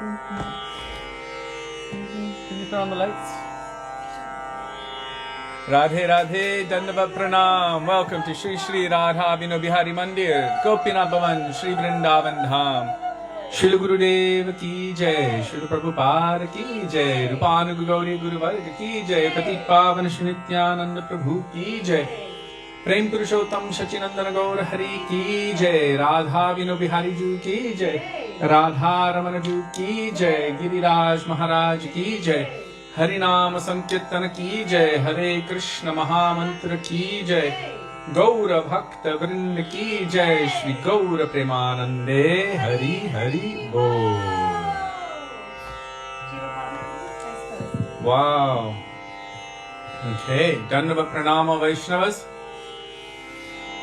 Can you turn on the lights? Radhe Radhe Dandavat Pranam. Welcome to Shri Shri Radha Vino Bihari Mandir, Gopinath Bhavan, Shri Vrindavan Dham. Srila Gurudev ki jai, Srila Prabhupada ki jai, Rupanuga Gauri Guru Varga ki jai, Patik Pavan Shri Nityananda Prabhu ki jai, Prem Purushottam Shachinandana Gaur Hari ki jai, Radha Vino Bihari Ju ki jai, Radha Ramana Ju ki jai, Giriraj Mahārāja ki jai, Harinama Sankirtana ki jai, Hare Krishna Mahamantra ki jai, Gaura Bhakta Vrinda ki jai, Shri Gaura Premanande, Hari Hari Bol. Wow. Okay, Dandavat Pranama Vaishnavas.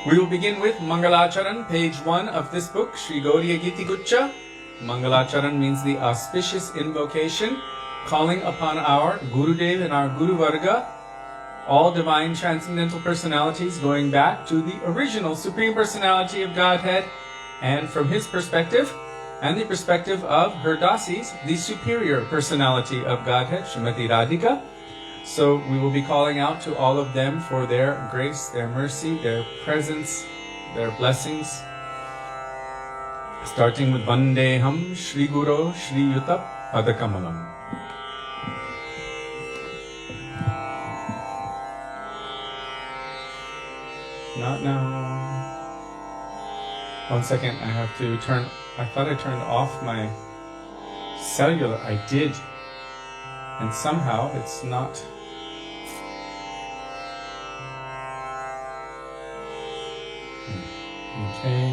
We will begin with Mangalacharan, page 1 of this book, Shri Gauriya Giti Guccha. Mangalacharan means the auspicious invocation, calling upon our Gurudev and our Guru Varga, all divine transcendental personalities going back to the original Supreme Personality of Godhead, and from his perspective, and the perspective of her dasis, the superior personality of Godhead, Srimati Radhika. So we will be calling out to all of them for their grace, their mercy, their presence, their blessings. Starting with Vandeham Shri Guru Shri Yuta Padakamalam. Not now. 1 second, I have to turn. I thought I turned off my cellular. I did. And somehow it's not. Okay.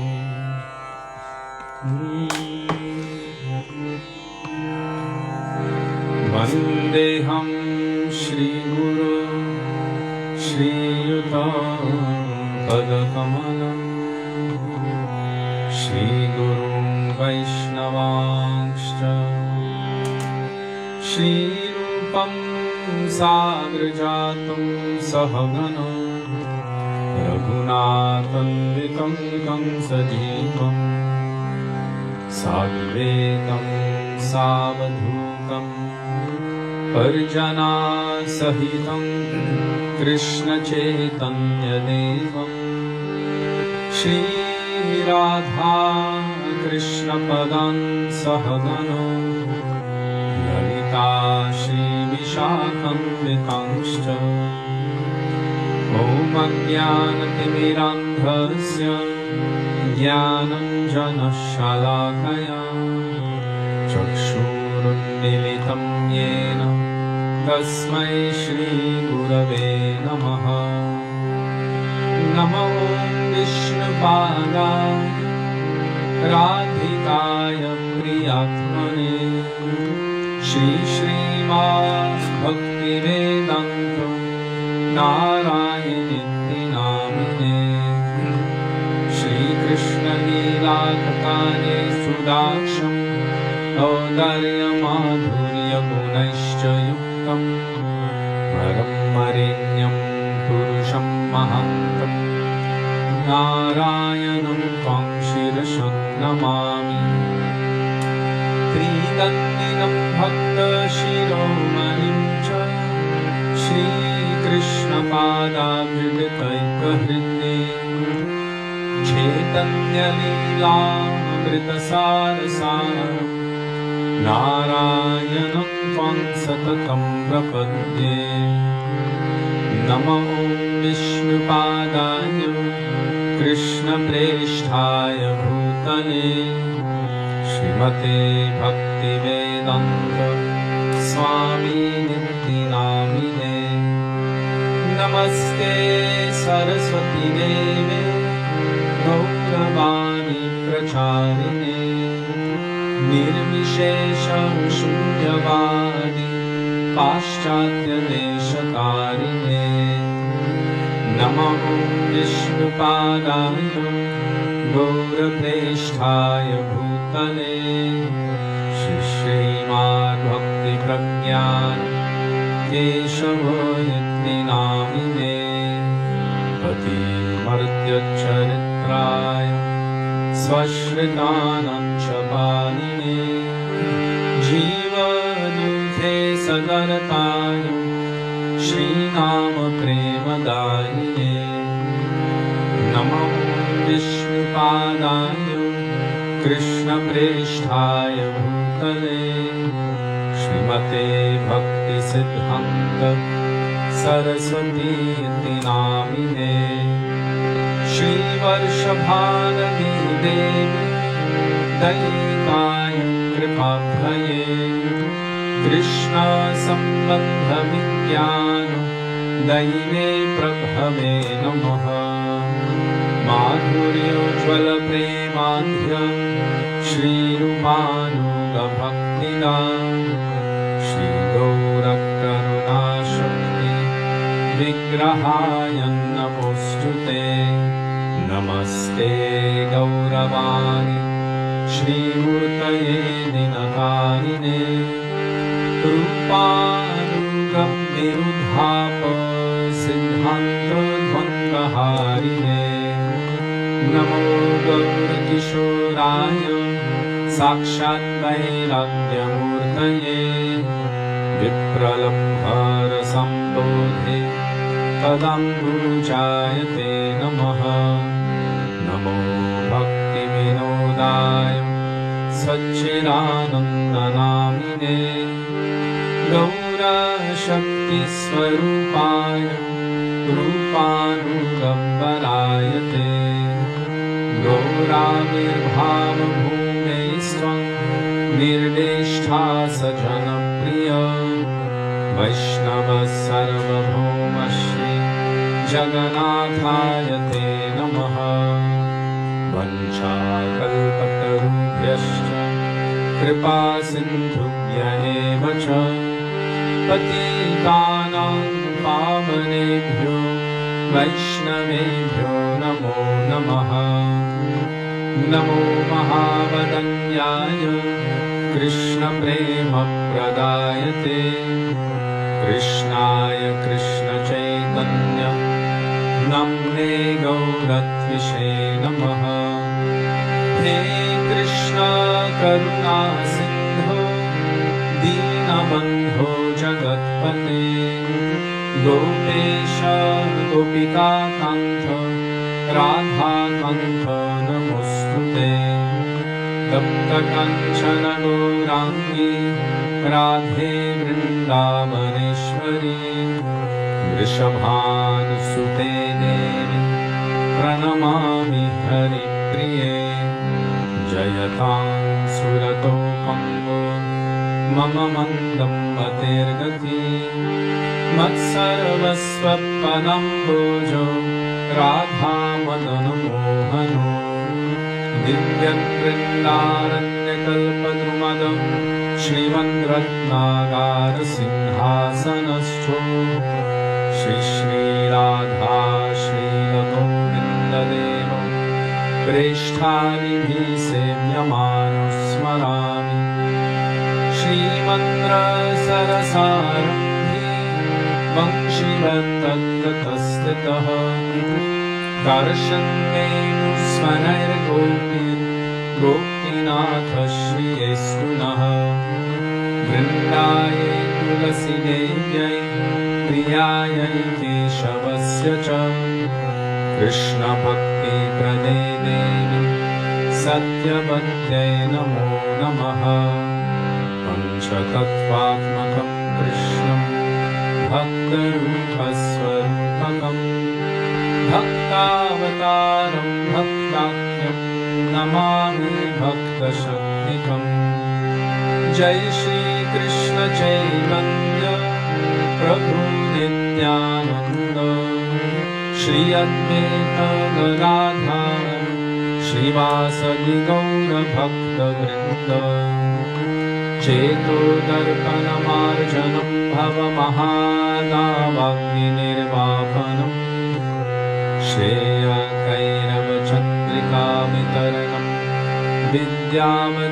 Vandeham Shri Guru Shri Yuta Padakamalam Shri Guru Vaishnavangscha Shri Rupam Sagrajatam Sahagana Raghunatham Vikam Sajivam Sadvetam Savadhutam Parjana Sahitam Krishna Chaitanya Devam Shri Radha Krishna Padan Sahagana Lalita Shri Vishakam Vikangscha Om Ajnanatirmirandhasya Jnananjana Shalakaya Chakshurunmilitam Yena Tasmai Shri Gurave Namaha Namo Vishnupadaya Radhikaya Priyatmane Shri Śrīmad Bhaktivedānta Nārāyaṇa Namine Shri Krishna Lila Katane Sudaksham Audarya Madhurya Gunaischa Yuktam Paramarinyam Purusham Mahantam Nārāyaṇam Tvang Shirasat Namami Tridandinam Bhakta Shiromanim Cha Shri Krishna Padabhiditaika Hride Chaitanya Lila Amrita Sarasaram Nārayaṇam Tvang Satatam Prapadye Namo Vishnupadaya Krishna Presthaya Bhutale Śrīmate Bhaktivedānta Swami Niti Namine Namaste Saraswati Deve Gauravani Pracharine Nirvishesha Shunyavadi Paschatya Deshatarine Namo Vishnupadaya Gaurapresthaya Bhutale Śrīmad Bhakti Pragyāna Keshavayati Namine Pati Martya Charitraya Svashritanam Chapanine जीवदुःखे सदरताय Shreenam प्रेमदायिने नमो विष्णुपादाय कृष्णप्रेष्ठाय भूतले श्रीमते भक्तिसिद्धान्त सरस्वती इति नामिने श्रीवर्षभारती देवी दयिताय कृपाभये कृष्ण संबंध विज्ञान दैवे प्रभवे नमः माधुर्योज्ज्वल प्रेमाध्य श्रीरूपानुग भक्तिदा श्रीगौरकरुणाशक्ति विग्रहाय नमोऽस्तुते नमस्ते गौरवाणि श्रीमूर्तये दिनकारिणे रूपानुगम्यरुद्धाप सिद्धान्तध्वन्तहारिणे नमो गौरकिशोराय साक्षात् वैराग्यमूर्तये विप्रलम्भरसम्बोधे तदम्बुजायते नमः नमो भक्तिविनोदाय सच्चिदानन्दनामिने गौरशक्तिस्वरूपाय रूपानुगम्बरायते गौराविर्भावभूमेस्त्वं निर्देष्टा सजनप्रिय वैष्णवः सर्वभौमश्री जगन्नाथाय ते नमः वञ्चाकल्पतरुभ्यश्च कृपासिन्धुभ्य एव च पतितानां पावनेभ्यो वैष्णवेभ्यो नमो नमः नमो महावदन्याय कृष्णप्रेमप्रदायते कृष्णाय कृष्णचैतन्य नम्ने गौरत्विषे नमः हे कृष्ण करुणा सिन्धो दीनबन्धो जगत्पते गोपेश गोपिकान्त राधाकान्त नमोऽस्तुते तप्तकाञ्चन गौराङ्गी राधे वृन्दावनेश्वरी वृषभानुसुते देवी प्रणमामि हरिप्रिये जयतां सुरतो पङ्गो मम मन्दं मतिर्गति मत्सर्वस्वपदम्बोजो राधामदनमोहनो दिव्यवृन्दारण्यकल्पद्रुमदं श्रीमद्रत्नागारसिंहासनस्थो श्रीराधा श्रीलगोविन्ददेवो प्रेष्ठादिभिः सेव्यमानो स्मरामि श्रीमन्द्रसरसारम्भे वंशिवत्ततस्थितः कर्षन्वेणुस्मरैर्गोपीनाथ श्रियेस्तु नः वृन्दायै तुलसीदेव्यै प्रियायै केशवस्य च कृष्णभक्तिप्रदे देवी सत्यवत्यै नमो नमः पञ्चतत्त्वात्मकं कृष्णं भक्तरूपस्वरूपकम् भक्तावतारं भक्ताख्यं नमामि भक्तशक्तिकम् जय श्री कृष्ण चैतन्य प्रभु नित्यानंद श्री अद्वैत गदाधर श्रीवासदि गौर भक्तवृन्द चेतो दर्पणमार्जनं भवमहादावाग्निर्वापनं श्रेयकैरवचन्द्रिकावितरणं विद्यावधूजीवनम्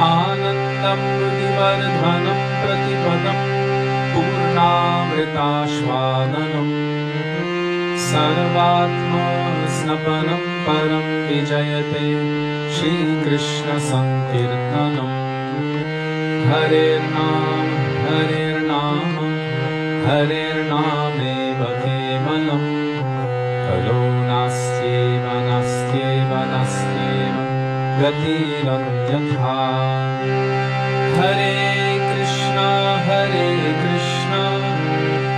आनन्दं हृदिवर्धनं प्रतिपदं पूर्णामृतास्वादनं सर्वात्मस्नपनं param vijayate Shri Krishna Sankirtanam. Harer Nam, Harer Nam, Harer Nameva Kevalam. Kalo nastyeva, nastyeva, nastyeva gatiranyatha. Hare Krishna,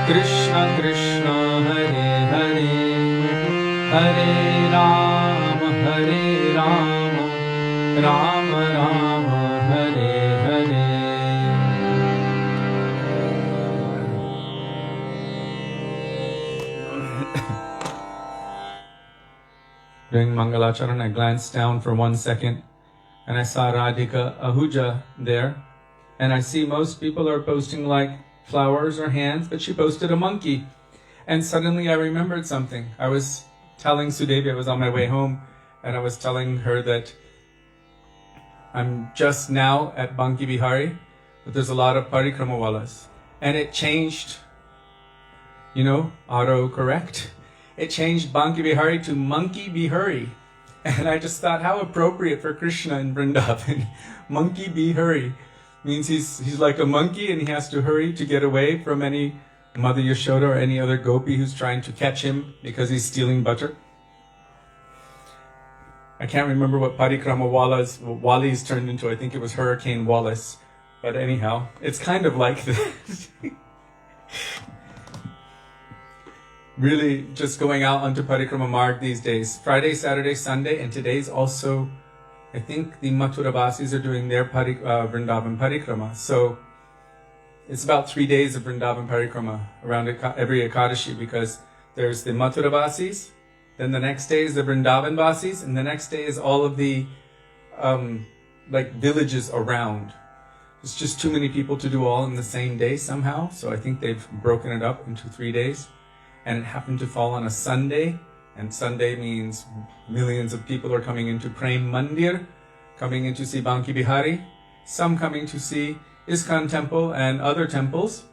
Krishna Krishna, Hare Hare, Hare Rama, Rama Rama, Hare Hare. During Mangalacharan, I glanced down for 1 second and I saw Radhika Ahuja there. And I see most people are posting like flowers or hands, but she posted a monkey. And suddenly I remembered something. I was telling Sudevi, I was on my way home, and I was telling her that I'm just now at Banki Bihari, but there's a lot of parikramawalas. And it changed, auto-correct. It changed Banki Bihari to Monkey Bihari. And I just thought, how appropriate for Krishna in Vrindavan. Monkey Bihari means he's like a monkey and he has to hurry to get away from any Mother Yashoda or any other gopi who's trying to catch him because he's stealing butter. I can't remember what parikrama Wali's turned into. I think it was Hurricane Wallace. But anyhow, it's kind of like that. Really just going out onto parikrama marg these days. Friday, Saturday, Sunday, and today's also, I think the Mathuravasis are doing their Vrindavan Parikrama. So it's about 3 days of Vrindavan Parikrama around every Ekadashi, because there's the Mathuravasis, then the next day is the Vrindavan Vasis, and the next day is all of the villages around. It's just too many people to do all in the same day somehow. So I think they've broken it up into 3 days. And it happened to fall on a Sunday. And Sunday means millions of people are coming into Prem Mandir, coming in to see Banki Bihari, some coming to see ISKCON temple and other temples,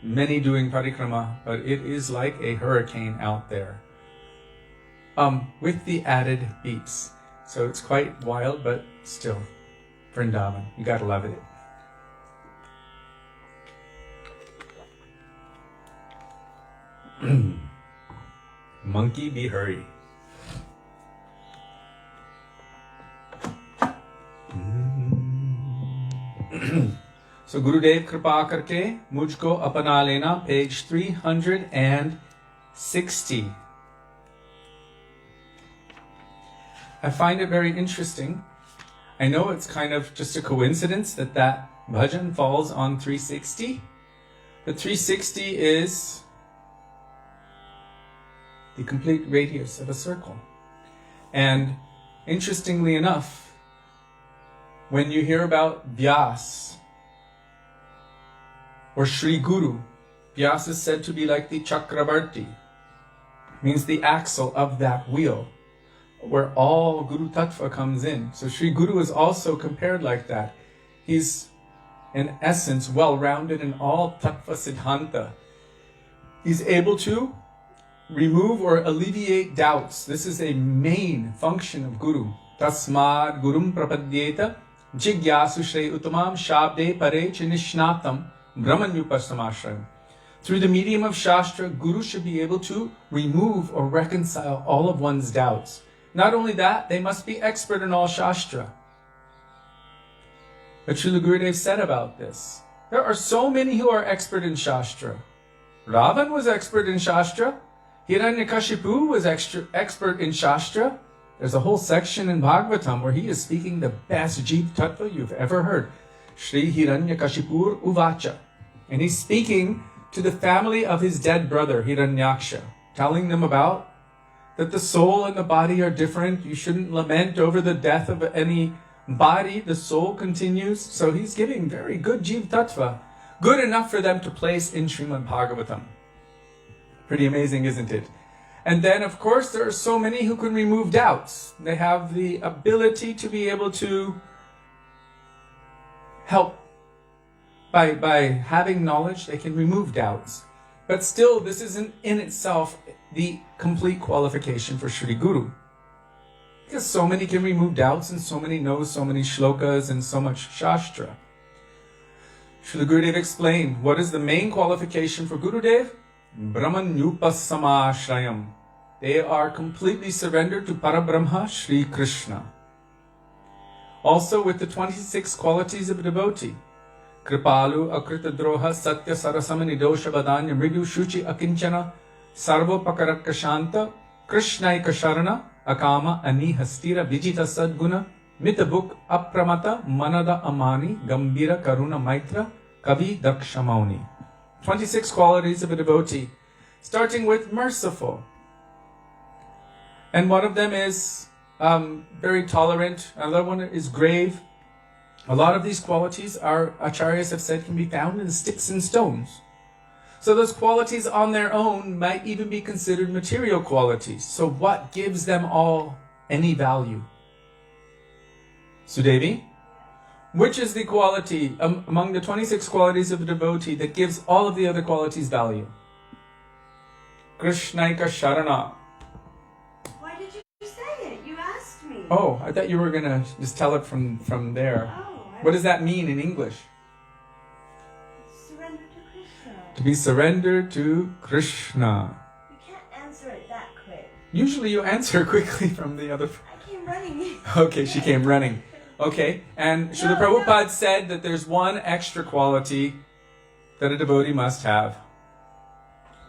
many doing parikrama, but it is like a hurricane out there. With the added beeps. So it's quite wild, but still, Vrindavan, you gotta love it. Monkey Bihari. So Gurudev Kripa Karke Mujhko Apana Lena, page 360. I find it very interesting. I know it's kind of just a coincidence that bhajan falls on 360, but 360 is the complete radius of a circle. And interestingly enough, when you hear about Vyas or Shri Guru, Vyas is said to be like the Chakravarti, means the axle of that wheel, where all Guru Tattva comes in. So Shri Guru is also compared like that. He's, in essence, well-rounded in all Tattva Siddhanta. He's able to remove or alleviate doubts. This is a main function of Guru. Tasmad Gurum Prapadyeta Jigyasu Shre Uttamam Shabde Pare Chinishnatam Brahmanyupasamashram. Through the medium of Shastra, Guru should be able to remove or reconcile all of one's doubts. Not only that, they must be expert in all Shastra. But Srila Gurudev said about this, there are so many who are expert in Shastra. Ravan was expert in Shastra. Hiranyakashipu was expert in Shastra. There's a whole section in Bhagavatam where he is speaking the best Jeev Tattva you've ever heard. Shri Hiranyakashipur Uvacha. And he's speaking to the family of his dead brother, Hiranyaksha, telling them about that the soul and the body are different. You shouldn't lament over the death of any body. The soul continues. So he's giving very good Jeev Tattva. Good enough for them to place in Śrīmad Bhagavatam. Pretty amazing, isn't it? And then, of course, there are so many who can remove doubts. They have the ability to be able to help. By having knowledge, they can remove doubts. But still, this isn't in itself the complete qualification for Shri Guru. Because so many can remove doubts and so many know so many shlokas and so much shastra. Srila Gurudev explained, what is the main qualification for Gurudev? Brahmanyupasamashrayam. They are completely surrendered to Parabrahma, Shri Krishna. Also with the 26 qualities of a devotee. Kripalu, Akrita Droha, Satya Sarasamani Dosha Vadanya, Mridu Shuchi Akinchana, Sarvo Pakarakashanta, Krishnaika Sharana, Akama, Ani Hastira, Vijita Sadguna, Mitabuk, Apramata, Manada Amani, Gambira, Karuna Maitra, Kavi Dakshamauni. 26 qualities of a devotee, starting with merciful. And one of them is very tolerant, another one is grave. A lot of these qualities, our acharyas have said, can be found in sticks and stones. So those qualities on their own might even be considered material qualities. So what gives them all any value? Sudevi, which is the quality among the 26 qualities of a devotee that gives all of the other qualities value? Krishnaika Sharana. Why did you say it? You asked me. Oh, I thought you were going to just tell it from there. Oh, what does that mean in English? Surrender to Krishna. To be surrendered to Krishna. You can't answer it that quick. Usually you answer quickly from the other... I came running. Okay, she came running. Okay, and Srila Prabhupada said that there's one extra quality that a devotee must have.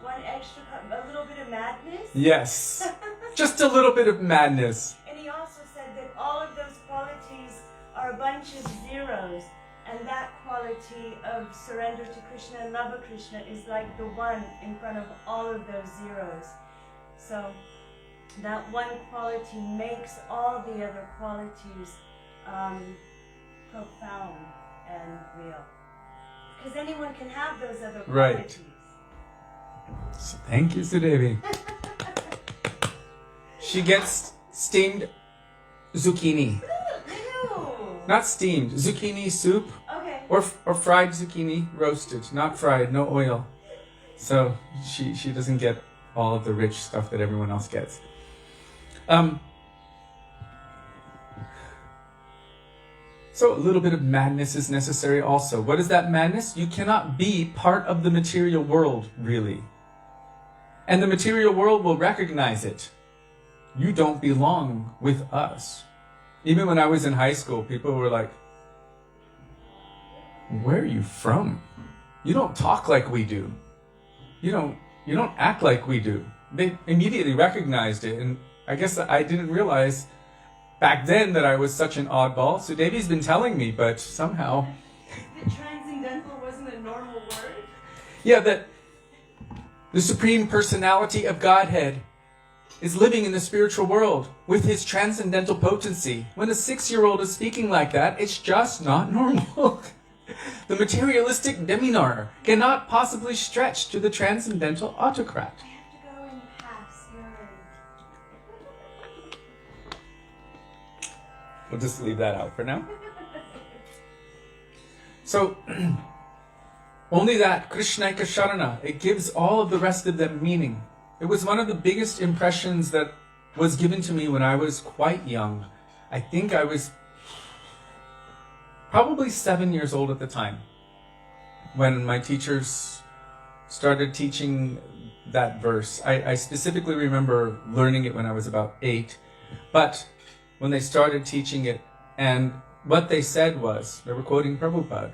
One extra, a little bit of madness? Yes, just a little bit of madness. And he also said that all of those qualities are a bunch of zeros. And that quality of surrender to Krishna and love of Krishna is like the one in front of all of those zeros. So that one quality makes all the other qualities profound and real. Because anyone can have those other qualities. Right. So thank you, Sudevi. She gets steamed zucchini. Ew. Not steamed, zucchini soup. Okay. Or fried zucchini, roasted, not fried, no oil. So she doesn't get all of the rich stuff that everyone else gets. So a little bit of madness is necessary also. What is that madness? You cannot be part of the material world, really. And the material world will recognize it. You don't belong with us. Even when I was in high school, people were like, where are you from? You don't talk like we do. You don't act like we do. They immediately recognized it, and I guess I didn't realize back then that I was such an oddball. So Devi's been telling me, but somehow... The transcendental wasn't a normal word? Yeah, that the Supreme Personality of Godhead is living in the spiritual world with his transcendental potency. When a 6-year-old is speaking like that, it's just not normal. The materialistic deminar cannot possibly stretch to the transcendental autocrat. I have to go and pass your... We'll just leave that out for now. So, only that, Krishnaika Sharana, it gives all of the rest of them meaning. It was one of the biggest impressions that was given to me when I was quite young. I think I was probably 7 years old at the time, when my teachers started teaching that verse. I specifically remember learning it when I was about 8, but when they started teaching it, and what they said was, they were quoting Prabhupada,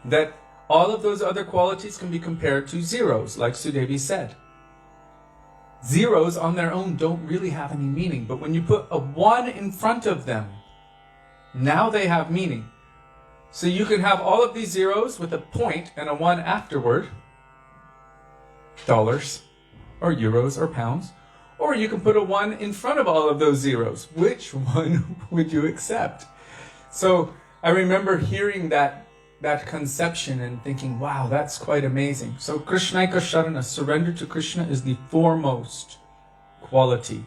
that all of those other qualities can be compared to zeros, like Sudevi said. Zeros on their own don't really have any meaning, but when you put a 1 in front of them, now they have meaning. So you can have all of these zeros with a point and a 1 afterward, dollars, or euros, or pounds, or you can put a 1 in front of all of those zeros. Which one would you accept? So I remember hearing that conception and thinking, wow, that's quite amazing. So Krishnaika Sharana, surrender to Krishna, is the foremost quality.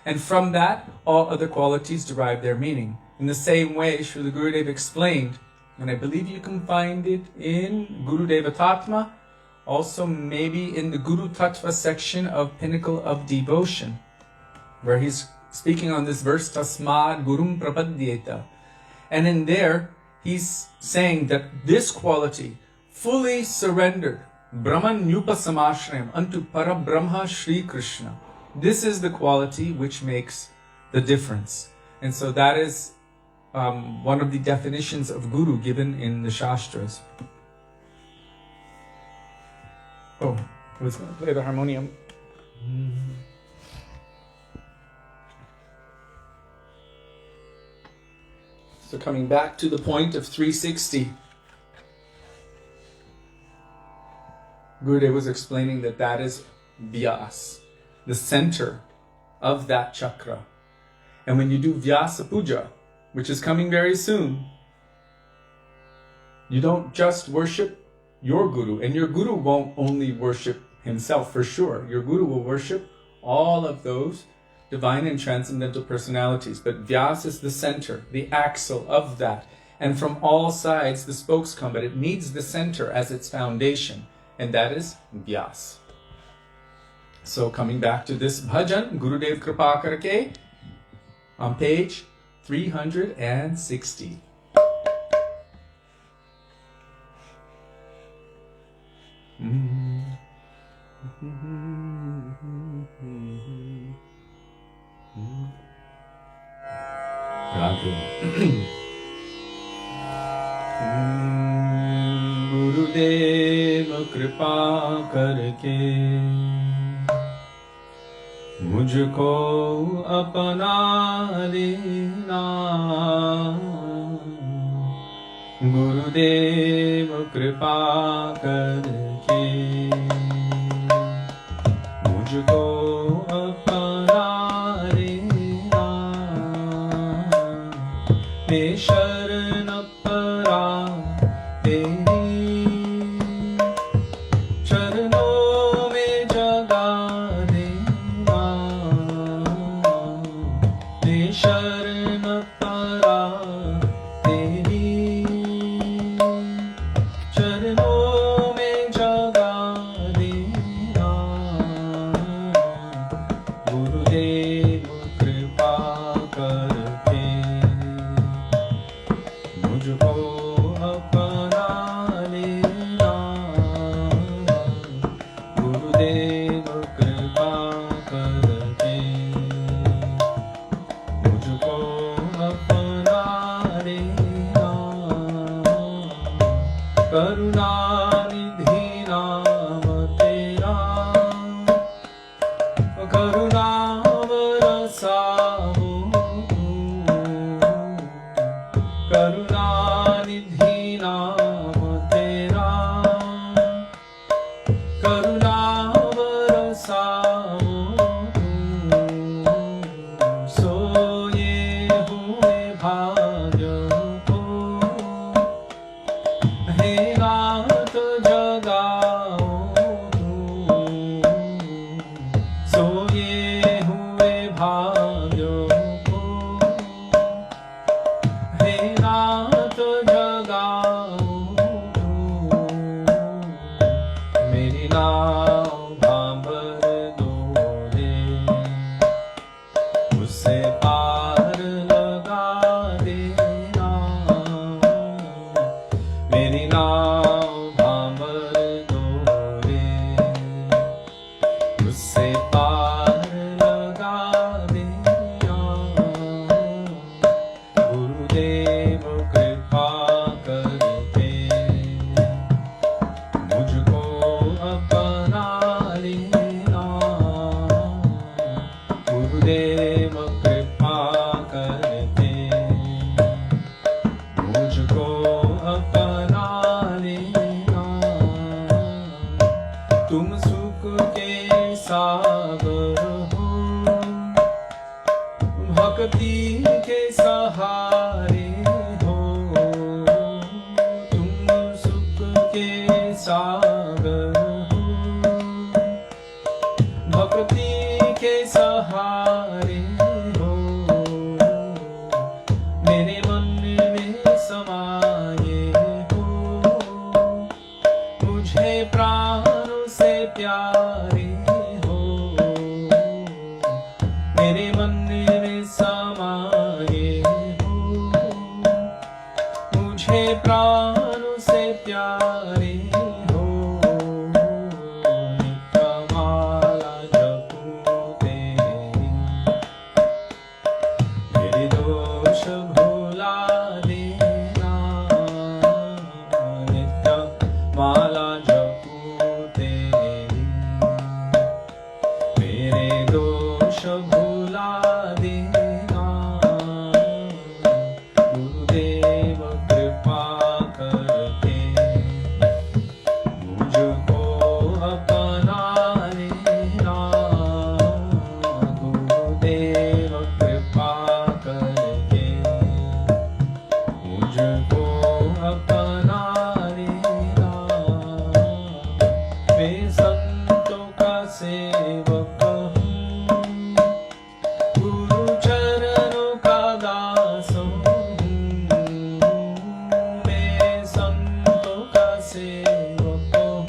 And from that, all other qualities derive their meaning. In the same way, Srila Gurudev explained, and I believe you can find it in Gurudeva Tatma, also maybe in the Guru Tattva section of Pinnacle of Devotion, where he's speaking on this verse, Tasmad Gurum Prapadyeta. And in there, he's saying that this quality, fully surrendered, Brahman Yupasamashram, unto Parabrahma Shri Krishna, this is the quality which makes the difference. And so that is one of the definitions of Guru given in the Shastras. Oh, who's going to play the harmonium? So coming back to the point of 360, Gurudev was explaining that that is Vyas, the center of that chakra. And when you do Vyasa Puja, which is coming very soon, you don't just worship your Guru, and your Guru won't only worship himself for sure. Your Guru will worship all of those divine and transcendental personalities. But Vyas is the center, the axle of that. And from all sides the spokes come, but it needs the center as its foundation, and that is Vyas. So coming back to this bhajan, Gurudev Kripa Karke, on page 360. Gurudev Kripa Karke मुझको अपना लेना गुरुदेव कृपा करके मुझको अपना लेना मैं शरण परा तेरी चरणों में जगा शरण परा तेरी चरणों में जगा देना गुरुदेव कृपा करके मुझको अपना लेना गुरुदेव कृपा करके करुणानिधि नाम तेरा करुणा बरसाओ करुणानिधि नाम तेरा करुणा बरसाओ सोए हुए भाग्य रात जगाओ सोए हुए भाग्यों को हे रात जगाओ मुझे प्राणों से प्यारे हो, नित्य माला जपूं तेरी, मेरे दोष भुला देना, नित्य माला जपूं तेरी, मेरे दोष भुला देना, गुरुदेव कृपा करके मुझको अपना लेना, गुरुदेव कृपा करके मुझको अपना लेना, मैं संतों का सेवक हूँ, गुरु चरणों का दास हूँ, मैं संतों का सेवक हूँ,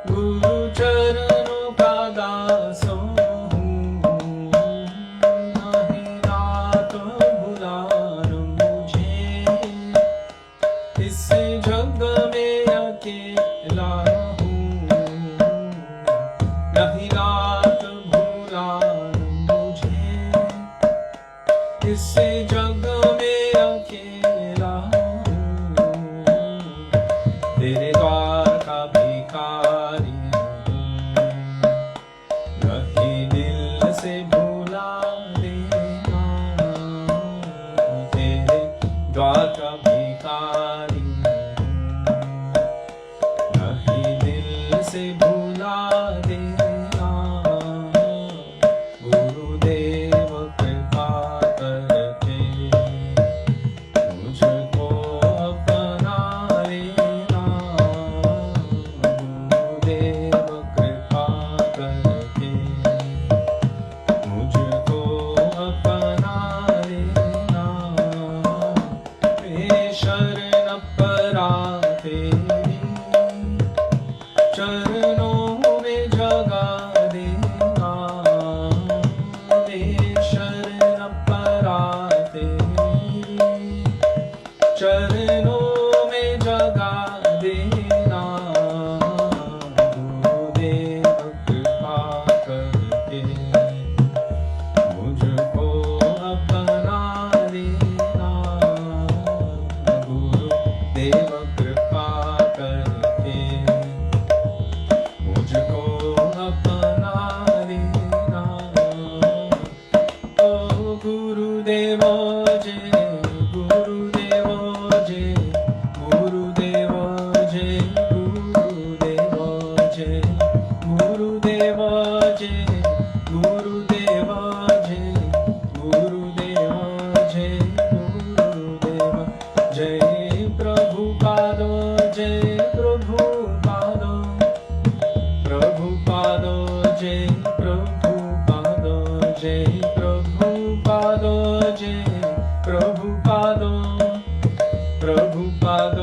गुरु चरणों का दास हूँ, नहीं रात भुलाना मुझे, इस जग में अकेला हूँ, नहीं रात भुलाना मुझे, इस जग में अकेला हूँ, तेरे द्वार का भिखारी हूँ, नहीं दिल से भुला देना, तेरे द्वार का भिखारी हूँ, नहीं दिल से भुला देना, गुरुदेव कृपा करके मुझको अपना लेना, गुरुदेव कृपा करके मुझको अपना लेना, मैं शरण परा तेरी, चरणों में जगा देना, मैं शरण परा तेरी, चरणों में जगा देना, गुरुदेव कृपा करके मुझको अपना लेना, गुरुदेव कृपा करके मुझको अपना लेना, ओ गुरुदेव जय, गुरुदेव जय, गुरुदेव जय, गुरुदेव जय, गुरुदेव जय, गुरुदेव जय, गुरुदेव जय, गुरुदेव जय, प्रभुपाद जय, प्रभुपाद, प्रभुपाद जय, प्रभुपाद जय, प्रभुपाद जय, प्रभुपाद, प्रभुपाद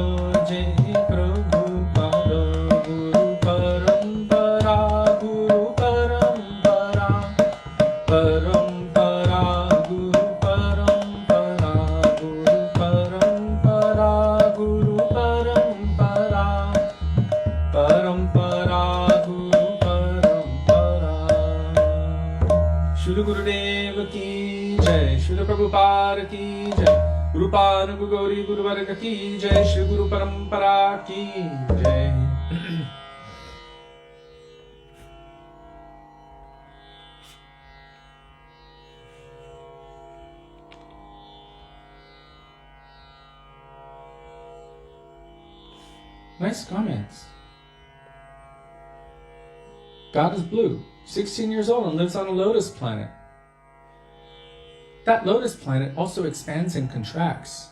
जय, प्रभुपाद, गुरु परंपरा, गुरु परंपरा, परंपरा, गुरु परंपरा, गुरु परंपरा, गुरु परंपरा, परंपरा, गुरु परंपरा। शुद्ध गुरुदेव की जय, शुद्ध प्रभुपाद की जय, गुरुपाद गौरी गुरुवर्ग की जय, श्री गुरु परंपरा की जय। Nice comments. God is blue, 16 years old and lives on a lotus planet. That lotus planet also expands and contracts.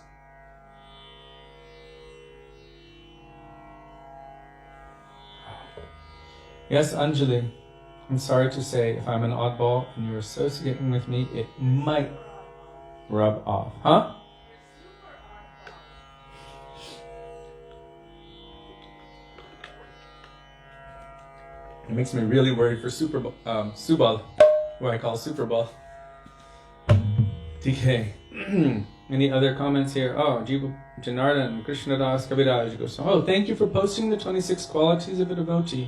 Yes, Anjali, I'm sorry to say, if I'm an oddball and you're associating with me, it might rub off. Huh? It makes me really worried for Subal, who I call Super Ball. DK. Any other comments here? Oh, Jiva Janardan, Krishnadas Kaviraj Goswami. Oh, thank you for posting the 26 qualities of a devotee.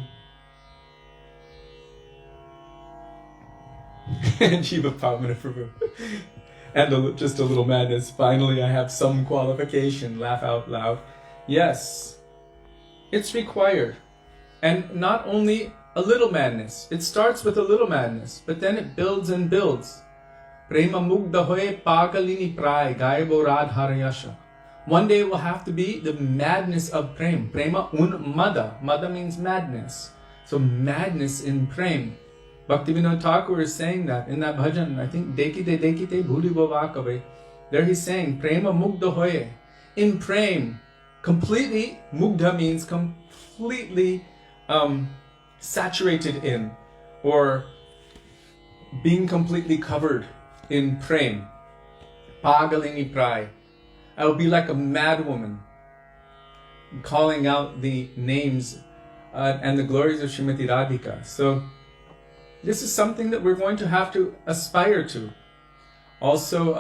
Jiva Pavana Prabhu. And just a little madness. Finally, I have some qualification. Laugh out loud. Yes, it's required. And not only a little madness. It starts with a little madness, but then it builds and builds. Prema mugdha hoye pagalini prai gaibo radharayasha. One day it will have to be the madness of prem. Prema unmada. Mada means madness. So madness in prem. Bhaktivedānta Thakur is saying that in that bhajan. I think dekite bhuli bhavakave. There he's saying prema mugdha hoye. In prem, completely, mugdha means completely saturated in, or being completely covered in prem. Pagalini prai. I will be like a mad woman, calling out the names and the glories of Srimati Radhika. So this is something that we're going to have to aspire to. Also,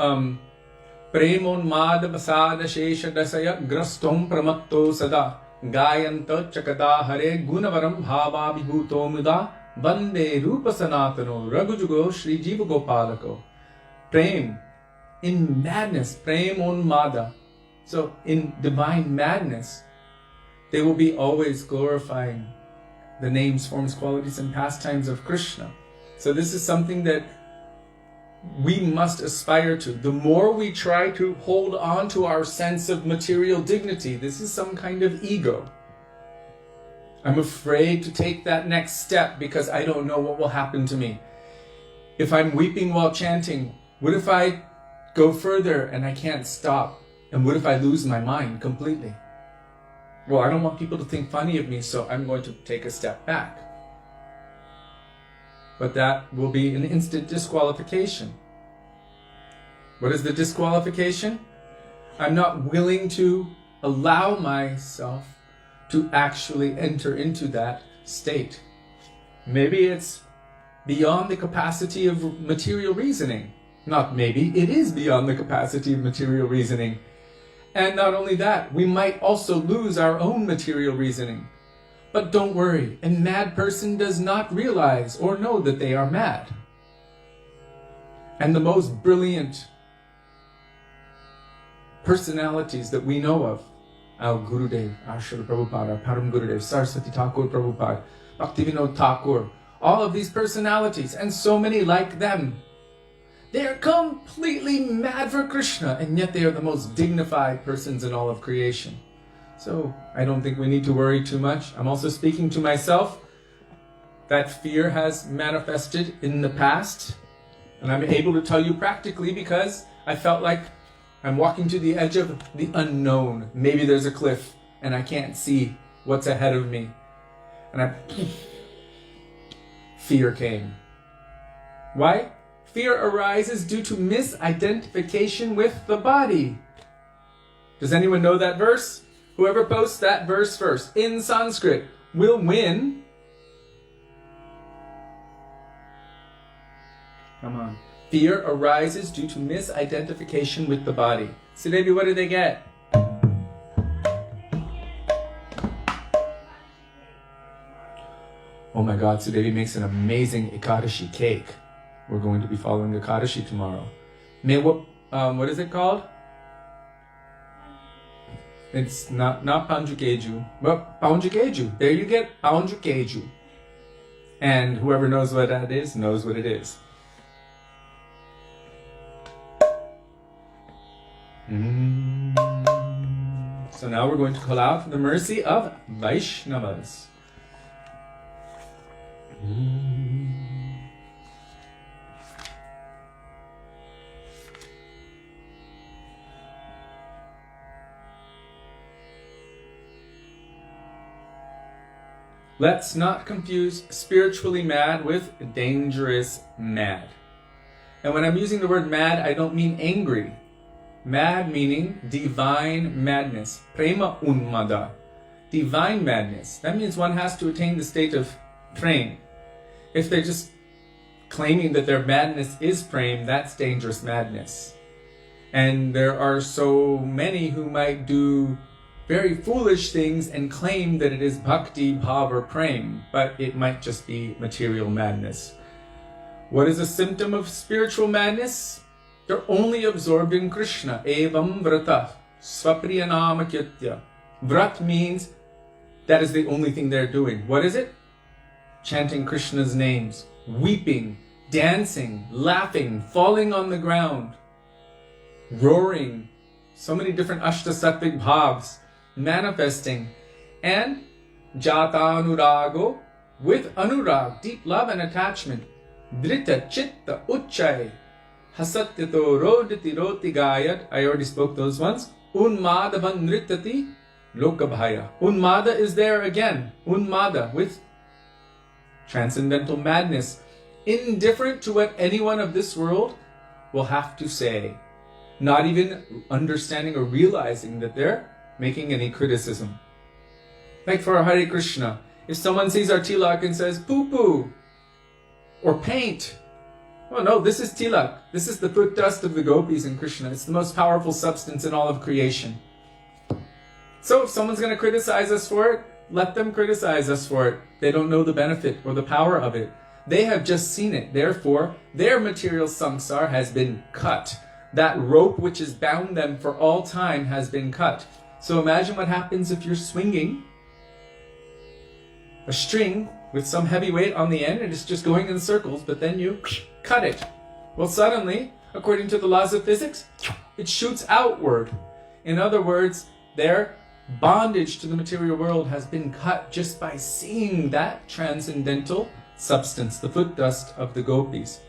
Premon Mada Basada Shesha Dasaya Grastom Pramatto Sada Gayanta Chakada Hare Gunavaram Bhava Vibhuto Muda Bande Rupa Sanatano Ragujugo Shri Jiva Gopalako. Prem, in madness, Prem on Mada. So in divine madness, they will be always glorifying the names, forms, qualities, and pastimes of Krishna. So this is something that we must aspire to. The more we try to hold on to our sense of material dignity, this is some kind of ego. I'm afraid to take that next step because I don't know what will happen to me. If I'm weeping while chanting, what if I go further and I can't stop? And what if I lose my mind completely? Well, I don't want people to think funny of me, so I'm going to take a step back. But that will be an instant disqualification. What is the disqualification? I'm not willing to allow myself to actually enter into that state. Maybe it's beyond the capacity of material reasoning. Not maybe, it is beyond the capacity of material reasoning. And not only that, we might also lose our own material reasoning. But don't worry, a mad person does not realize or know that they are mad. And the most brilliant personalities that we know of, our Gurudev, our Srila Prabhupada, our Param Gurudev, Saraswati Thakur Prabhupada, Bhaktivedānta Thakur, all of these personalities, and so many like them, they are completely mad for Krishna, and yet they are the most dignified persons in all of creation. So I don't think we need to worry too much. I'm also speaking to myself. That fear has manifested in the past, and I'm able to tell you practically because I felt like I'm walking to the edge of the unknown. Maybe there's a cliff and I can't see what's ahead of me. And fear came. Why? Fear arises due to misidentification with the body. Does anyone know that verse? Whoever posts that verse first in Sanskrit will win. Come on. Fear arises due to misidentification with the body. Sudevi, what did they get? Oh my God, Sudevi makes an amazing Ekadashi cake. We're going to be following Ekadashi tomorrow. What is it called? It's not Panjukeju. Well, Panjukeju. There you get Panjukeju. And whoever knows what that is, knows what it is. So now we're going to call out for the mercy of Vaishnavas. Let's not confuse spiritually mad with dangerous mad. And when I'm using the word mad, I don't mean angry. Mad meaning divine madness. Prema unmada. Divine madness. That means one has to attain the state of prem. If they're just claiming that their madness is prem, that's dangerous madness. And there are so many who might do very foolish things and claim that it is bhakti, bhav, or prem, but it might just be material madness. What is a symptom of spiritual madness? They're only absorbed in Krishna. Evam vrata, svapriyanama kyatya. Vrat means that is the only thing they're doing. What is it? Chanting Krishna's names, weeping, dancing, laughing, falling on the ground, roaring, so many different ashtasattvic bhavs manifesting, and jata anurago, with anurag, deep love and attachment, drita chitta uchay, hasatyato roditi roti gayat, I already spoke those ones, unmadavan nritati lokabhaya. Unmada is there again, unmada, with transcendental madness, indifferent to what anyone of this world will have to say, not even understanding or realizing that they're making any criticism. Like for Hare Krishna, if someone sees our tilak and says poo-poo or paint, oh no, this is tilak. This is the foot dust of the gopis in Krishna. It's the most powerful substance in all of creation. So if someone's going to criticize us for it, let them criticize us for it. They don't know the benefit or the power of it. They have just seen it. Therefore, their material samsar has been cut. That rope which has bound them for all time has been cut. So imagine what happens if you're swinging a string with some heavy weight on the end and it's just going in circles, but then you cut it. Well, suddenly, according to the laws of physics, it shoots outward. In other words, their bondage to the material world has been cut just by seeing that transcendental substance, the foot dust of the gopis,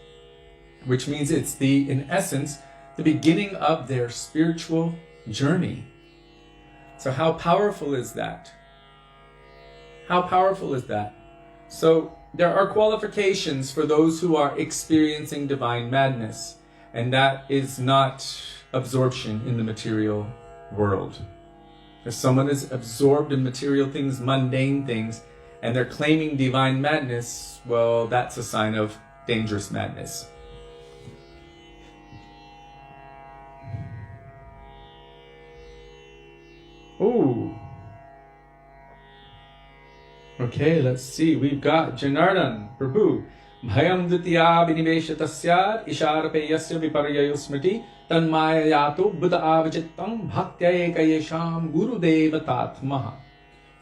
which means it's in essence, the beginning of their spiritual journey. So how powerful is that? How powerful is that? So there are qualifications for those who are experiencing divine madness, and that is not absorption in the material world. If someone is absorbed in material things, mundane things, and they're claiming divine madness, well, that's a sign of dangerous madness. Ooh. Okay, let's see. We've got Janardan Prabhu. Bhayam dutya viniveshatasyad isharapeyasya viparyayo smriti tanmayayato buddha avajittam bhaktyaekayesham gurudevatatmaha.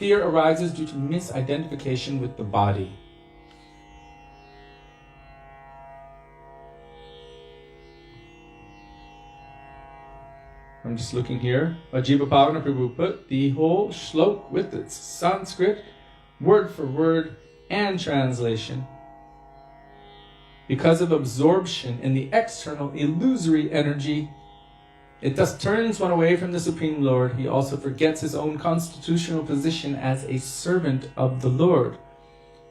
Fear arises due to misidentification with the body. I'm just looking here. Ajiva Pavana Prabhu put the whole shlok with its Sanskrit, word for word, and translation. Because of absorption in the external illusory energy, it thus turns one away from the Supreme Lord. He also forgets his own constitutional position as a servant of the Lord.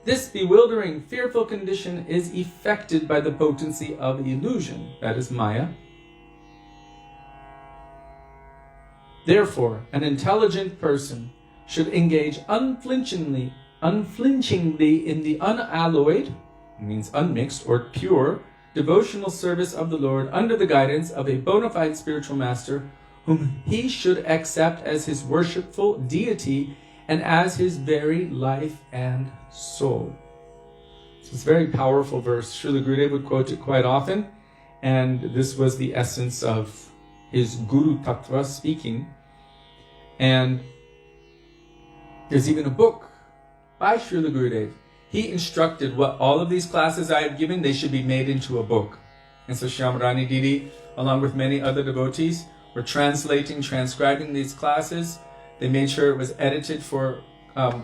This bewildering, fearful condition is effected by the potency of illusion, that is Maya. Therefore, an intelligent person should engage unflinchingly in the unalloyed, means unmixed or pure, devotional service of the Lord under the guidance of a bona fide spiritual master whom he should accept as his worshipful deity and as his very life and soul. So it's a very powerful verse. Srila Gurudev would quote it quite often, and this was the essence of his Guru Tattva speaking. And there's even a book by Srila Gurudev. He instructed what all of these classes I have given, they should be made into a book. And so Shyamrani Didi, along with many other devotees, were transcribing these classes. They made sure it was edited for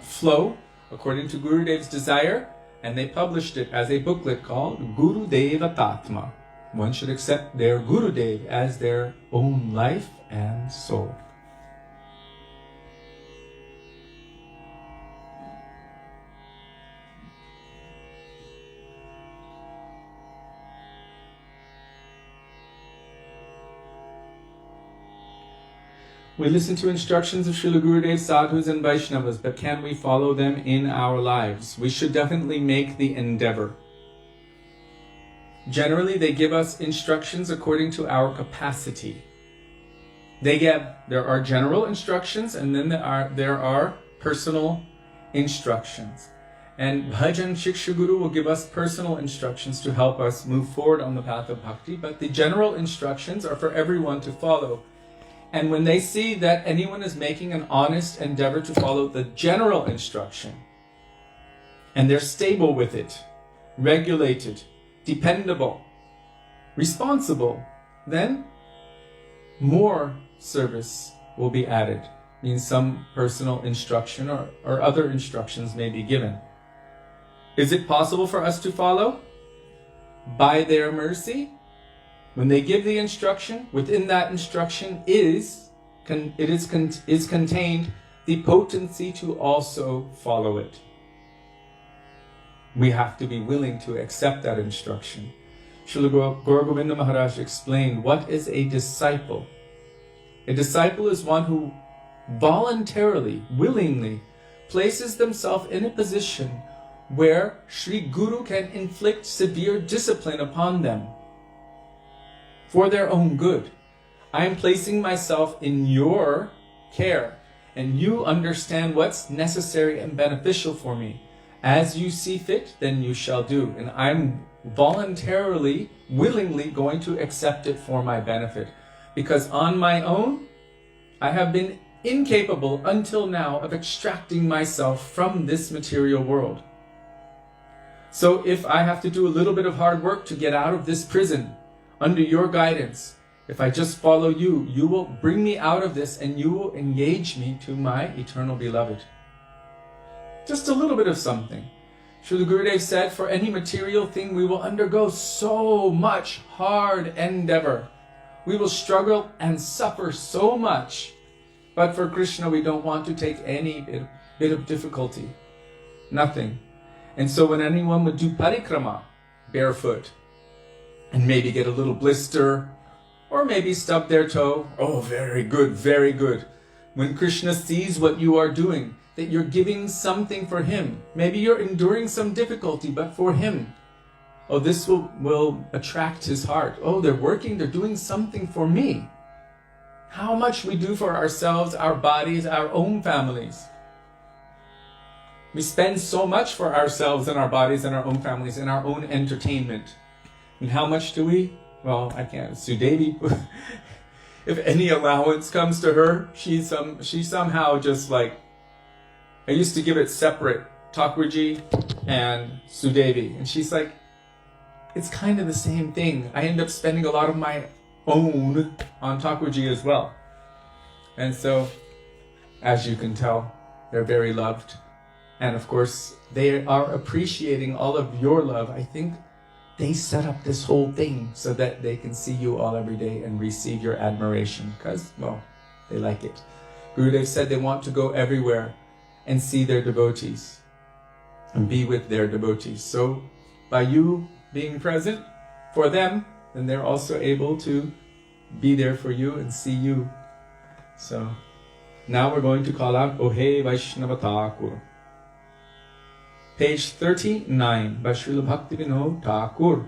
flow, according to Gurudev's desire, and they published it as a booklet called Gurudeva Tatma. One should accept their Gurudev as their own life and soul. We listen to instructions of Srila Gurudev, sadhus and Vaishnavas, but can we follow them in our lives? We should definitely make the endeavor. Generally, they give us instructions according to our capacity. There are general instructions, and then there are personal instructions. And Bhajan Shiksha Guru will give us personal instructions to help us move forward on the path of bhakti, but the general instructions are for everyone to follow. And when they see that anyone is making an honest endeavor to follow the general instruction, and they're stable with it, regulated, dependable, responsible, then more service will be added. Means some personal instruction or other instructions may be given. Is it possible for us to follow? By their mercy, when they give the instruction, within that instruction is contained the potency to also follow it. We have to be willing to accept that instruction. Srila Gaura Govinda Mahārāja explained, what is a disciple? A disciple is one who voluntarily, willingly places themselves in a position where Sri Guru can inflict severe discipline upon them for their own good. I am placing myself in your care, and you understand what's necessary and beneficial for me. As you see fit, then you shall do. And I'm voluntarily, willingly going to accept it for my benefit. Because on my own, I have been incapable until now of extracting myself from this material world. So if I have to do a little bit of hard work to get out of this prison, under your guidance, if I just follow you, you will bring me out of this and you will engage me to my eternal beloved. Just a little bit of something. Srila Gurudev said, for any material thing we will undergo so much hard endeavor. We will struggle and suffer so much. But for Krishna, we don't want to take any bit of difficulty. Nothing. And so when anyone would do parikrama barefoot, and maybe get a little blister, or maybe stub their toe, oh, very good, very good. When Krishna sees what you are doing, that you're giving something for him, maybe you're enduring some difficulty, but for him, oh, this will attract his heart. Oh, they're working, they're doing something for me. How much we do for ourselves, our bodies, our own families. We spend so much for ourselves and our bodies and our own families and our own entertainment. And how much do we? Well, I can't. Sudevi, if any allowance comes to her, she somehow just like, I used to give it separate, Thakurji and Sudevi. And she's like, it's kind of the same thing. I end up spending a lot of my own on Thakurji as well. And so, as you can tell, they're very loved. And of course, they are appreciating all of your love. I think they set up this whole thing so that they can see you all every day and receive your admiration. Because, well, they like it. Gurudev said they want to go everywhere and see their devotees and be with their devotees. So, by you being present for them, then they're also able to be there for you and see you. So, now we're going to call out Ohe Vaishnava Thakur. Page 39 by Srila Bhaktivedānta Thakur.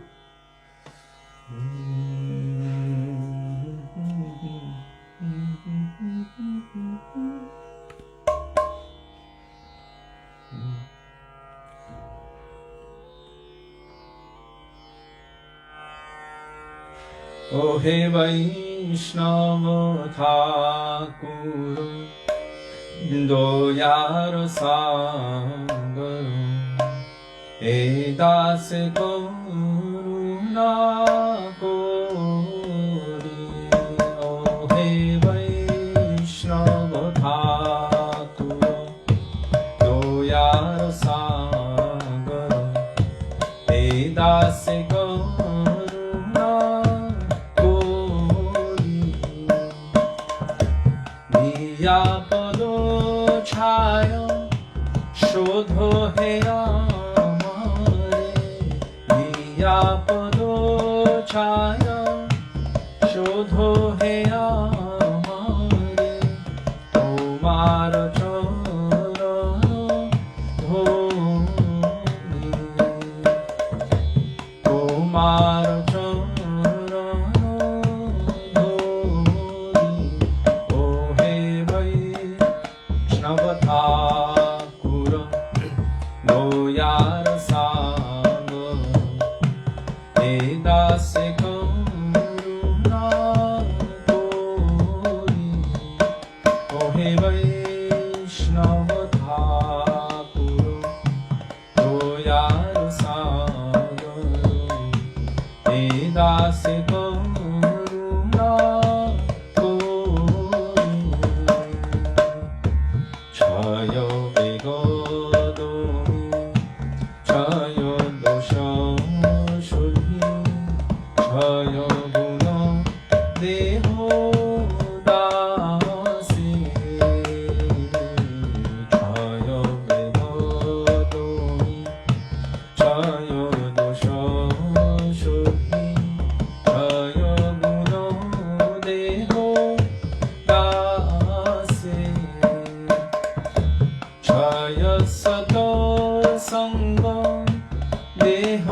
Ohe Vaishnava Thakur Doyar Sangaru Edase Karuna Kori Ohe Vaishnava Thakur Doyar Sangaru Edase Karuna Kori Niyapado Chaya Shodho Heya Niyapado Chaya Shodho Heya Mare Tomar Chorano Dhoni Tomar Chorano Dhoni হে বৈষ্ণব ঠাকুর দয়ার সাগর হে দাস করুণা করি ছয় বেগদমি ছয় দোষ শুদ্ধি ছয় গুণ দেহ দাসে ছয় বেগদমি ছয় দোষ শুদ্ধি ছয় গুণ দেহ দাসে ছয় সত সঙ্গ দেহ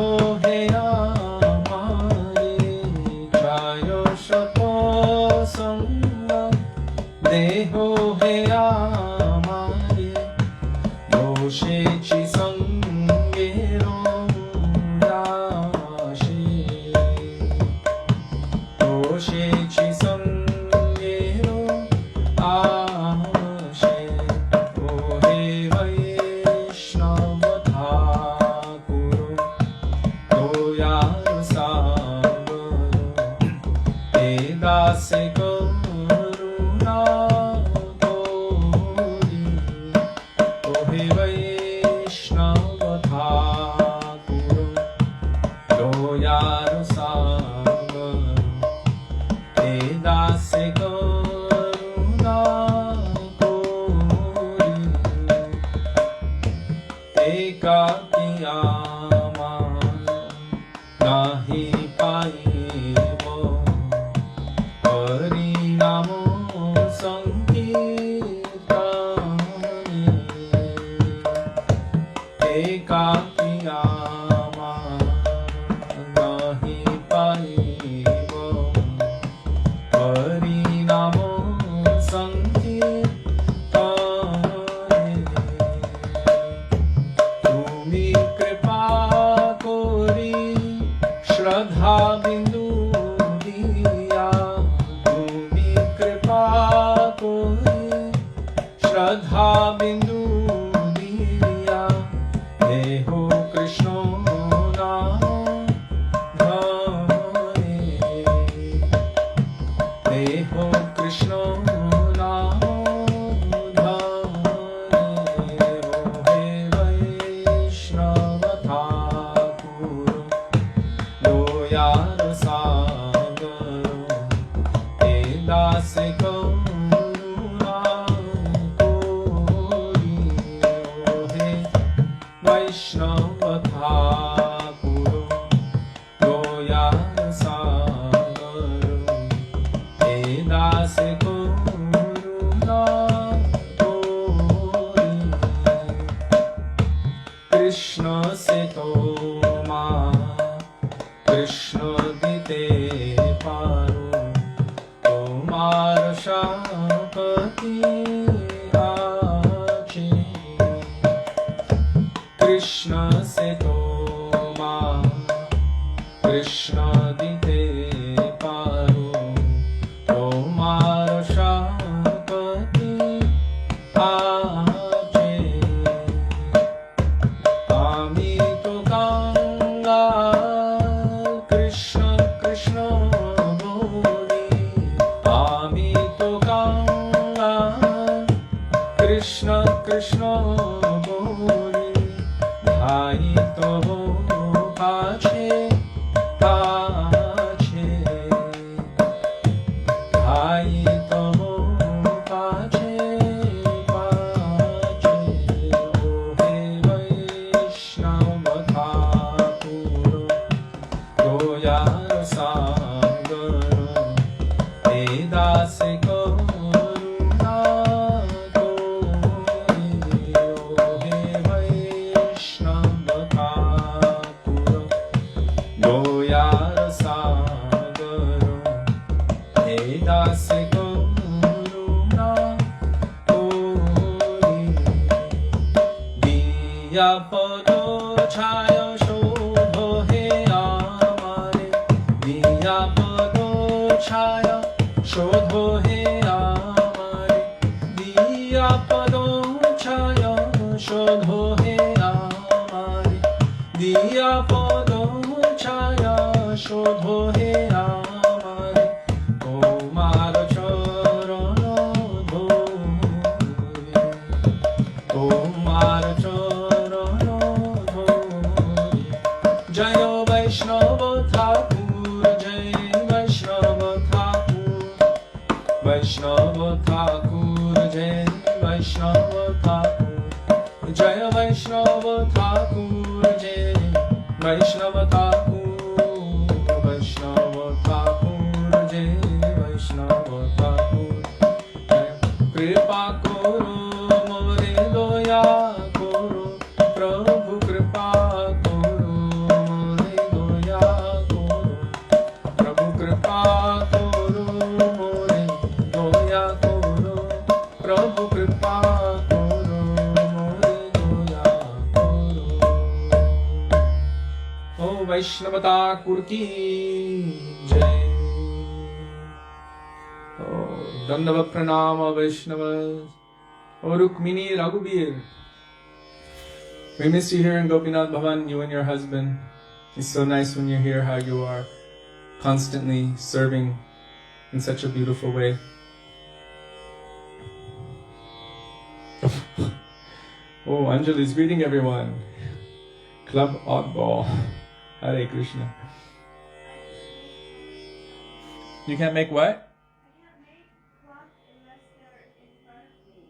হে আমারে ছয় সত সঙ্গ দেহ হে আমারে বসেছি সঙ্গের রাশি বসেছি সঙ্গের আশে ও হে বৈষ্ণব ঠাকুর দয়ার সাগর হে দাস করুণা করি ও হে বৈষ্ণব ঠাকুর দয়ার সাগর হে দাস করুণা করি একাকী আমার নাহি পাইব হরি নাম সংকীর্তনে একাকী আমার নাহি পাইব হরি নাম সংকীর্তনে তুমি কৃপা করি শ্রদ্ধা বিন্দু দিয়া তুমি কৃপা করি শ্রদ্ধা বিন্দু দিয়া দেহ কৃষ্ণ নাম ধরে দেহ কৃষ্ণ নাম ধরে ও হে বৈষ্ণব ঠাকুর দয়ার সাগর হে দাস করুণা করি ও হে বৈষ্ণব ঠাকুর দয়ার সাগর হে দাস করুণা করি কৃষ্ণ সে তোমা কৃষ্ণ দিতে পারো তোমার শক্তি আছে কৃষ্ণ সে তোমা কৃষ্ণ দিতে পারো তোমার শক্তি আছে আমি তো কাঙ্গাল কৃষ্ণ কৃষ্ণ বলি আমি তো কাঙ্গাল কৃষ্ণ কৃষ্ণ বলি ধাই তো কাছে কাছে ধাই তো কাছে কাছে ও হে বৈষ্ণব ঠাকুর দয়ার সাগর হে দাস করুণা করি ও হে বৈষ্ণব ঠাকুর দয়ার সাগর হে দাস করুণা করি দিয়া পদ ছায় শোধ হে আমারে দিয়া পদ ছায় শোধ হে আমারে diya pado chaya shodho he amare diya pado chaya shodho he amare tomar chorono dhore tomar chorono dhore jayo Vaishnava Thakur jai Vaishnava Thakur Vaishnava Thakur jai Vaishnava Thakur jaya Vaishnava Thakur jai Vaishnava Thakur Vaishnava Thakur jai Vaishnava Thakur kripa koro more doya koro Prabhu kripa koro more doya koro Prabhu kripa koro more doya koro Prabhu kripa koro more doya koro. Oh Vaishnava Thakur ki jai. Oh Dandava Pranama Vaishnavas. Oh Rukmini Raghubir. We miss you here in Gopinath Bhavan, you and your husband. It's so nice when you're here how you are constantly serving in such a beautiful way. Oh, Anjali's greeting everyone. Club Oddball. Hare Krishna. You can't make what? I can't make cloth unless they're in front of me.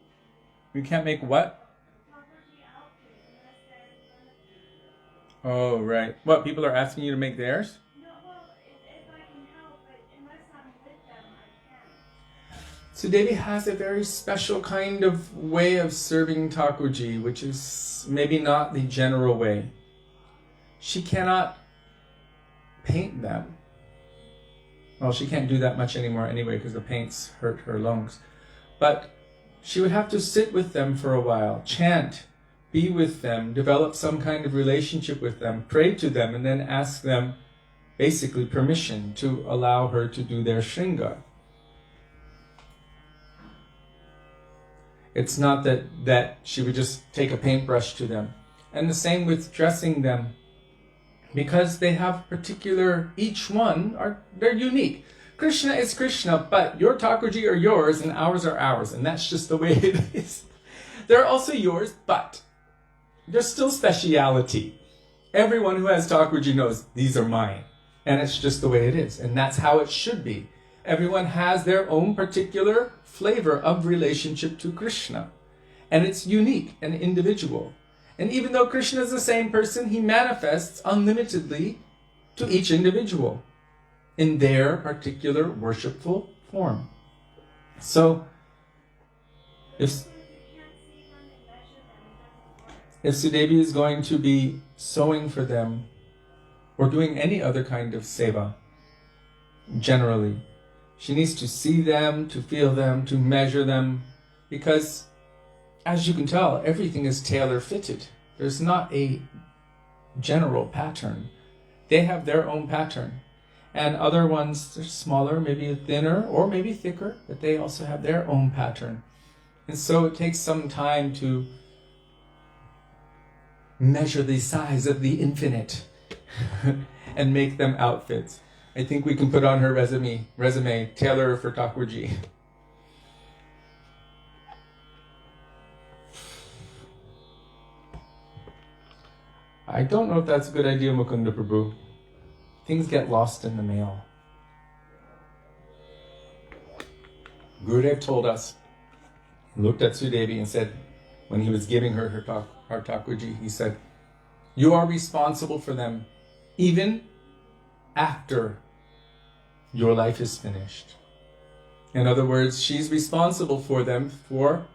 You can't make what? Property outfit unless they're in front of me. Oh, right. What, people are asking you to make theirs? No, well, if I can help, but unless I'm with them, I can't. Sudevi has a very special kind of way of serving Thakurji, which is maybe not the general way. She cannot paint them. Well, she can't do that much anymore anyway because the paints hurt her lungs. But she would have to sit with them for a while, chant, be with them, develop some kind of relationship with them, pray to them, and then ask them basically permission to allow her to do their shringa. It's not that she would just take a paintbrush to them. And the same with dressing them. Because they have particular, each one, they're unique. Krishna is Krishna, but your Thakurji are yours and ours are ours. And that's just the way it is. They're also yours, but there's still speciality. Everyone who has Thakurji knows these are mine. And it's just the way it is. And that's how it should be. Everyone has their own particular flavor of relationship to Krishna. And it's unique and individual. And even though Krishna is the same person, he manifests unlimitedly to each individual in their particular worshipful form. So, if Sudevi is going to be sewing for them or doing any other kind of seva, generally, she needs to see them, to feel them, to measure them, because as you can tell, everything is tailor-fitted. There's not a general pattern. They have their own pattern. And other ones, they're smaller, maybe thinner, or maybe thicker, but they also have their own pattern. And so it takes some time to measure the size of the infinite and make them outfits. I think we can put on her resume, tailor for Thakurji. I don't know if that's a good idea, Mukunda Prabhu. Things get lost in the mail. Gurudev told us, he looked at Sudevi and said, when he was giving her her Thakurji, he said, you are responsible for them even after your life is finished. In other words, she's responsible for them, for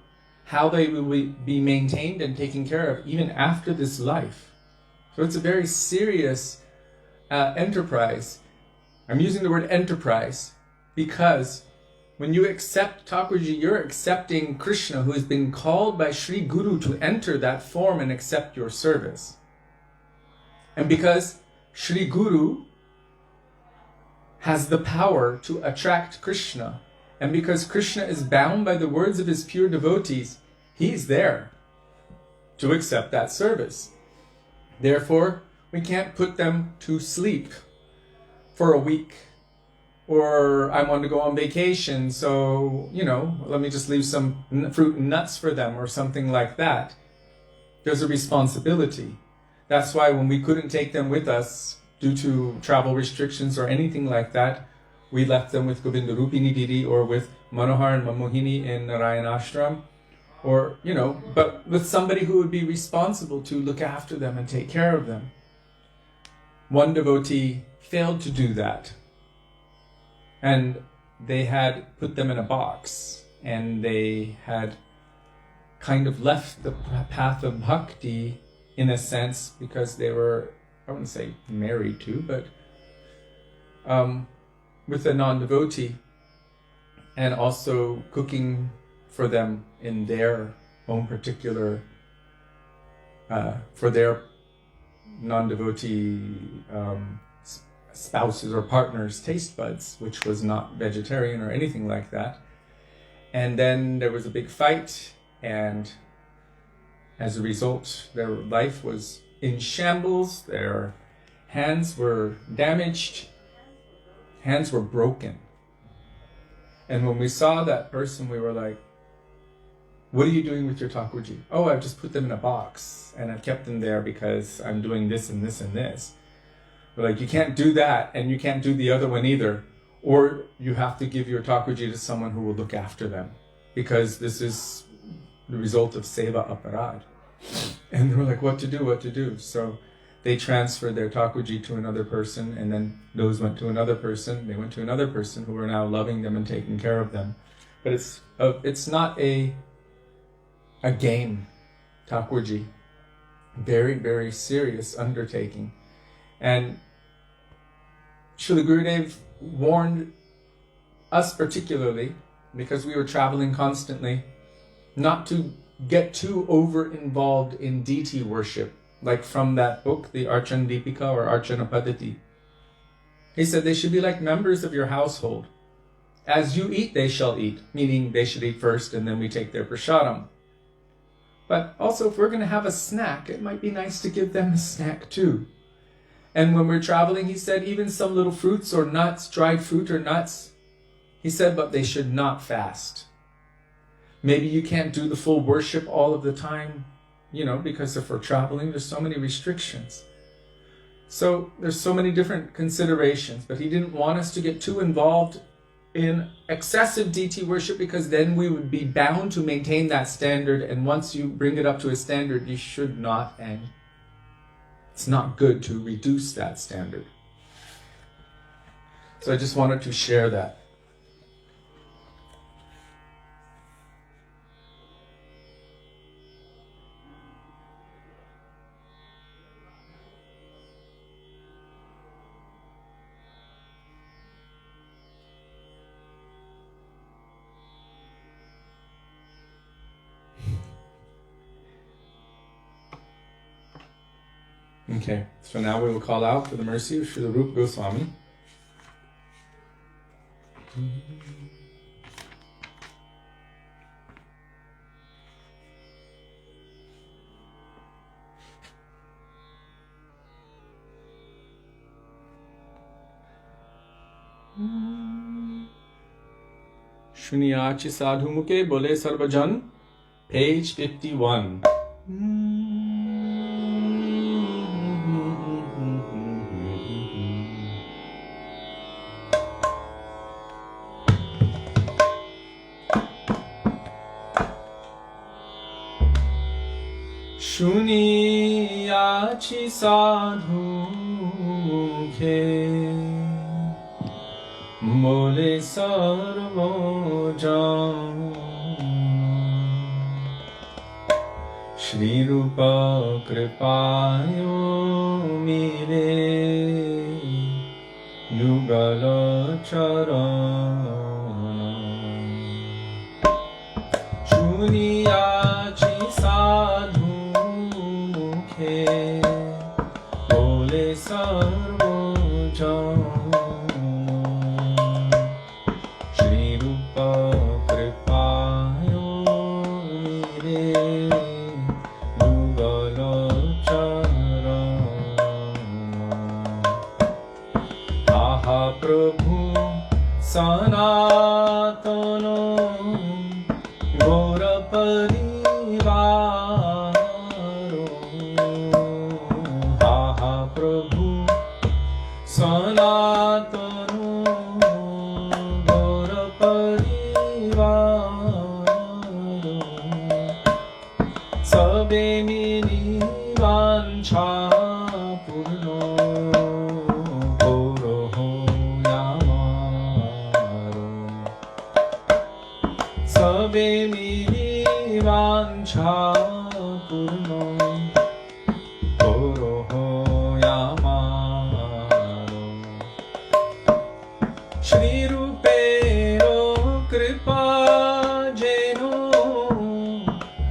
how they will be maintained and taken care of even after this life. So it's a very serious enterprise. I'm using the word enterprise because when you accept Thakurji, you're accepting Krishna, who has been called by Sri Guru to enter that form and accept your service. And because Sri Guru has the power to attract Krishna, and because Krishna is bound by the words of his pure devotees, He's there to accept that service. Therefore, we can't put them to sleep for a week. Or I want to go on vacation, so, let me just leave some fruit and nuts for them or something like that. There's a responsibility. That's why when we couldn't take them with us due to travel restrictions or anything like that, we left them with Govinda Rupini Didi or with Manohar and Mamohini in Nārāyaṇa ashram, or, but with somebody who would be responsible to look after them and take care of them. One devotee failed to do that. And they had put them in a box, and they had kind of left the path of bhakti in a sense because they were, I wouldn't say married to, but with a non-devotee, and also cooking for them in their own particular, for their non-devotee spouses or partners' taste buds, which was not vegetarian or anything like that. And then there was a big fight, and as a result, their life was in shambles, their hands were damaged, hands were broken. And when we saw that person, we were like, what are you doing with your Thakurji? Oh, I've just put them in a box, and I've kept them there because I'm doing this and this and this. We're like, you can't do that, and you can't do the other one either. Or you have to give your Thakurji to someone who will look after them, because this is the result of seva aparad. And they were like, what to do? So they transferred their Thakurji to another person, and then those went to another person. They went to another person who were now loving them and taking care of them. But it's not a game, Thakurji. Very, very serious undertaking. And Srila Gurudev warned us particularly, because we were traveling constantly, not to get too over-involved in deity worship, like from that book, the Archan Deepika or Archana Paddhati. He said they should be like members of your household. As you eat, they shall eat, meaning they should eat first and then we take their prasadam. But also, if we're going to have a snack, it might be nice to give them a snack too. And when we're traveling, he said, even some little fruits or nuts, dried fruit or nuts, he said, but they should not fast. Maybe you can't do the full worship all of the time, because if we're traveling, there's so many restrictions. So there's so many different considerations, but he didn't want us to get too involved in excessive deity worship, because then we would be bound to maintain that standard, and once you bring it up to a standard, you should not, and it's not good to reduce that standard. So I just wanted to share that. Okay, so now we will call out for the mercy of Śrīla Rupa Gosvāmī. Shuniyachi sadhu muke bole sarvajan, page 51. Shuniyachi sadhu ke mole sarvajan, Śrī Rupa kripayo mire yugala charana. Shuniyachi sadhu bole sarvajan, Śrī Rupa kripayo mire parivaro aha Prabhu Sanatana Gora parivaro sabe mili vancha purno goro yamaro sabe mili vancha purno goro yamaro Shri Rupero Kripa Jeno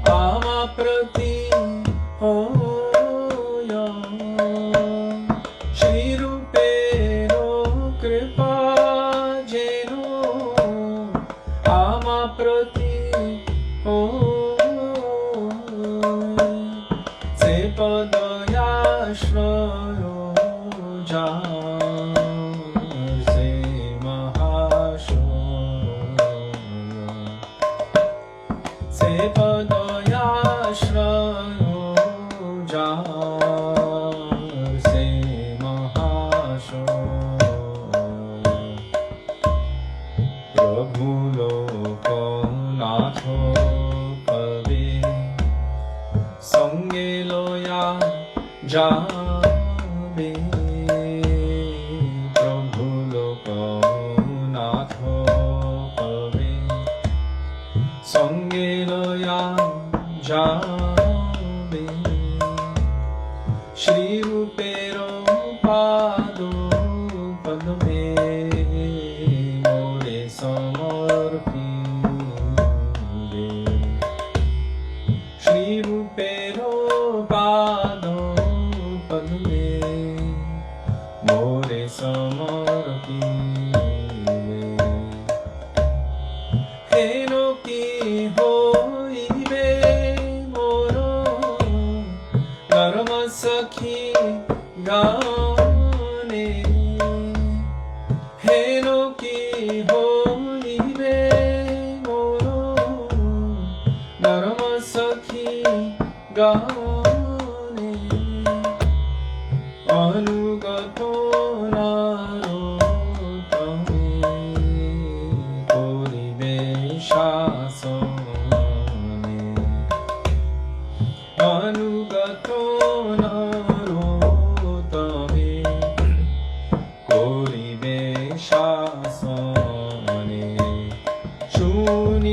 Ama Prati Hoya Shri Rupero Kripa Jeno Ama Prati Hoya Se Padaya Shrayo Se Mahāshaya Se Padaya Shrayo Se Mahāshaya Prabhu Loko Natho Kave Sange Loya Jave Prabhu Loko Natho Kave Sange Loya Jave Shri Rupero Pado Padme More Samarpinde Shri Rupero Pado Padme More Samarpinde Heno ki hoibe moro Narama Sakhi Gane Heno ki hoibe moro Narama Sakhi Gane Anugato narotame Koribe shasane Anugato narotame Koribe shasane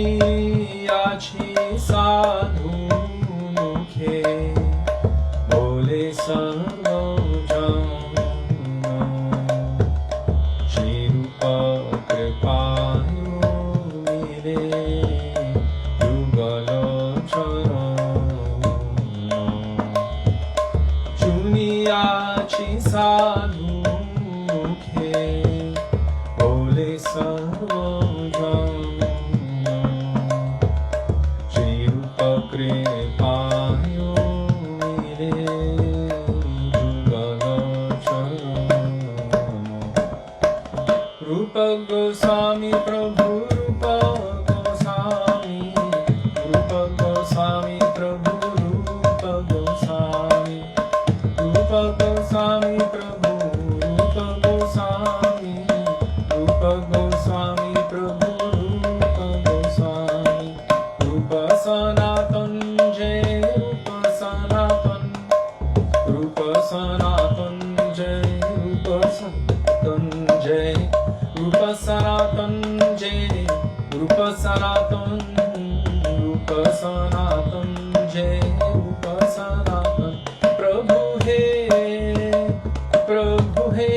Shuniyachi sadhu mukhe Bole sarvajana Shri Rupa kripayo mile Yugala charana Shuniyachi sadhu mukhe Bole sarvajana Shri Rupa kripayo Rupa Gosvāmī Prabhu Rupa Gosvāmī Rupa Gosvāmī Prabhu Rupa Gosvāmī Rupa Gosvāmī Prabhu Rupa Gosvāmī Rupa Gosvāmī Prabhu Rupa Gosvāmī Rupa Sanātana Jai Rupa Sanātana Rupa Sanātana Jai Rupa Sanātana Jai Rupa Sanātana Jai Rupa Sanātana Rupa Sanātana Jai Rupa Sanātana Prabhu He Prabhu He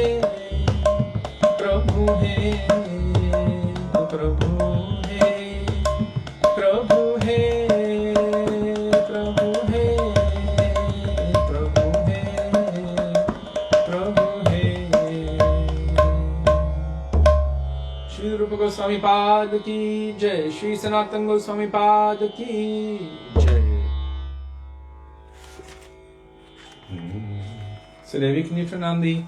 Prabhu He Prabhu He Prabhu He Prabhu He Prabhu He Prabhu He Shri Rupa Goswami Pad Ki Jai Śrī Sanātana Gosvāmī Pad Ki Jai So Devi, can you turn on the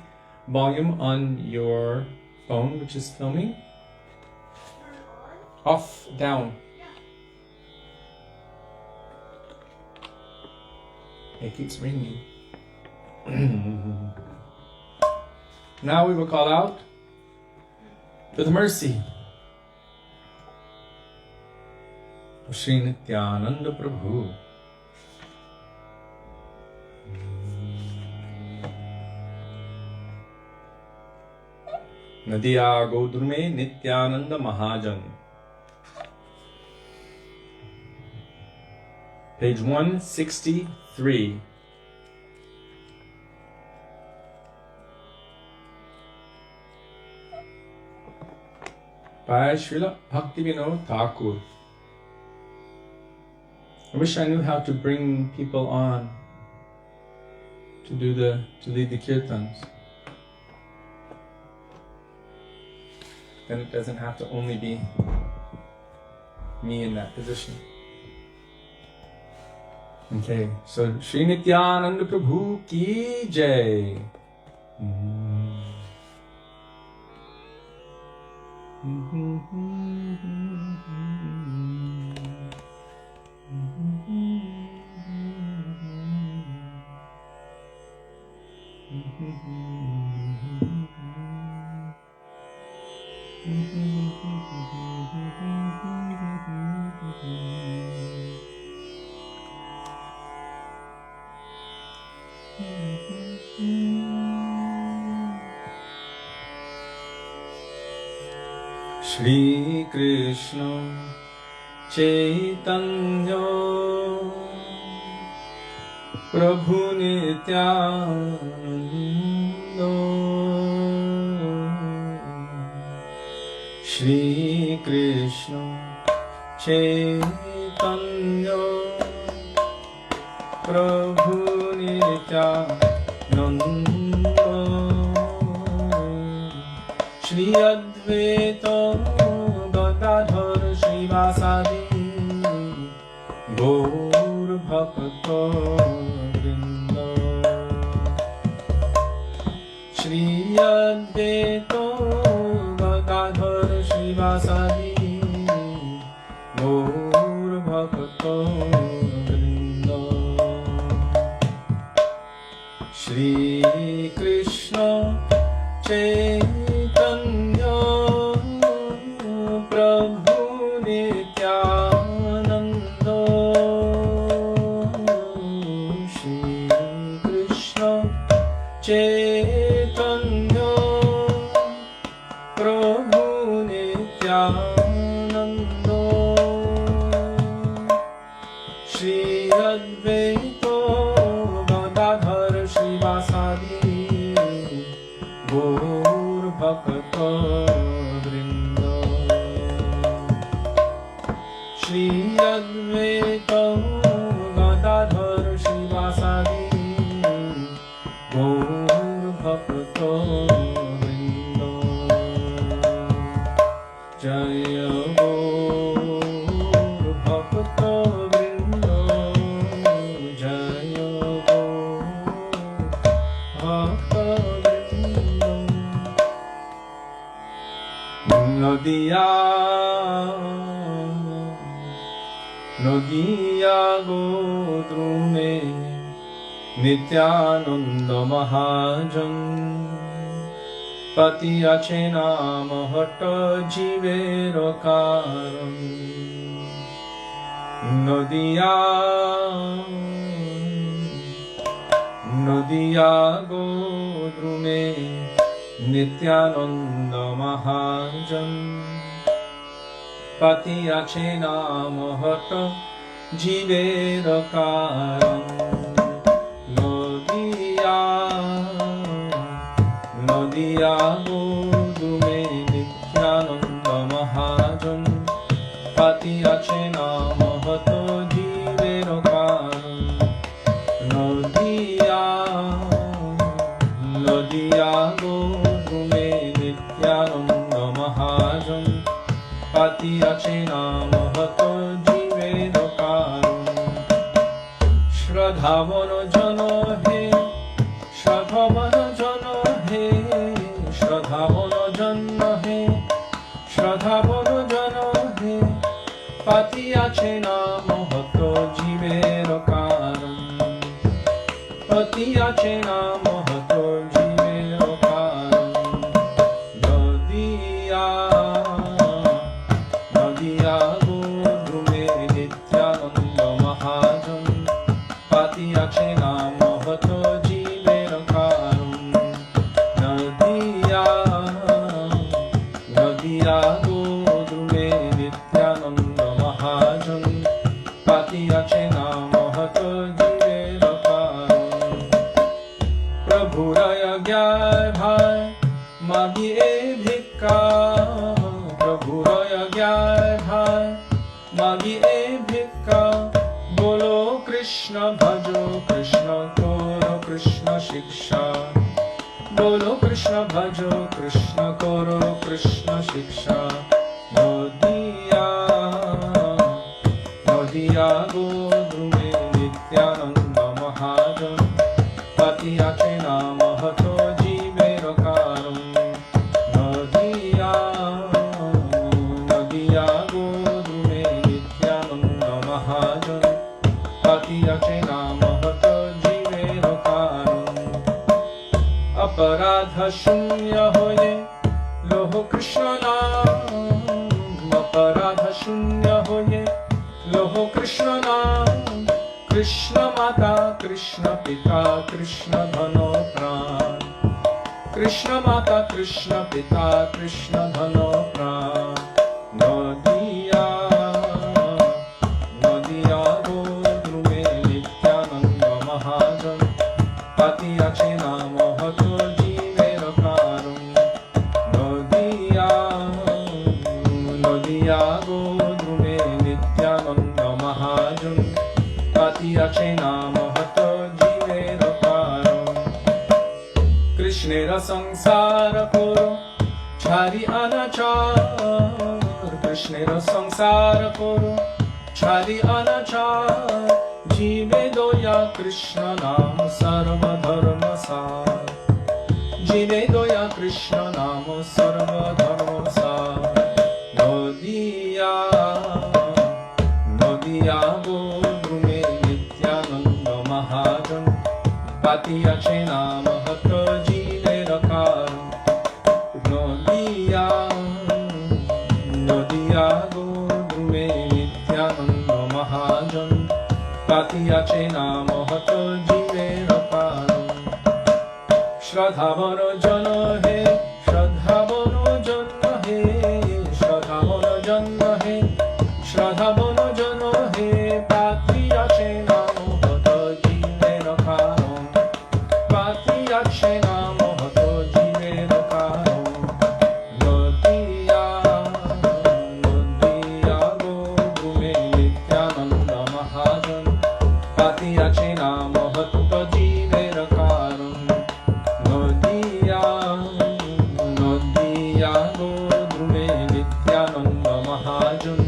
volume on your phone which is filming? Off, down. It keeps ringing. Now we will call out with mercy of Śrī Nityananda Prabhu. Nadiya Godrume Nityananda Mahajan. Page 163. By Srila Bhaktivedānta Thakur. I wish I knew how to bring people on to lead the kirtans. Then it doesn't have to only be me in that position. Okay, so Śrī Nityananda Prabhu ki jai. Shri Krishna Chaitanya Prabhu Nityananda Shri Krishna Chaitanya Prabhu Nityananda Shri Advaita Gadadhar Shrivasadi Gaur Bhakta Vrinda Shri Advaita Gadadhar Shrivasadi Gaur Bhakta Vrinda Shri Krishna Chaitanya Prabhu Nityananda Shri Krishna Chaitanya Prabhu Nityananda Shri Advaita Gadadhar Shrivasadi Gaur Bhakta Vrinda Shri Advaita Gadadhar Shrivasadi Gaur Bhakta Vrinda Jaya Gaur Bhakta Vrinda Jaya Gaur Bhakta Nadiya Godrume Nityananda Mahajan Pati Achena Mahata Jivera Karam Nadiya Godrume Nityananda Mahajan Pati Achena Mahata Jivera Karam Nadiya Godrume Nityananda Mahajan Pati Achena Mahata Jivera Karam Nadiya Godrume Nityananda Mahajan Pati Achena Mahata Jivera Karam Shraddhavana Jana He Shraddhavana Jana He Shraddhavana Jana He Shraddhavana Jana He Pati Achena Mahata Jivera Karam আছে নাম হতো জীবের কারণ নদিয়া নদিয়া গো দ্রুমে নিত্যানন্দ মহাজন পাতি আছে নাম হতো জীবের কারণ নদিয়া নদিয়া গো দ্রুমে নিত্যানন্দ মহাজন পাতি আছে নাম হতো জীবের কারণ প্রভুরয় জ্ঞায় ভাই মাগিয়ে ভিক্ষা প্রভুরয় জ্ঞায় ভাই মাগিয়ে ভিক্ষা বলো কৃষ্ণ ভজো কৃষ্ণ করো কৃষ্ণ শিক্ষা বলো কৃষ্ণ ভজো কৃষ্ণ করো কৃষ্ণ শিক্ষা নদিয়া নদিয়া গো দ্রুমে নিত্যানন্দ মহাজন পাতি আছে নাম হতো জীবের কারণ নদিয়া নদিয়া গো দ্রুমে নিত্যানন্দ মহাজন পাতি আছে নাম হতো জীবের কারণ অপরাধ শূন্য হয়ে লোহ কৃষ্ণ নাম অপরাধ শূন্য হয়ে লোহ কৃষ্ণ নাম কৃষ্ণ মাতা কৃষ্ণ পিতা কৃষ্ণ ধন প্রাণ কৃষ্ণ মাতা কৃষ্ণ পিতা কৃষ্ণ ধন প্রাণ নদিয়া নদিয়া গো দ্রুমে নিত্যানন্দ মহাজন পাতি আছে নাম হতো জীবের কারণ নদিয়া নদিয়া গো দ্রুমে নিত্যানন্দ মহাজন পাতি আছে নাম হতো জীবের কারণ কৃষ্ণের সংসার করো ছাড়ি অনাচার কৃষ্ণের সংসার করো ছাড়ি অনাচার জীবে দয়া কৃষ্ণ নাম সর্বধর্ম সার জীবে দয়া কৃষ্ণ নাম সর্বধর্ম সার নদিয়া নদিয়া গো দ্রুমে নিত্যানন্দ মহাজন পাতি আছে নাম হতো জীবের কারণ নদিয়া নদিয়া গো দ্রুমে নিত্যানন্দ মহাজন পাতি আছে নাম হতো জীবের কারণ শ্রদ্ধাবন জন হে শ্রদ্ধাবন জন হে শ্রদ্ধাবন জন হে শ্রদ্ধাবন জন হে পাতি আছে নাম হতো জীবের কারণ পাতি আছে নাম হতো জীবের কারণ নদিয়া নদিয়া গো দ্রুমে নিত্যানন্দ মহাজন পাতি আছে নাম হতো জীবের কারণ নদিয়া নদিয়া গো দ্রুমে নিত্যানন্দ মহাজন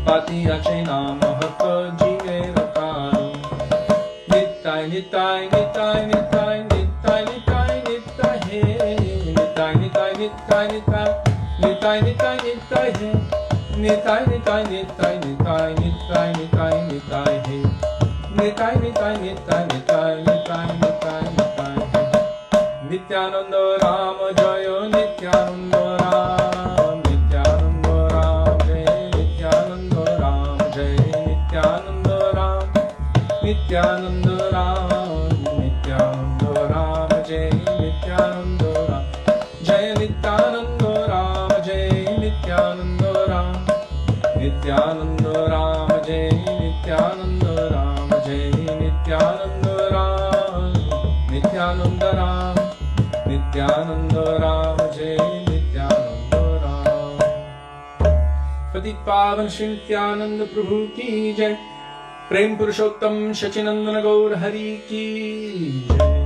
পাতি আছে নাম হতো জীবের কারণ নিতাই নিতাই নিতাই নিতাই নিতাই নিতাই নিতাই হে নিতাই নিতাই নিতাই নিতাই নিতাই নিতাই নিতাই হে নিতাই নিতাই নিতাই নিতাই নিতাই নিতাই নিতাই হে নিতাই নিতাই নিতাই নিতাই নিতাই নিতাই নিতাই হে নিত্যানন্দ রাম জয় নিত্যানন্দ রাম নিত্যানন্দ রাম জয় নিত্যানন্দ রাম জয় নিত্যানন্দ রাম নিত্যানন্দ রাম নিত্যানন্দ রাম জয় নিত্যানন্দ রাম জয় নিত্যানন্দ রাম জয় নিত্যানন্দ রাম নিত্যানন্দ রাম জয় নিত্যানন্দ রাম জয় নিত্যানন্দ রাম নিত্যানন্দ রাম नित्यानंद राम जय नित्यानंद राम पतित पावन श्री नित्यानंद प्रभु की जय प्रेम पुरुषोत्तम शचिनंदन गौर हरि की जय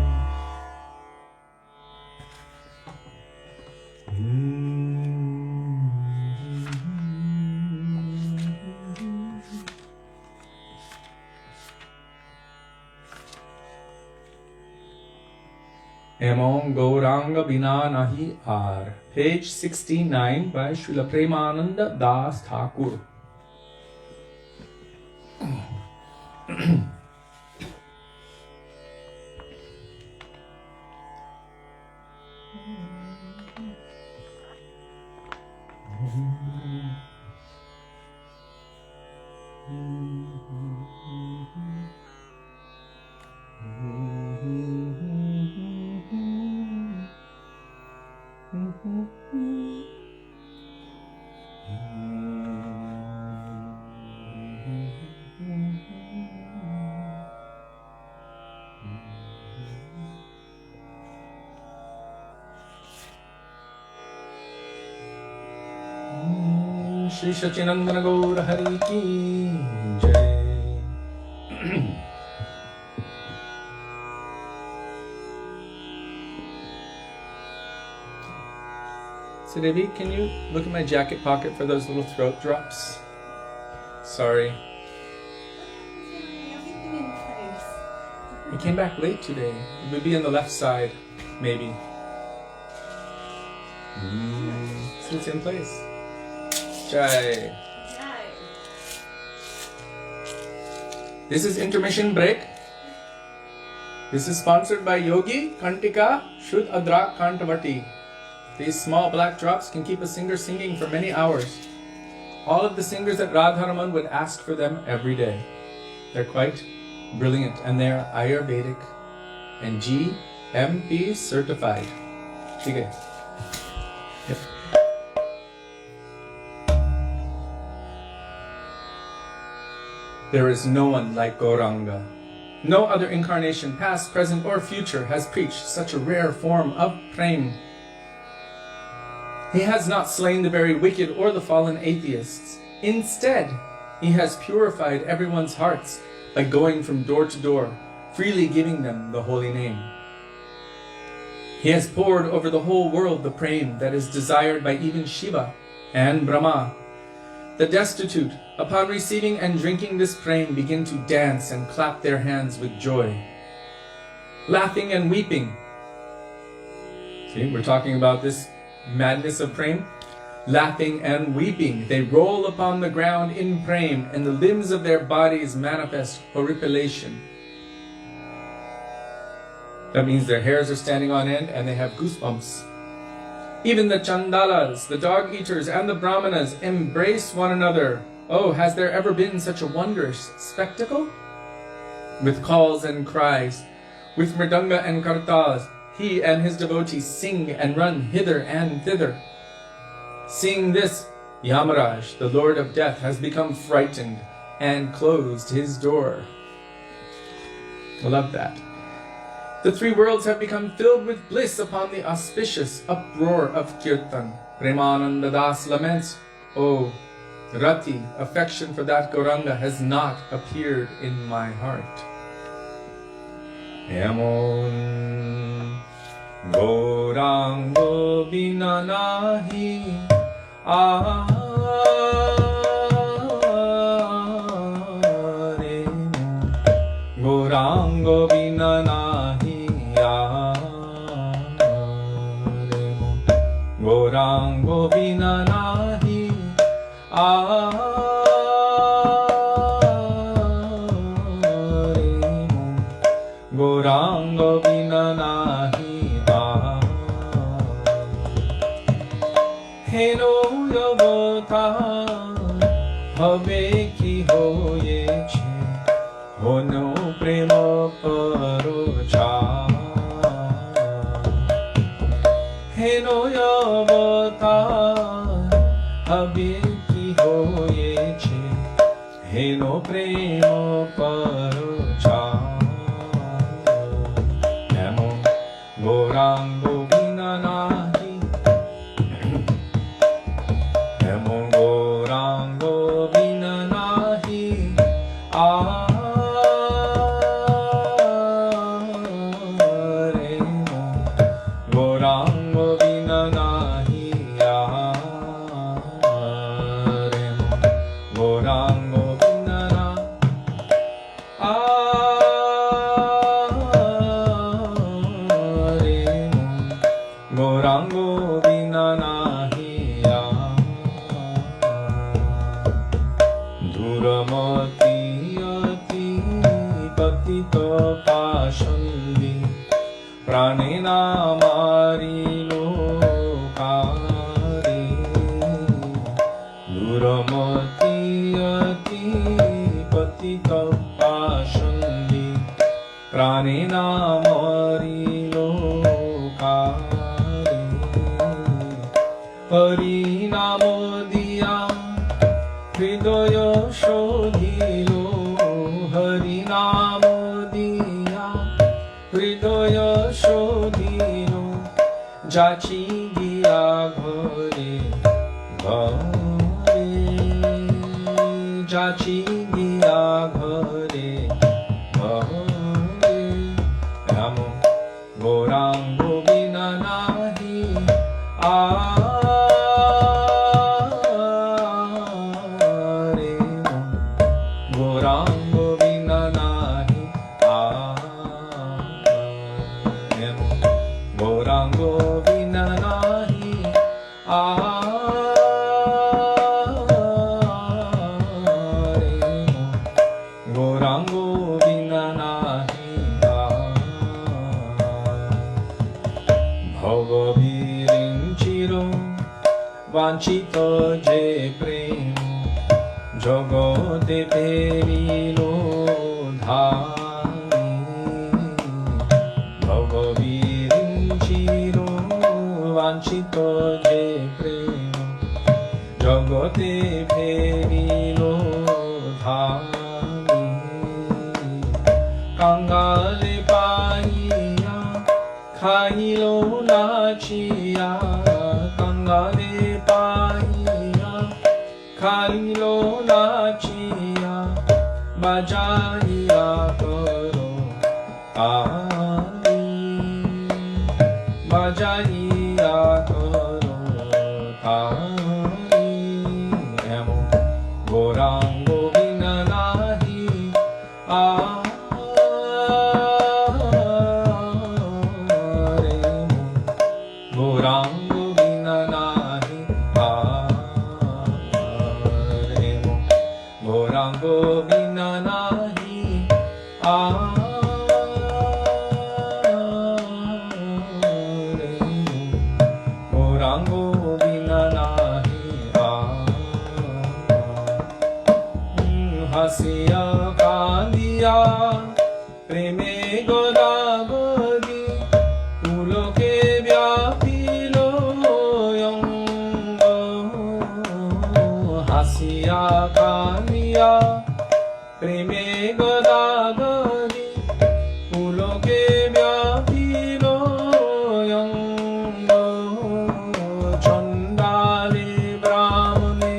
Among Gauranga Bina Nahi Ar, page 69 by Srila Premananda Das Thakur. Śrī Satyavrata Muni ki jai. Sudevi, can you look in my jacket pocket for those little throat drops? Sorry. I came back late today. It would be on the left side, maybe. So it's in place. Jai. This is intermission break. This is sponsored by Yogi Kārtika Shuddh Adrak Kantavati. These small black drops can keep a singer singing for many hours. All of the singers at Radharaman would ask for them every day. They're quite brilliant, and they're Ayurvedic and GMP certified. Okay. Yep. There is no one like Gauranga. No other incarnation, past, present, or future, has preached such a rare form of prem. He has not slain the very wicked or the fallen atheists. Instead, he has purified everyone's hearts by going from door to door, freely giving them the holy name. He has poured over the whole world the prem that is desired by even Shiva and Brahma. The destitute, upon receiving and drinking this prem, begin to dance and clap their hands with joy, laughing and weeping. See, we're talking about this madness of prem. Laughing and weeping, they roll upon the ground in prem, and the limbs of their bodies manifest horripilation. That means their hairs are standing on end and they have goosebumps. Even the chandalas, the dog eaters, and the brahmanas embrace one another. Oh, has there ever been such a wondrous spectacle? With calls and cries, with mridanga and kartals, he and his devotees sing and run hither and thither. Seeing this, Yamaraj, the Lord of Death, has become frightened and closed his door. I love that. The three worlds have become filled with bliss upon the auspicious uproar of Kirtan. Premananda Das laments, "Oh, Rati, affection for that Gauranga has not appeared in my heart." Emon Gaurango bina nahi aare Gaurango bina nahi aare Gaurango bina nahi aare Gaurango bina nahi Heno yavata habe ki hoyeche hono prema parocha Heno yavata habe ki hoyeche heno prema parocha Namo Gaurango bina nahi Gaurango bina nahi aare Gaurango bina nahi aare Gaurango bina aare Gaurango bina nahi Duramati ati patito pashandi pranena mari lokari Duramati ati patito pashandi pranena mari lokari Harinamo diya Hridaya shodhilo Harinamo diya Hridaya shodhilo Jachi diya ghare ghare vanchito je prem jogote perilo dhami bhagavirinchiro vanchito je prem jogote perilo dhami kangale paiya khailo nachiya kangale paiya khailo nachiya bajaiya karo tali bajaiya karo tali emo gorango bina nahi Gorango bina nahi aaremo Gorango bina nahi aaremo Gorango bina nahi aaremo Hasiya kandiya preme godagodi uloke vyapilo yongo hasiya kaniya preme godagodi uloke vyapilo yongo chandale brahmane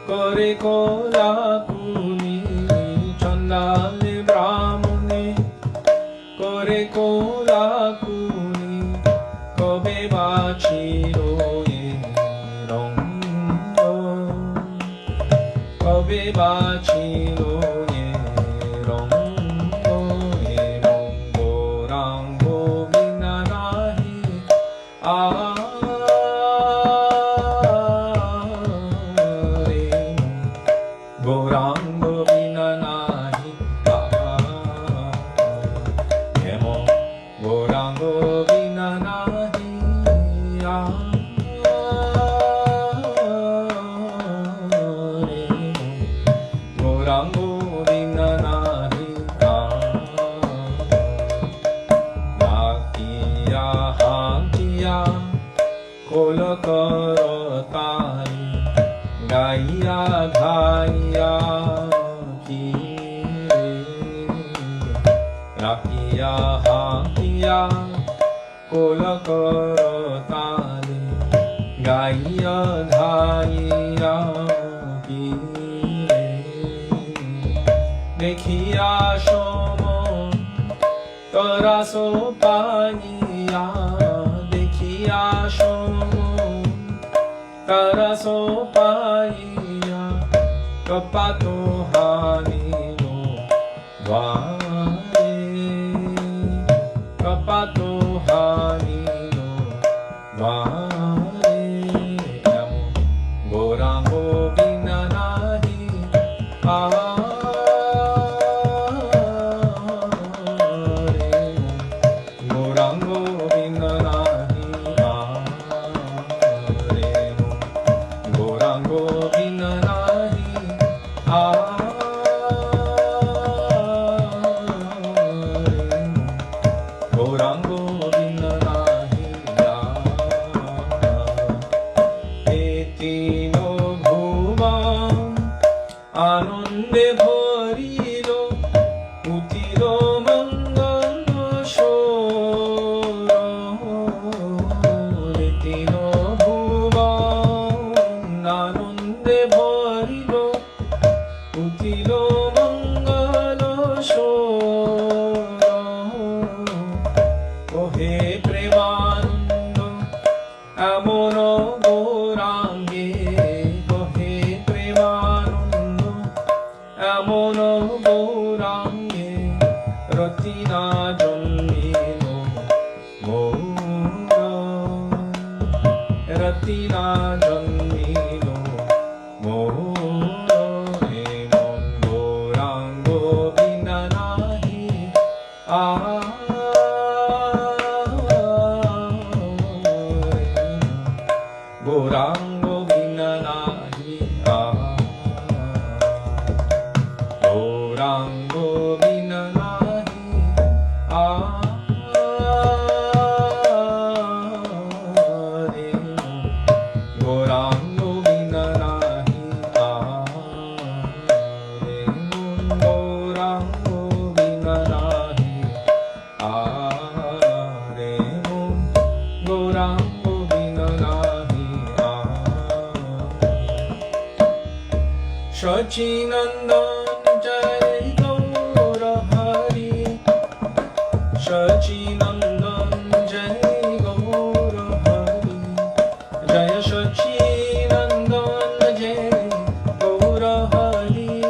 kore kolakuni chandale brahmane kore kolakuni kobe bachiro ye rongo kobe bachiro ye rongo ye rongo rango bina nahi aaremo gorango bina nahi aaremo gorango bina nahi aaremo gorango bina nahi nakiya hantiya kolakarotari gaiya dhaiya kire rakiya hantiya kolakarotari gaiya dhaiya kire dekhiya shomo taraso paiya dekhiya shomo taraso paiya kapato hanino vare kapato hanino vare amo gorango bina nahi aaremo gorango bina nahi aaremo gorango bina nahi aaremo gorango bina nahi aaremo etino bhuva anonde bharilo utilo mangalo shoro etino bhuva anonde bharilo utilo mangalo shoro ohe premanando amono gorange ohe premanando amono gorange ratina jannino mora ratina jannino mora emon gorango bina nahi aaremo gorang Sachinandan Jai Gaura Hari Sachinandan Jai Gaura Hari Jaya Sachinandan Jai Gaura Hari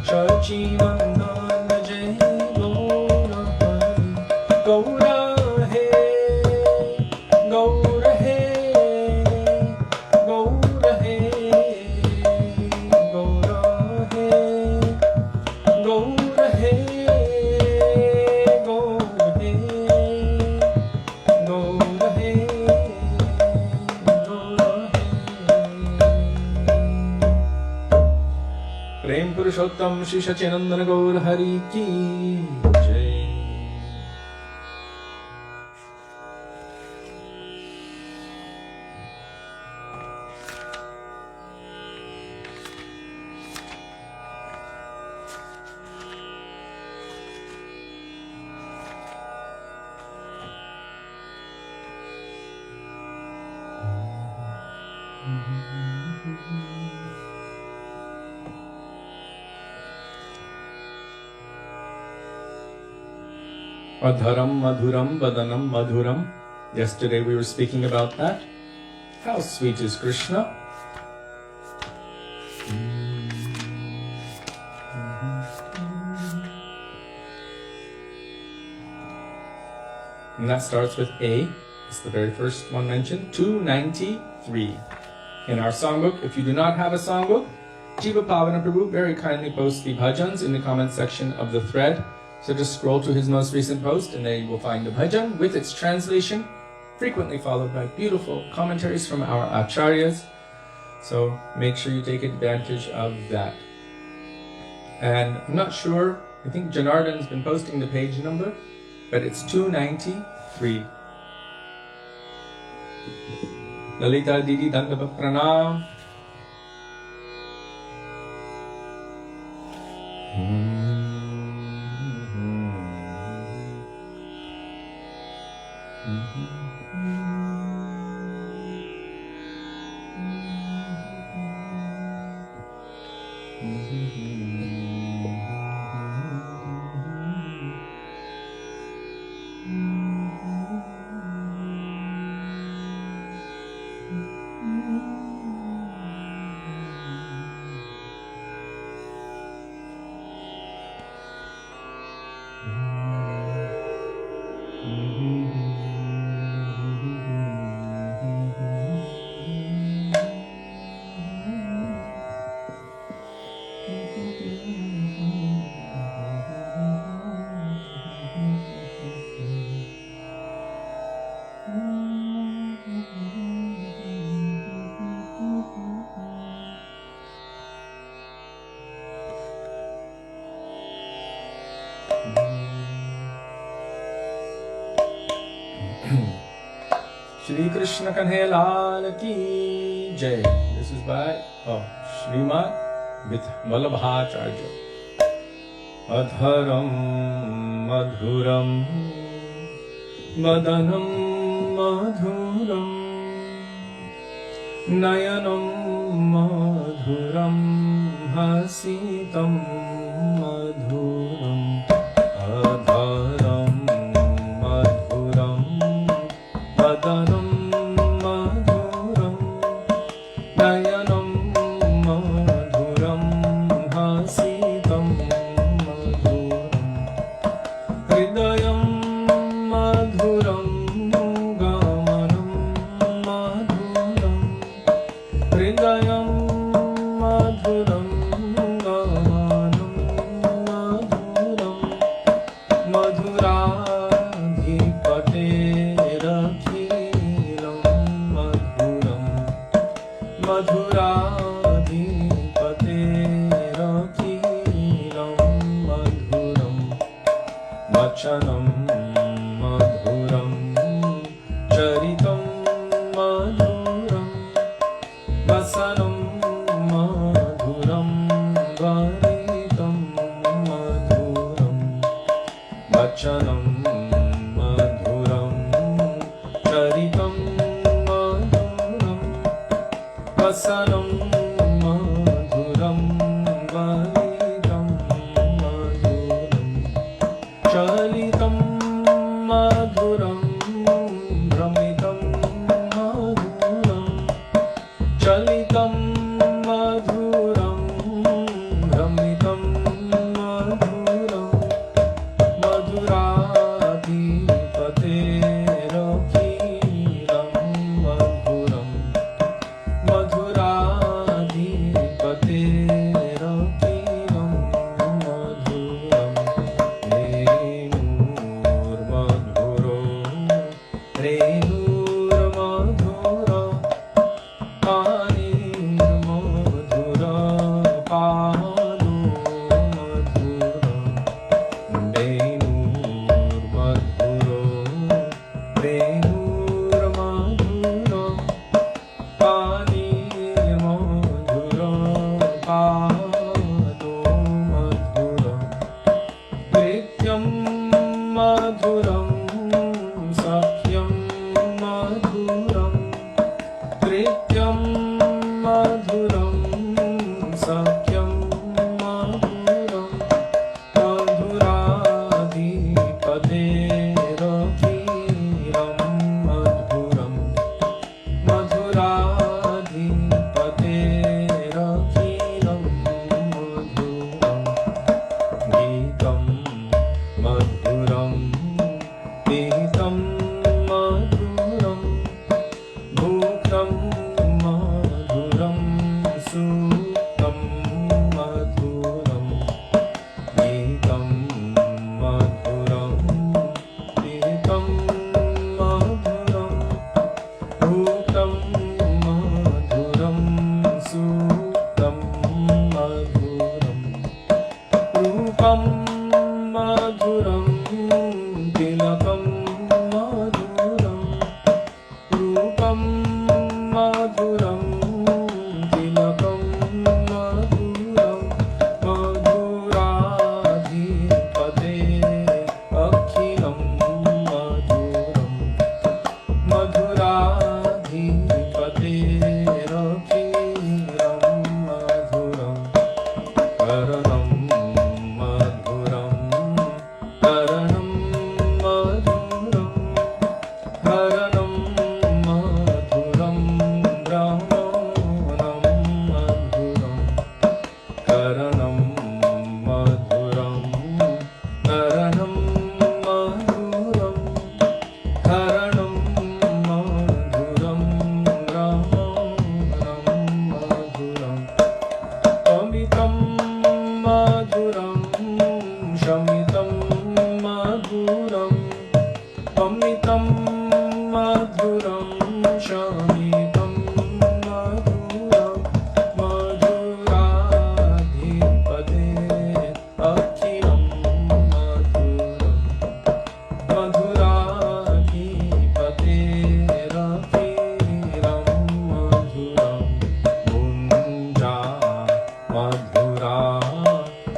Sachinandan Jai Gaura Hari Gaura He Gaura He Gaura He प्रेम पुरुषोत्तम श्री सच्चिदानंद गौर हरि की जय। Adharam madhuram vadanam madhuram. Yesterday we were speaking about that. How sweet is Krishna? And that starts with A. It's the very first one mentioned. 293. In our songbook, if you do not have a songbook, Jiva Pavana Prabhu very kindly posts the bhajans in the comment section of the thread. So just scroll to his most recent post and there you will find the bhajan with its translation, frequently followed by beautiful commentaries from our acharyas. So make sure you take advantage of that. And I'm not sure, I think Janardhan's been posting the page number, but it's 293. Lalita Didi Dandava Pranam. Shri Krishna Kanhaiya Lal Ki Jai. This is by Śrīmad with Vallabhacharya. Adharam madhuram vadanam madhuram nayanam madhuram hasitam madhuram adharam madhuram vadanam madhuram nayanam madhuram hasitam madhuram hridayam madhuram gamanam madhuram hridayam madhuram gamanam madhuram madhuradhipaterakhilam madhuram madhuradhipaterakhilam madhuram vachanam madhuram charitam madhuram vasanam madhuram varitam madhuram vachanam madhuram charitam madhuram vasanam madhuram madhuram sakyam madhuram trityam madhuram sakyam madhuram madhuradhipaderakhiram madhuram madhuradhipaderakhiram madhuram geetam madhuram geetam madhuram bhuktam madhuram suktam madhuram geetam madhuram geetam madhuram bhuktam madhuram suktam madhuram rupam madhuram tilakam madhuram rupam madhuram tilakam madhuram madhuradhipate akhilam madhuram madhuradhipate rakhiram madhuram karanam madhuram karanam madhuram karanam madhuram brahmanam madhuram karanam madhuram karanam madhuram karanam madhuram brahmanam madhuram amitam madhuram shamitam madhuram amitam madhuram shamitam madhuram madhuradhipate akhilam madhuram madhuradhipate rakhiram madhuram munja madhura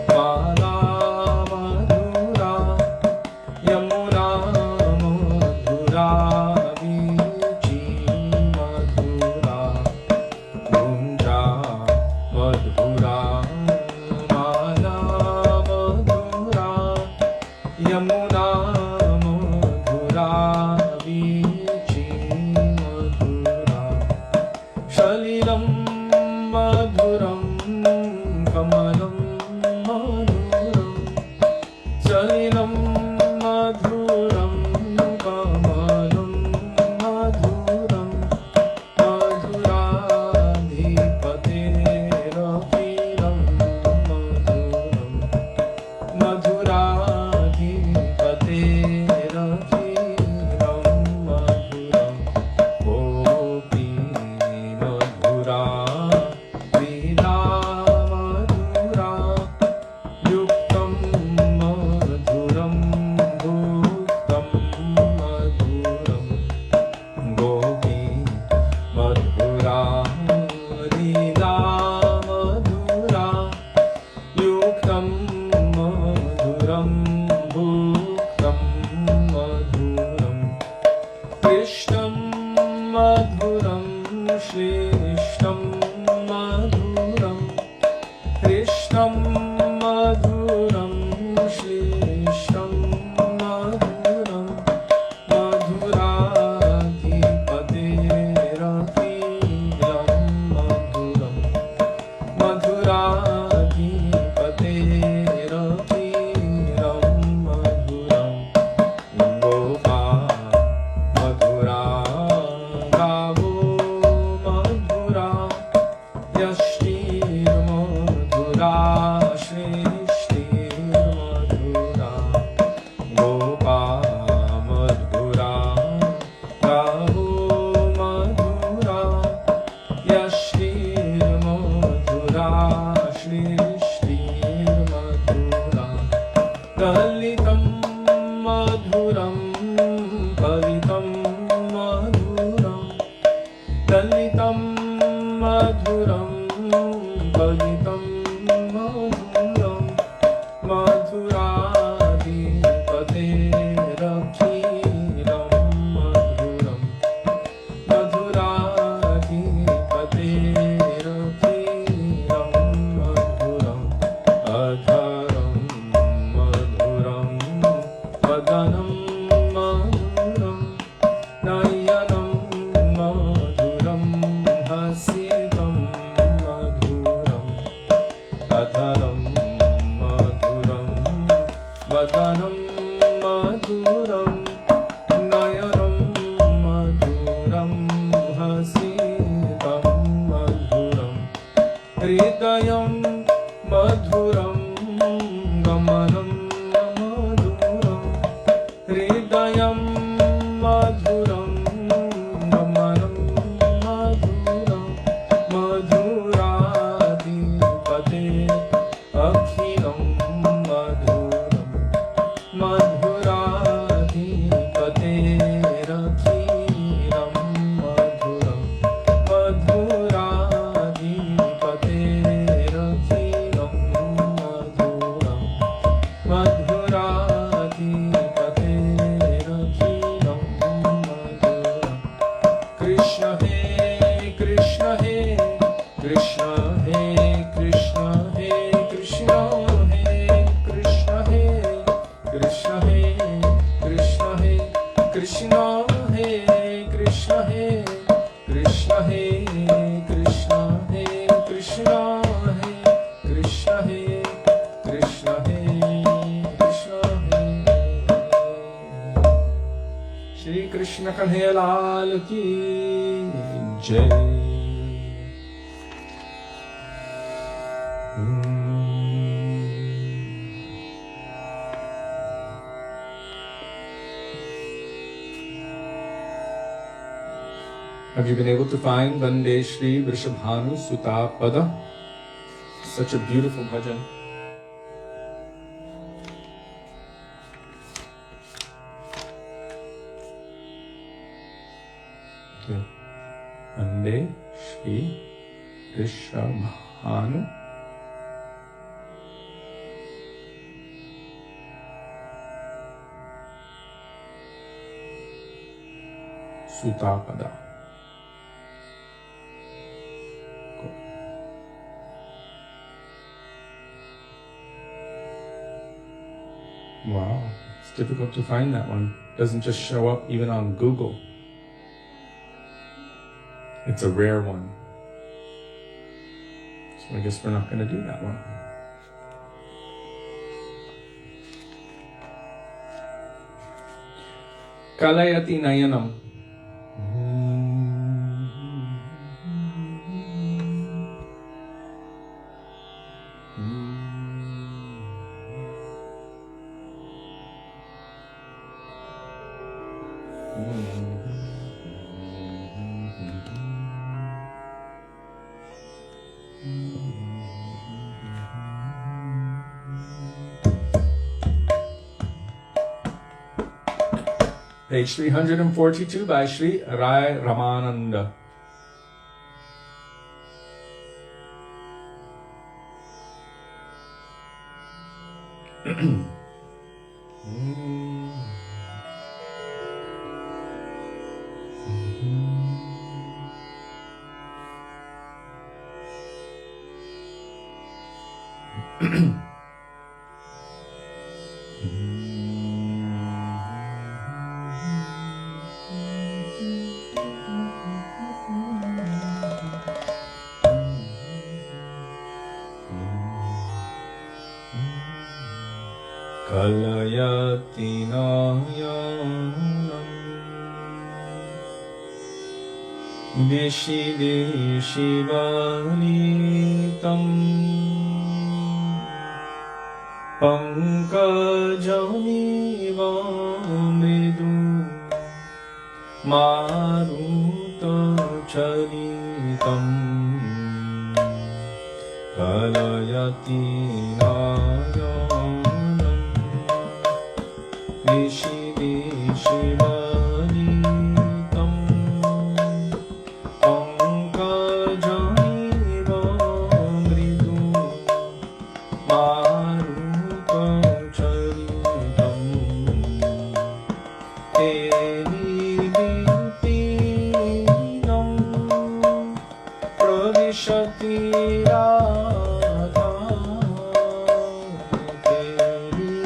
mala madhura yamuna madhura vichi madhura munja madhura mala madhura yamuna madhura vichi madhura shalilam madhuram kamalam madhuram shalilam madhuram kamalam madhuram madhuradhipate rakhiram madhuram madhuradhipate rakhiram madhuram gopi madhura Śrīla madhura yuktam madhuram bhuktam madhuram gopi madhura Śrīla madhura yuktam madhuram bhuktam madhuram krishnam madhuram shrishtam madhuram krishnam madhuram shrishtam madhuram madhuradhipate rakhiram madhuram madhuradhipate rakhiram madhuram gopa madhura gavo madhura yashtir madhura shrishtir madhura gopa madhura gavo madhura yashtir madhura shrishtir madhura dalitam madhuram palitam madhuram dalitam madhuram palitam madhuram madhuradhipate rakhiram वदनं मधुरं नयनं मधुरं हसितं मधुरं हृदयं मधुरं गमनं मधुरं हृदयं मधुरं गमनं मधुरं मधुराधिपते अखिलं मधुरं मधुराधिपतेरखिलं मधुरं मधुराधिपतेरखिलं मधुरं मधुराधिपतेरखिलं मधुरं कृष्ण हे कृष्ण हे कृष्ण हे कृष्ण हे कृष्ण हे कृष्ण हे कृष्ण हे कृष्ण हे कृष्ण हे कृष्ण हे कृष्ण हे कृष्ण हे कृष्ण हे कृष्ण हे कृष्ण हे कृष्ण हे श्री कृष्ण कन्हैया लाल की जय। Have you been able to find Vande Shri Vrishabhanu Sutta Pada? Such a beautiful bhajan. Okay. Vande Shri Vrishabhanu Sutta Pada. Wow, it's difficult to find that one. Doesn't just show up even on Google. It's a rare one. So I guess we're not going to do that one. Kalayati Nayanam. Page 342 by Sri Rai Ramananda. Kalayati nayanam Deshi deshi valitam Pankajamiva mridu Maruta charitam Kalayati nayanam Deshi deshi valitam Pankajamiva mridu Maruta charitam Elucidating Pravishati Radha Elucidating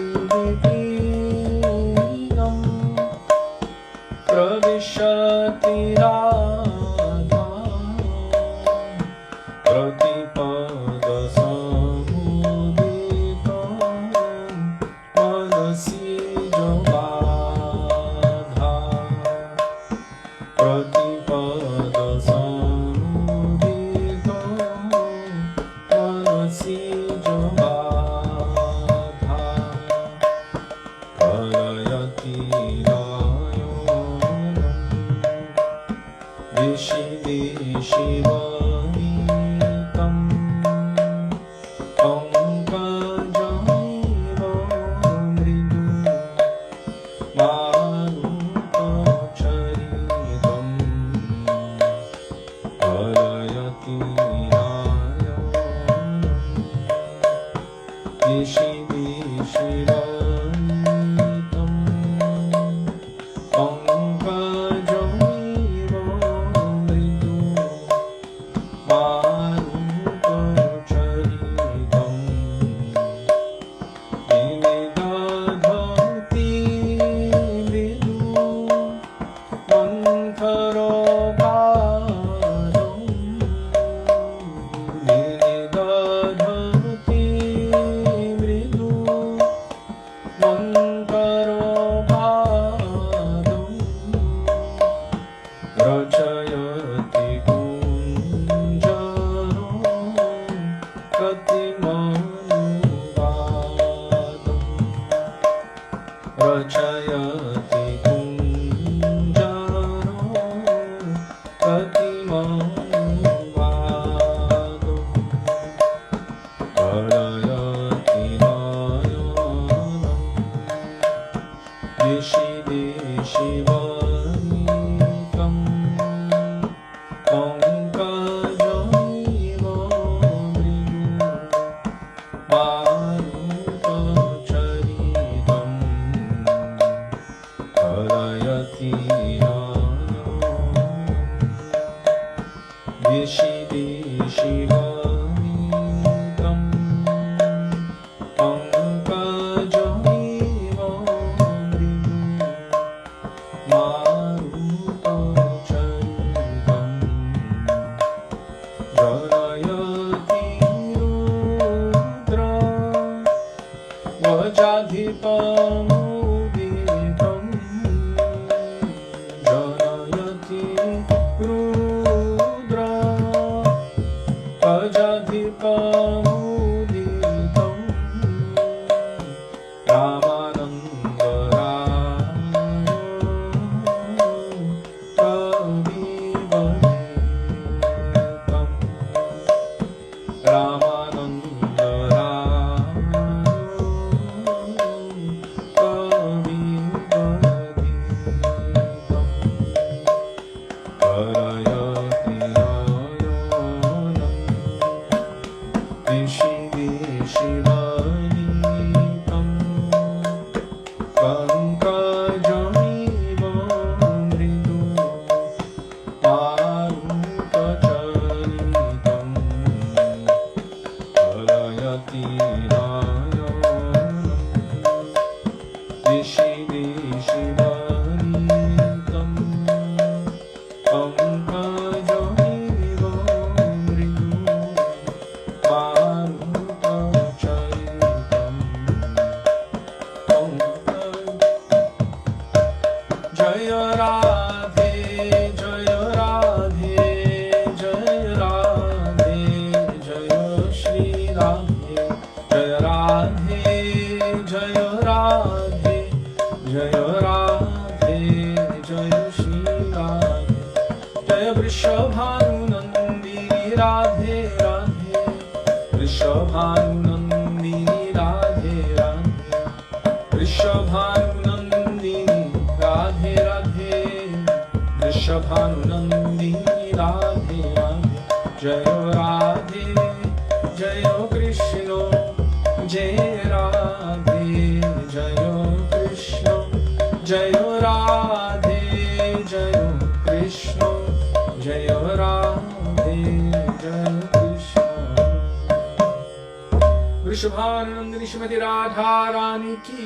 वृषभानंदिनी Shrimati Radha Rani की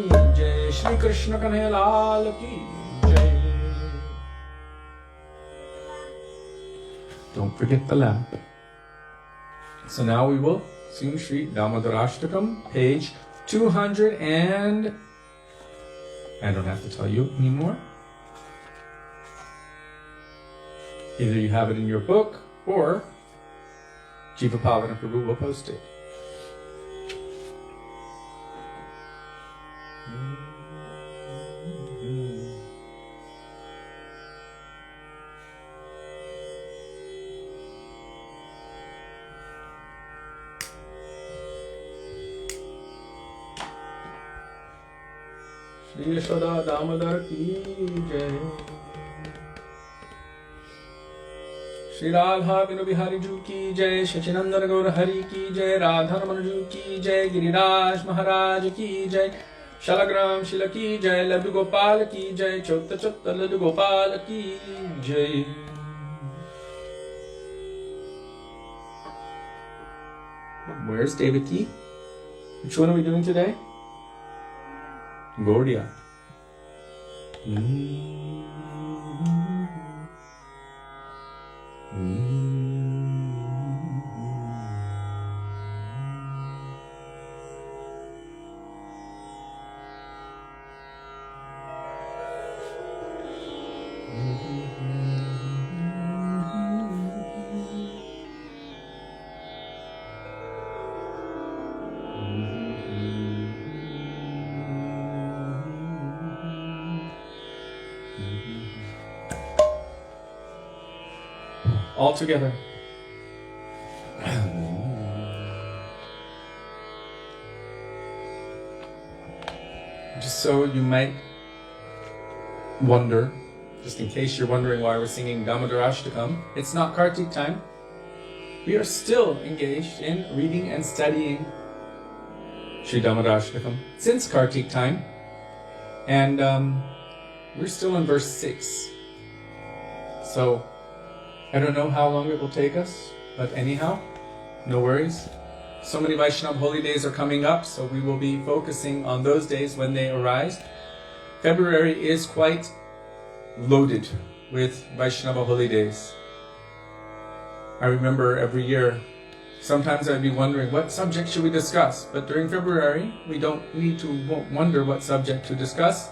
जय। श्री कृष्ण कन्हैया लाल की जय। Don't forget the lamp. So now we will sing Śrī Dāmodarāṣṭakam, page 208. I don't have to tell you anymore. Either you have it in your book or Jiva Pavana Prabhu will post it. Śrī Dāmodara ki jai. Śrī Radha Vinu Bihari Ju ki jai. Shachinandana Gaura Hari ki jai. Radha Ramana Ju ki jai. Giriraj Mahārāja ki jai. Shalagram Shila ki jai. Laddu Gopal ki jai. Chotta Chotta Laddu Gopal ki jai. Where's Devotee? Which one are we doing today? Gaudiya. All together. Just so you might wonder, just in case you're wondering why we're singing Damodarasṭakam, it's not Kartik time. We are still engaged in reading and studying Śrī Dāmodarāṣṭakam since Kartik time, and we're still in verse 6. So I don't know how long it will take us, but anyhow, no worries. So many Vaishnava holy days are coming up, so we will be focusing on those days when they arise. February is quite loaded with Vaishnava holy days. I remember every year, sometimes I'd be wondering what subject should we discuss, but during February, we don't need to wonder what subject to discuss.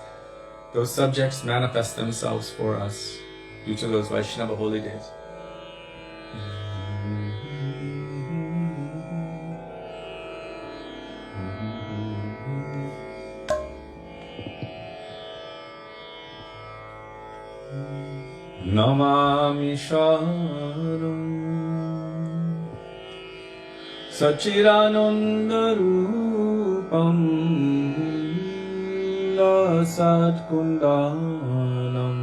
Those subjects manifest themselves for us due to those Vaishnava holy days. Namami Sharam Sachirananda Rupam Lasat Kundanam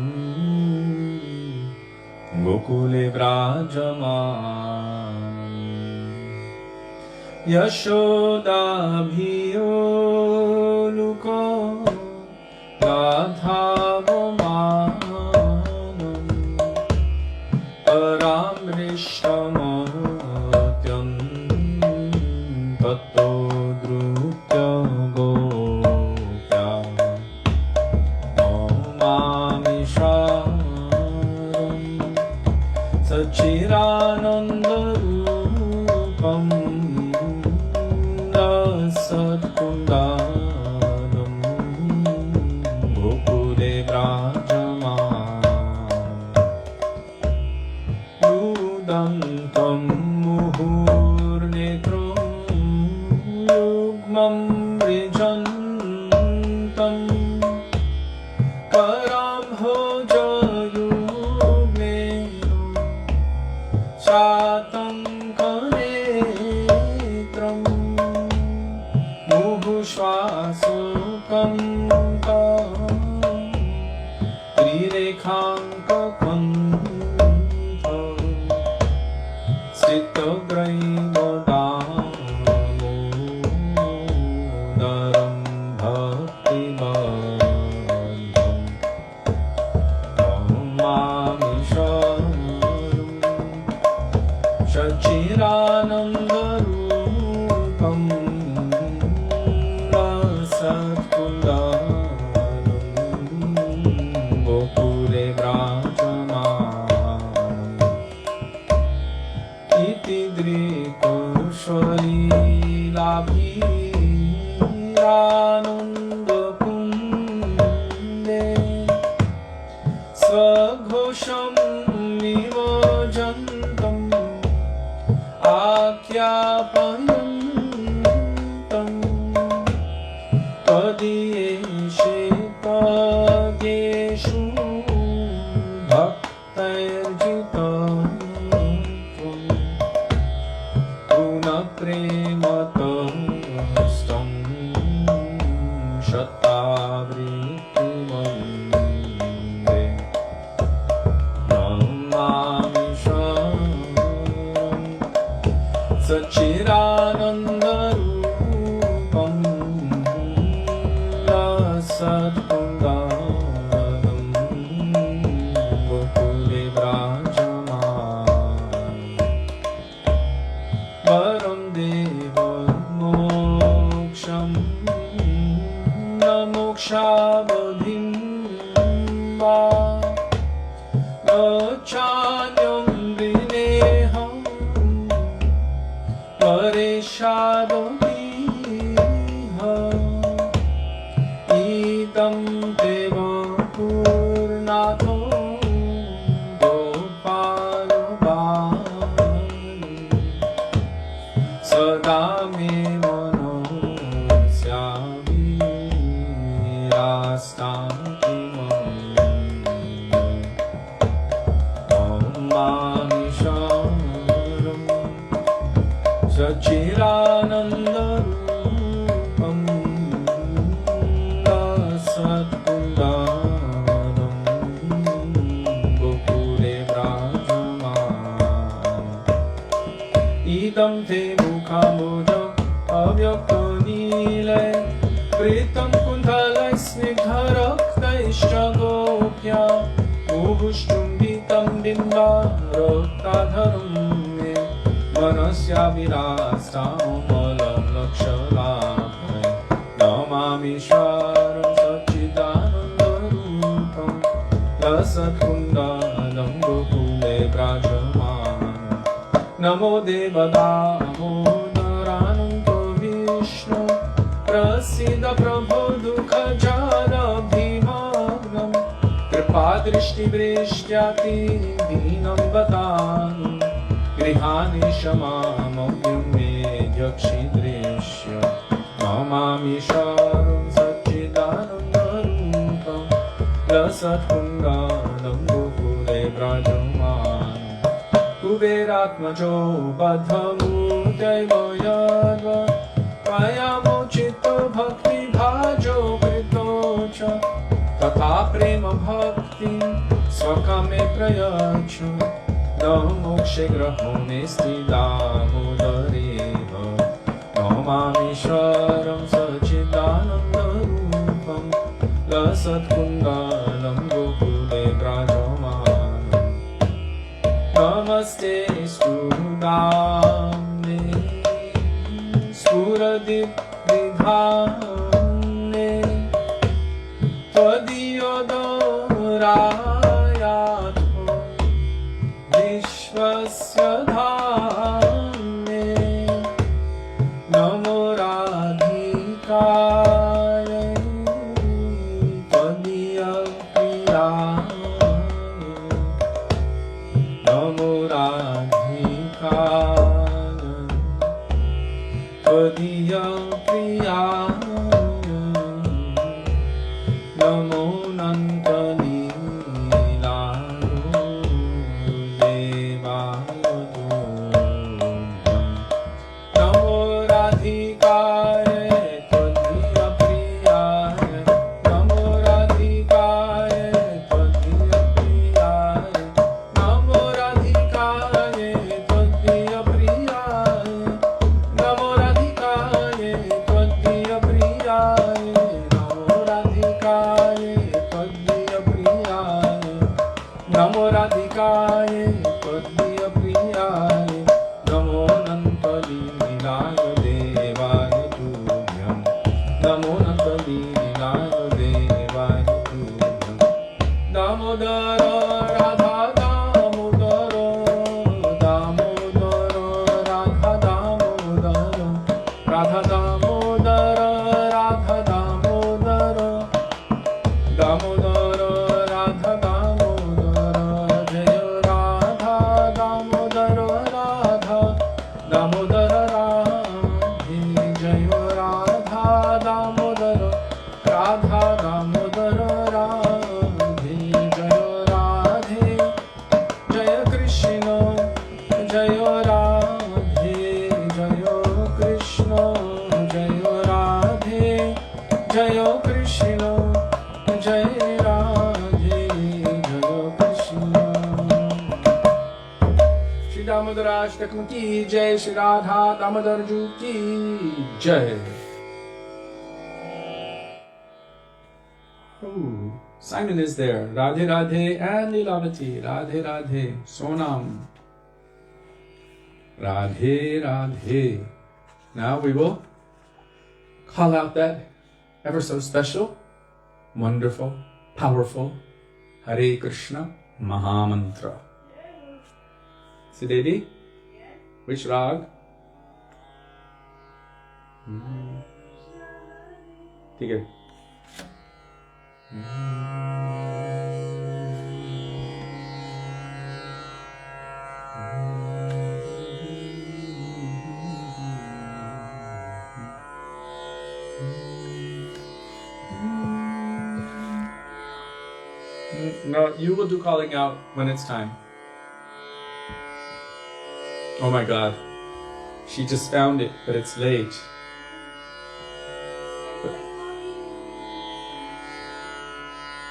Gokule Vrajaman Yashoda Bhiyo Luko Radha Paramrishtamatyan Tato Drupya Gopya Namami Sharam Sachirananda Rupam Dasat Kundanam Gokule Vrajaman Dantam muhurnetram yugmam vrijantam parabhojayugmeno shatam kanetram muhushvasukam trirekhankakam Damodaram Bhaktivedāntam Namami Sharam Sachirananda Rupam Lasat Kundanam Gokule Vrajaman Kishori Mohan Prabhu प्रियेषु भक्तैर्जितं पुनः प्रेमतस्तं शतावृत्तिमन्दे नमामि सच्चिदानन्दरूपं लसत्कुण्डलं गोकुले विराजमानं वरं देवमोक्षं न मोक्षावधिं वा गच्छाम्यं विनेहं परेशादोऽपीह इदं ते पूर्णाथो गोपालबालि सदा मे मनस्याभिरास्तान्ति सच्चिदानन्दरूपं लसत्कुण्डलं गोकुले विराजमानम् इदं ते मुखाम्बुजम् अव्यक्तनीले कृतं कुण्डलैः स्निग्धरक्तैश्च गोप्या मुहुश्चुम्बितं बिम्बारक्ताधरं मे मनस्याभिलाषामलक्षलाभै नमामीश्वरं सच्चिदानन्दरूपं लसत्कुण्डलं गोकुले विराजमानं नमो देवदामोदरानन्द विष्णु प्रसीद प्रभो दुःखजालभिमग्नं कृपादृष्टिवृष्ट्याति दीनं वदामि गृहाणि क्षमामव्यं मे यक्षिदृश्य नमामीश्वरं सच्चिदानन्दरूपं लसत्कुण्डलं गोकुले विराजमानं कुबेरात्मजो बद्धमूर्तैव यद्व त्वयामोचितो भक्तिभाजो कृतो च तथा प्रेम भक्तिं स्वकामे प्रयच्छ न मोक्षे ग्रहो मे श्री दामोदरेव नमामीश्वरं सच्चिदानन्दरूपं लसत्कुण्डलं गोकुले विराजमानं नमस्ते स्फुरदाम्ने स्फुरदीप्तिधाम्ने त्वदीयोदरायाथो विश्वस्य धाम्ने नमो राधिकाय त्वदीयप्रियाय नमो राधिकाय त्वदीयप्रियाय नमो नन्दनीलायो देवाय नमो राधिकाय त्वदीयप्रियाय नमो राधिकाय त्वदीयप्रियाय नमो राधिकाय त्वदीयप्रियाय नमो राधिकाय त्वदीयप्रियाय नमो राधिकाय Radha Damodara Radhe Jaya Radhe Jaya Krishna Jaya Radhe Jaya Krishna Jaya Radhe Jaya Krishna Jaya Radhe Jaya Krishna. Śrī Dāmodarāṣṭakam ki jai, Śrī Radha Damodara Ju ki jai. Oh, Simon is there. Radhe Radhe and Lilavati. Radhe Radhe. Sonam. Radhe Radhe. Now we will call out that ever so special, wonderful, powerful Hare Krishna Mahamantra. Sudevi? Which rag? ठीक है. No, you will do calling out when it's time. Oh my God. She just found it, but it's late.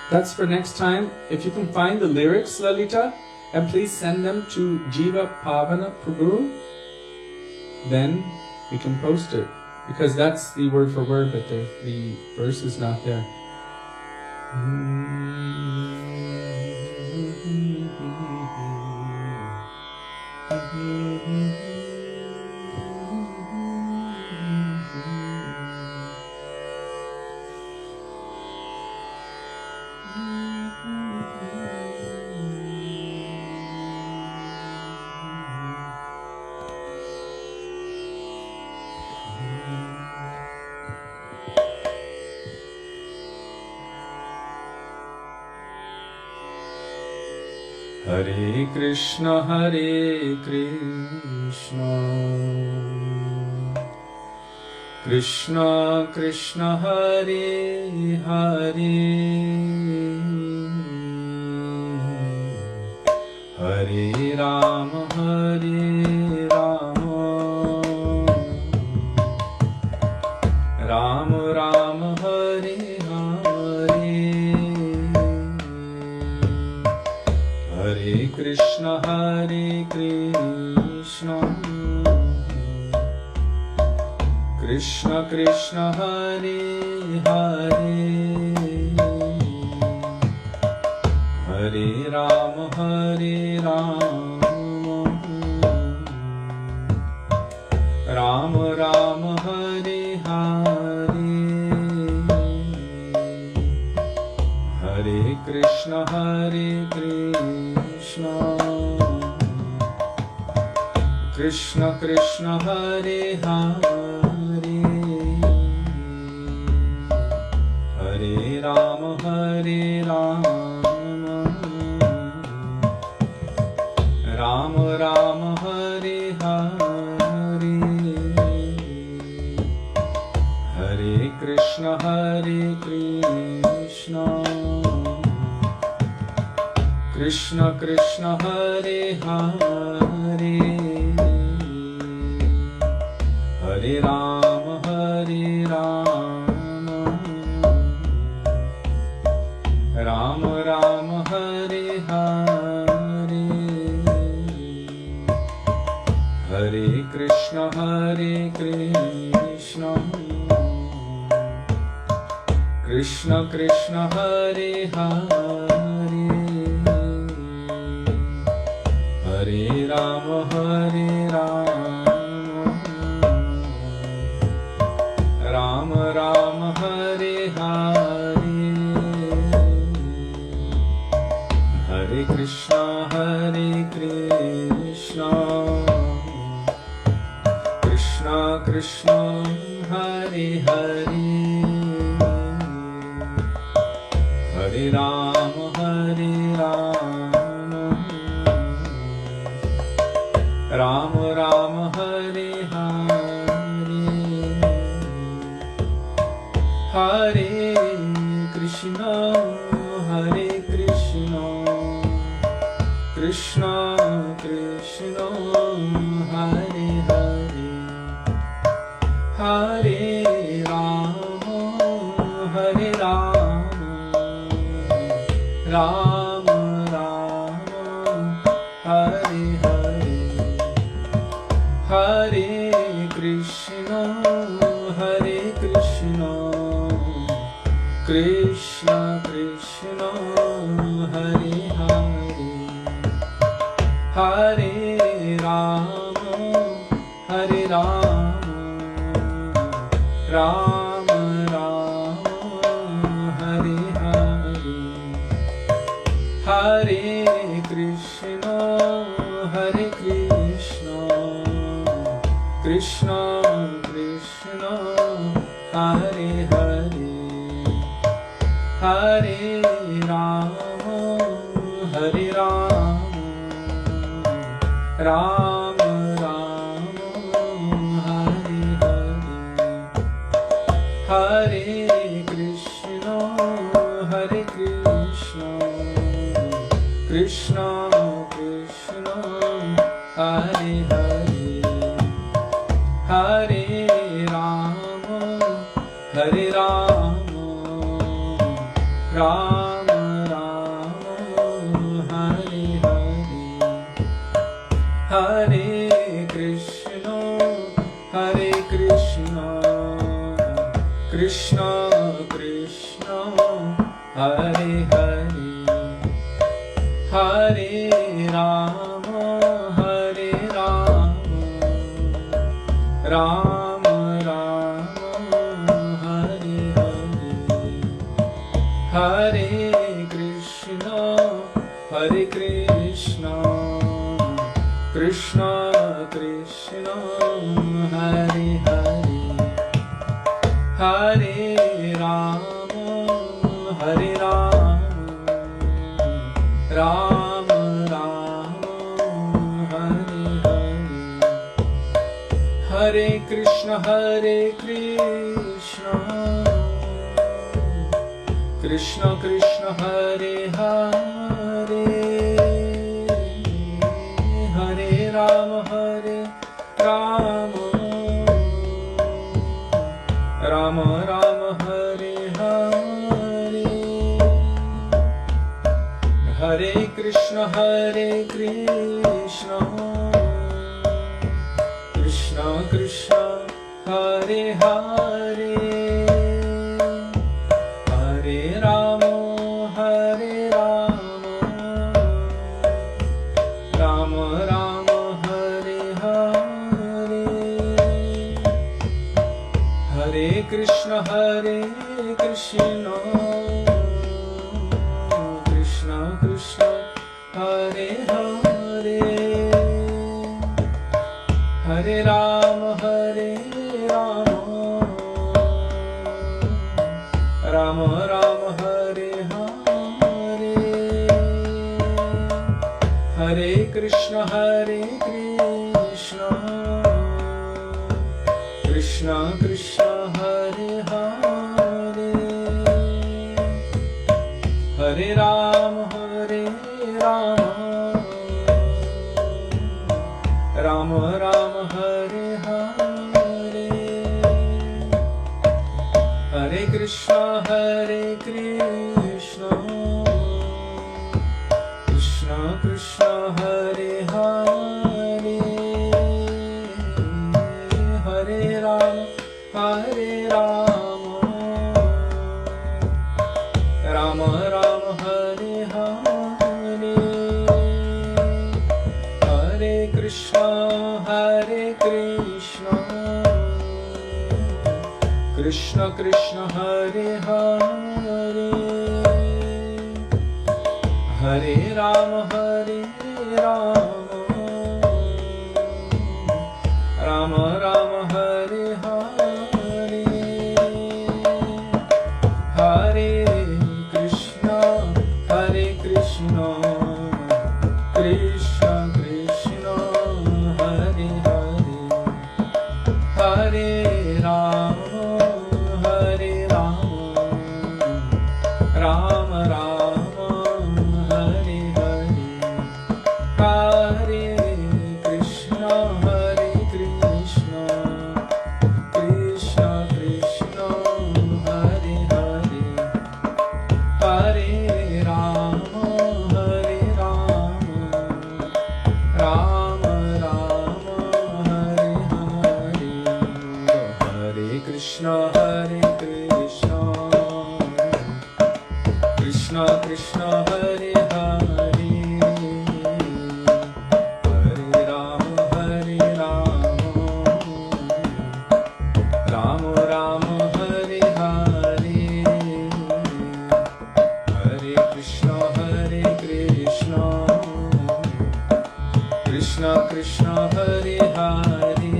That's for next time. If you can find the lyrics, Lalita, and please send them to Jiva Pavana Prabhu, then we can post it. Because that's the word for word, but the verse is not there. Hare Krishna, Hare Krishna, Krishna Krishna, Hare Hare, Hare Rama, Hare Rama, Rama Rama, Hare Hare Krishna, Hare Krishna, Krishna Krishna, Hare Hare, Hare Rama, Hare Rama, Rama Rama, Hare Hare, Hare Krishna, Hare Krishna, Krishna Krishna, Hare Hare, Hare Rama, Hare Rama, Rama Rama, Hare Hare, Hare Krishna, Hare Krishna, Krishna Krishna, Hare Hare, Hare Rama, Hare Rama, Rama Rama, Hare Hare, Hare Krishna, Hare Krishna, Krishna Krishna, Hare Hare, Hare Rama, Hare Rama, Rama Rama, Hare Hare, Hare Krishna, Hare Krishna, Krishna Krishna, Hare Hare, Hare Rama, Hare Rama, Rama Rama, Hare Hare, Hare Krishna, Hare Krishna, Krishna Krishna, Hare Hare, Hare Rama, Hare Rama, Rama Rama, Hare Hare, Hare Krishna, Hare Krishna, Krishna Krishna, Hare Hare, Hare Rama, Hare Rama, Rama Rama, Hare Hare, Hare Krishna, Hare Krishna, Krishna Krishna, Hare Hare, Hare Rama, Hare Rama, Rama Rama, Hare Hare, Hare Krishna, Hare Krishna, Krishna Krishna, Hare Hare, Hare Rama, Hare Rama, Rama Rama, Hare Hare, Hare Krishna, Hare Krishna, Krishna Krishna, Hare Hare, Hare Rama, Hare Rama, Rama Rama, Hare Hare, Hare Krishna, Hare Krishna, Krishna Krishna, Hare Hare, Hare Rama, Hare Rama, Rama Rama, Hare Hare, Hare Krishna, Hare Krishna, Krishna Krishna, Hare Hare, Hare Rama, Hare Rama, Rama Rama, Hare Hare, Hare Krishna, Hare Krishna, Krishna Krishna, Hare Hare, Hare Rama, Hare Rama, Rama Rama, Hare Hare, Hare Krishna, Hare Krishna, Krishna Krishna, Hare Hare, Hare Rama, Hare Rama, Rama Rama, Hare Hare, Hare Krishna, Hare Krishna, Krishna Krishna, Hare Hare, Hare Rama, Hare Rama, Rama Rama, Hare Hare, Hare Krishna, Hare Krishna, Krishna Krishna, Hare Hare, Hare Rama, Hare Rama, Rama Rama, Hare Hare, Hare Krishna, Hare Krishna, Krishna Krishna, Hare Hare, Hare Rama, Hare Rama, Rama Rama, Hare Hare, Hare Krishna, Hare Krishna, Krishna Krishna, Hare Hare, Hare Rama, Hare Rama, Rama Rama Hare Hare Hare Krishna Hare Krishna Krishna Krishna Hare Hare Hare Rama Hare Rama Rama Rama Hare Hare Hare Krishna Hare Krishna Krishna Krishna Hare Hare Hare Rama Hare Rama Rama Rama Hare Hare Hare Krishna Hare Krishna Krishna Krishna Hare Hare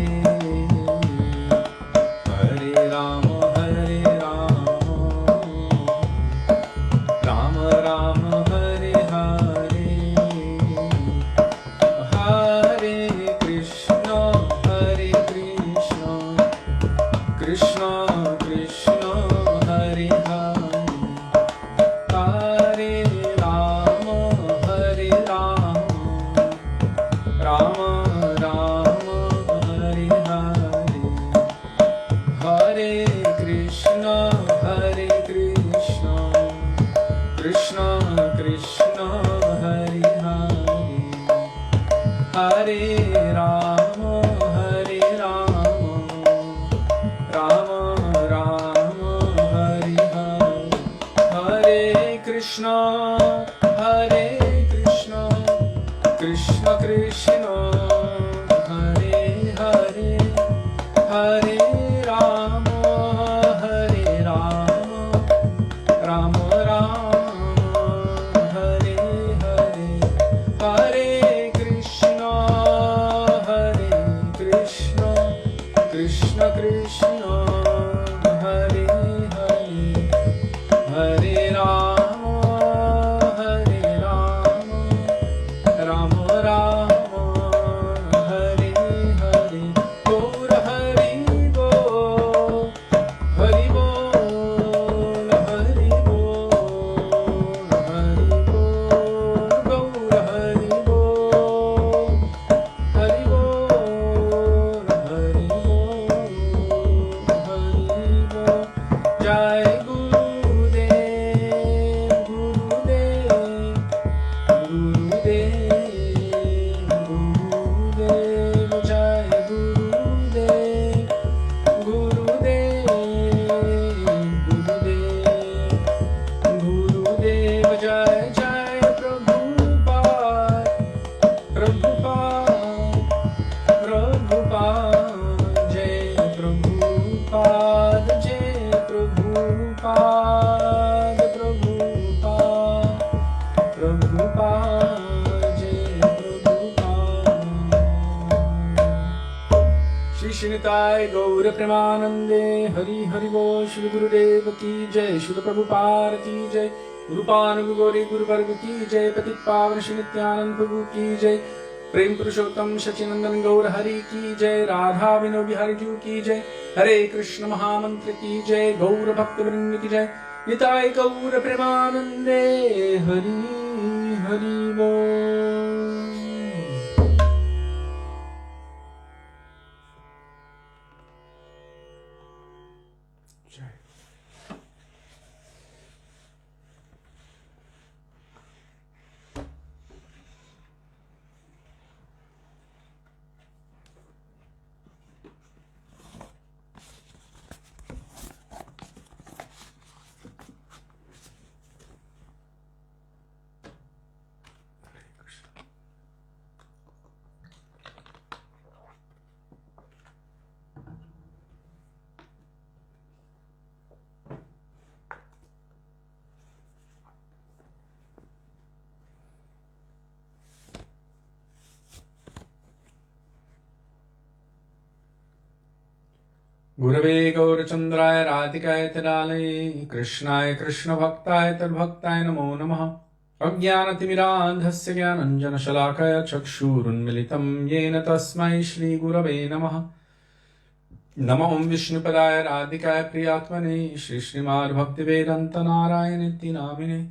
Hare Rama Hare Rama Rama Rama Hare Hare Hare Krishna Hare Krishna Krishna Krishna Hare Hare Hare Rama Hare Rama Rama Rama Hare Hare Hare Krishna Hare Krishna Krishna Krishna Hare Hare Hare Rama Hare Rama Rama Rama Hare Hare Hare Krishna Hare Krishna Krishna Krishna Hare Hare Hare Rama Hare Rama Rama Rama Hare Hare Hare Krishna Hare Krishna Krishna Krishna Hare Hare Hare Rama Hare Rama Rama Rama Hare Hare Gaur Hari Bol Hari Bol Hari Bol Hari Bol Gaur Hari Bol Hari Bol Hari Bol Hari Bol Jai Gurudev Gurudev Gurudev Gurudev Jai Gurudev Gurudev Gurudev Gurudev Jai Jai Prabhupada Prabhupada Prabhupada Jai Prabhupada Jai Prabhupada Prabhupada Prabhupada Jai Prabhupada Shri Shinitai Gaur Premanande Hari Hari Bol Shri Gurudev Ki Jai Shri Prabhupada Ki Jai Gurupanug Gauri Guru Varga Ki Jai Patit Pavan Shri Nityanand Prabhu Ki Jai Prem Purushottam Shachinandan Gaur Hari Ki Jai Radha Vino Bihari Ju Ki Jai Hare Krishna Mahamantra Ki Jai Gaur Bhakta Vrinda Ki Jai Nitai Gaur Premanande Hari Hari Bol Jai. गुरवे गौरचन्द्राय राधिकाय तदालये कृष्णाय कृष्णभक्ताय तद्भक्ताय नमो नमः। अज्ञानतिमिरान्धस्य ज्ञानञ्जनशलाकया चक्षुरुन्मिलितं येन तस्मै श्रीगुरवे नमः। Namo Om Vishnupadaya Radhikaya Priyatmane Śrīmad Bhaktivedānta Nārāyaṇa Niti Namine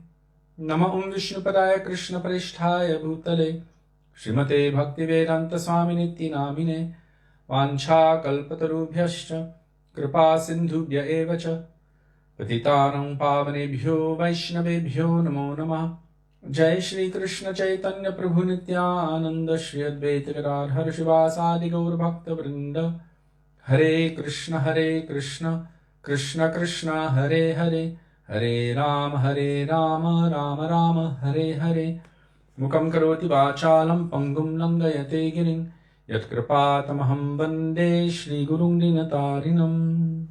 Namo Om Vishnupadaya Krishna Parishtaya Bhutale Śrīmate Bhaktivedānta Swami Niti Namine Vancha Kalpatarubhyascha Kripa Sindhubhya Evacha Patitanam Pavanebhyo Vaishnavebhyo Namo Namah Jai Shri Krishna Chaitanya Prabhu Nityananda Shri Advaita Gadadhar Shivasadi Gaur Bhakta Vrinda Hare Krishna Krishna Krishna Hare Hare Hare Rama Rama Rama Hare Hare Mukam Karoti Vachalam Pangum Langayate Giring Yat Kripatamaham Vande Shri Gurung Dinatarinam.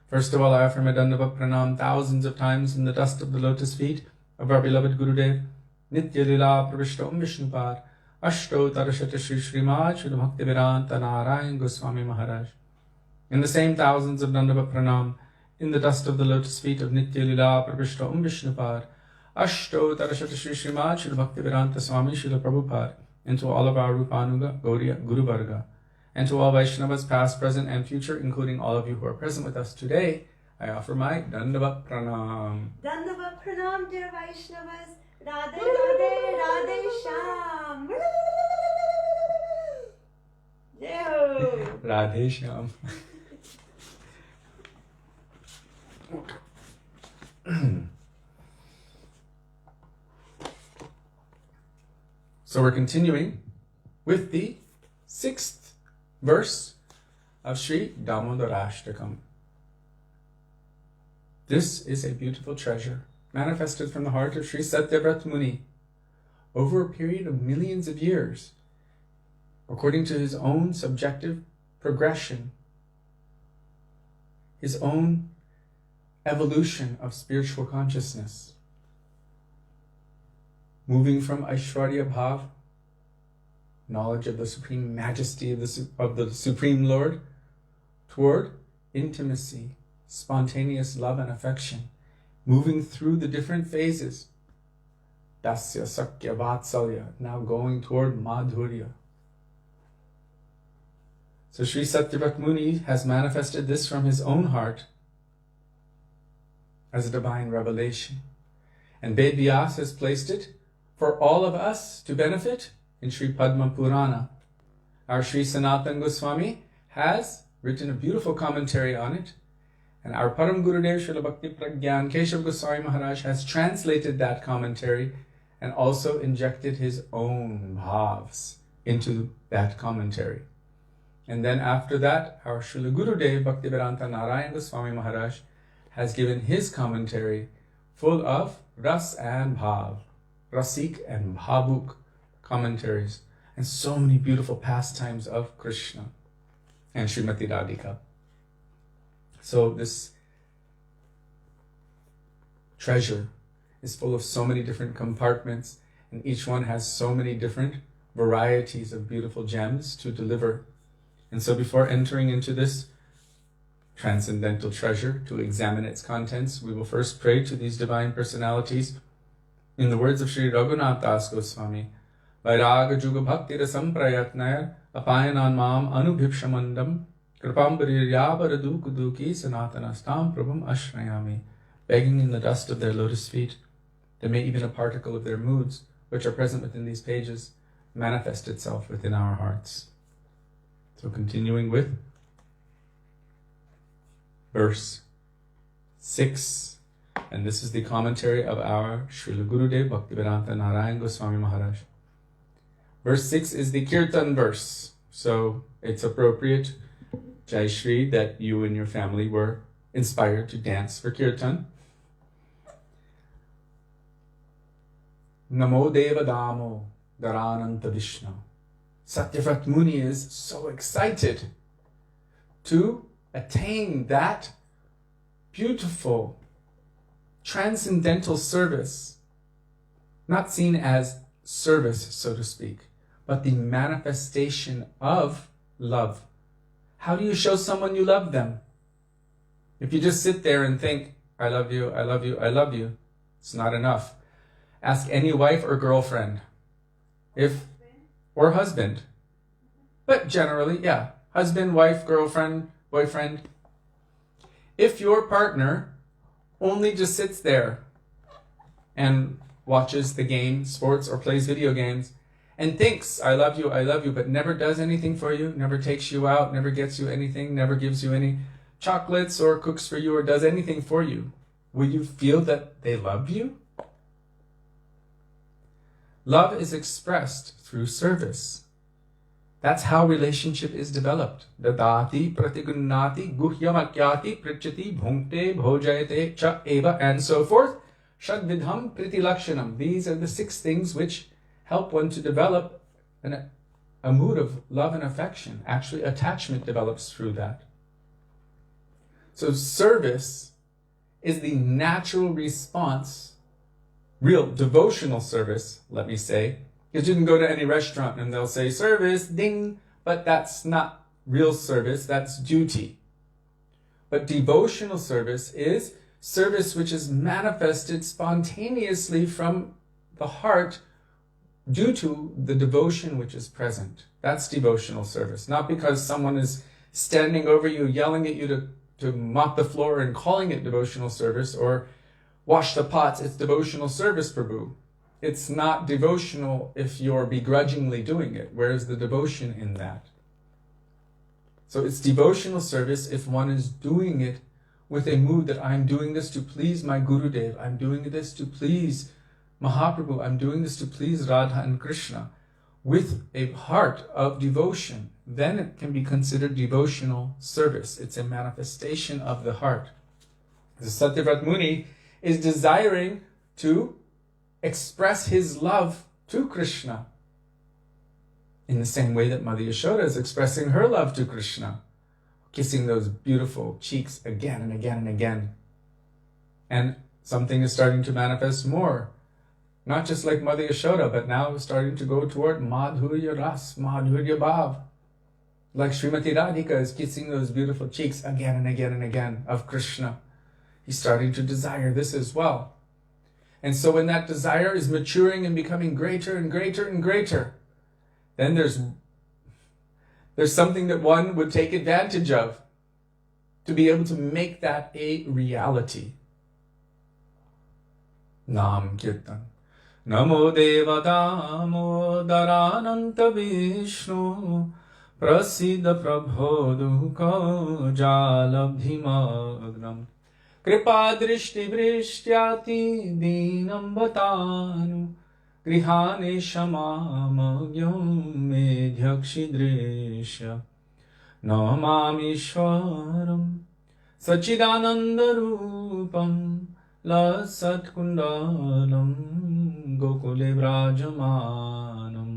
First of all, I offer my Dandava Pranam thousands of times in the dust of the lotus feet of our beloved Gurudev, Nitya Lila Pravishta Vishnupad, Ashto Tarashata Shri Śrīmad Śrī Bhaktivedānta Nārāyaṇa Gosvāmī Mahārāja. In the same thousands of Dandava Pranam, in the dust of the lotus feet of Nitya Lila Pravishta Vishnupad, Ashto Tarashata Shri Śrīmad Śrī Bhaktivedānta Swami Śrīla Prabhupada, and to all of our Rupanuga, Gauriya, Guru Varga, and to all Vaishnavas past, present, and future, including all of you who are present with us today, I offer my Dandava Pranam. Dandava Pranam, dear Vaishnavas. Radhe Radhe Radhe Shyam. Jai Radhe Shyam. So we're continuing with the 6th verse of Śrī Dāmodarāṣṭakam. This is a beautiful treasure manifested from the heart of Śrī Satyavrata Muni over a period of millions of years, according to his own subjective progression, his own evolution of spiritual consciousness, moving from Aishwarya Bhav, knowledge of the supreme majesty of the Supreme Lord, toward intimacy, spontaneous love and affection, moving through the different phases, Dasya, Sakya, Vatsalya, now going toward Madhurya. So Śrī Satyavrata Muni has manifested this from his own heart as a divine revelation. And Ved Vyas has placed it for all of us to benefit in Sri Padma Purana. Our Śrī Sanātana Gosvāmī has written a beautiful commentary on it, and our Param Gurudev Srila Bhakti Pragyan Keshav Goswami Maharaj has translated that commentary and also injected his own bhavs into that commentary. And then after that, our Srila Gurudev Bhaktivedānta Nārāyaṇa Gosvāmī Maharaj has given his commentary full of ras and bhav, rasik and bhavuk commentaries, and so many beautiful pastimes of Krishna and Srimati Radhika. So this treasure is full of so many different compartments, and each one has so many different varieties of beautiful gems to deliver. And so before entering into this transcendental treasure to examine its contents, we will first pray to these divine personalities in the words of Sri Raghunath Das Goswami, Vairaga Juga Bhakti Rasam Prayatnaya Apayanan Mam Anubhipshamandam Kripam Pariryabaradu Kuduki Sanatanastam Prabhum Ashrayami, begging in the dust of their lotus feet that may even a particle of their moods, which are present within these pages, manifest itself within our hearts. So continuing with verse 6, and this is the commentary of our Srila Gurudev Bhaktivedānta Nārāyaṇa Gosvāmī Maharaj. Verse 6 is the Kirtan verse, so it's appropriate, Jai Shri, that you and your family were inspired to dance for Kirtan. Namo Deva Damodarāṣṭakam Vishnu. Satyavrata Muni is so excited to attain that beautiful transcendental service, not seen as service, so to speak, but the manifestation of love. How do you show someone you love them? If you just sit there and think, I love you, I love you, I love you, it's not enough. Ask any wife or girlfriend, or husband. But generally, yeah, husband, wife, girlfriend, boyfriend, if your partner only just sits there and watches the game, sports, or plays video games, and thinks, I love you, but never does anything for you, never takes you out, never gets you anything, never gives you any chocolates or cooks for you or does anything for you, will you feel that they love you? Love is expressed through service. That's how relationship is developed. Dadati, pratigunati, guhyamakyati, prichati, bhunkte, bhojayate, cha eva, and so forth. Shadvidham pritilakshanam. These are the 6 things which help one to develop a mood of love and affection. Actually, attachment develops through that. So service is the natural response, real devotional service, let me say, because you can go to any restaurant and they'll say service, ding, but that's not real service, that's duty. But devotional service is service which is manifested spontaneously from the heart due to the devotion which is present. That's devotional service. Not because someone is standing over you, yelling at you to mop the floor and calling it devotional service, or wash the pots, it's devotional service, Prabhu. It's not devotional if you're begrudgingly doing it. Where's the devotion in that? So it's devotional service if one is doing it with a mood that I'm doing this to please my Gurudev, I'm doing this to please Mahaprabhu, I'm doing this to please Radha and Krishna, with a heart of devotion. Then it can be considered devotional service. It's a manifestation of the heart. The Satyavrata Muni is desiring to express his love to Krishna in the same way that Mother Yashoda is expressing her love to Krishna, kissing those beautiful cheeks again and again and again. And something is starting to manifest more. Not just like Mother Yashoda, but now starting to go toward Madhurya Ras, Madhurya Bhav. Like Srimati Radhika is kissing those beautiful cheeks again and again and again of Krishna. He's starting to desire this as well. And so when that desire is maturing and becoming greater and greater and greater, then there's something that one would take advantage of to be able to make that a reality. Nam Kirtan. Namo Deva Damodarāṣṭakam Vishnu Prasiddha Prabho Dukha Jalabdhimagnam Kripa Drishti Vrishtyati Dinam Bhatanu Grihane Shamamagyam Medhyakshidrishya Namamishwaram Sachidanandarupam Lasat Kundalam Gokule Vrajamanam.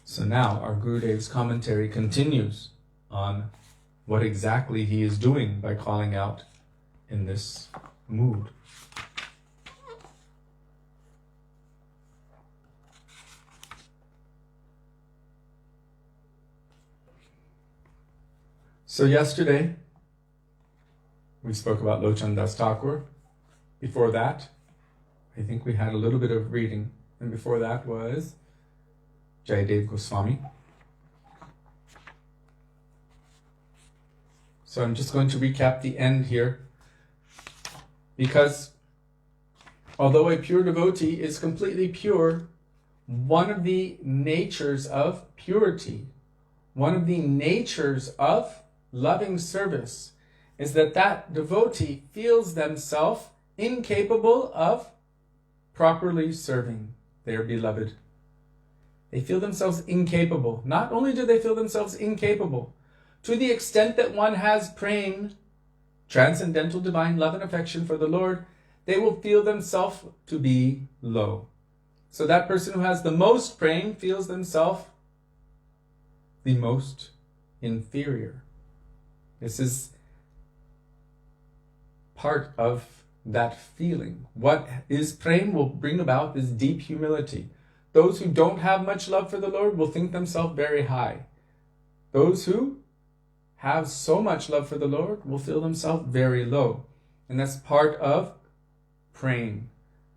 So now our Gurudev's commentary continues on what exactly he is doing by calling out in this mood. So yesterday, we spoke about Lochan Das Thakur. Before that, I think we had a little bit of reading. And before that was Jayadev Goswami. So I'm just going to recap the end here. Because although a pure devotee is completely pure, one of the natures of purity, one of the natures of loving service is that devotee feels themselves incapable of properly serving their beloved. They feel themselves incapable. Not only do they feel themselves incapable, to the extent that one has prema, transcendental divine love and affection for the Lord, they will feel themselves to be low. So that person who has the most prema feels themselves the most inferior. This is part of that feeling. What is prema will bring about this deep humility. Those who don't have much love for the Lord will think themselves very high. Those who have so much love for the Lord will feel themselves very low. And that's part of praying.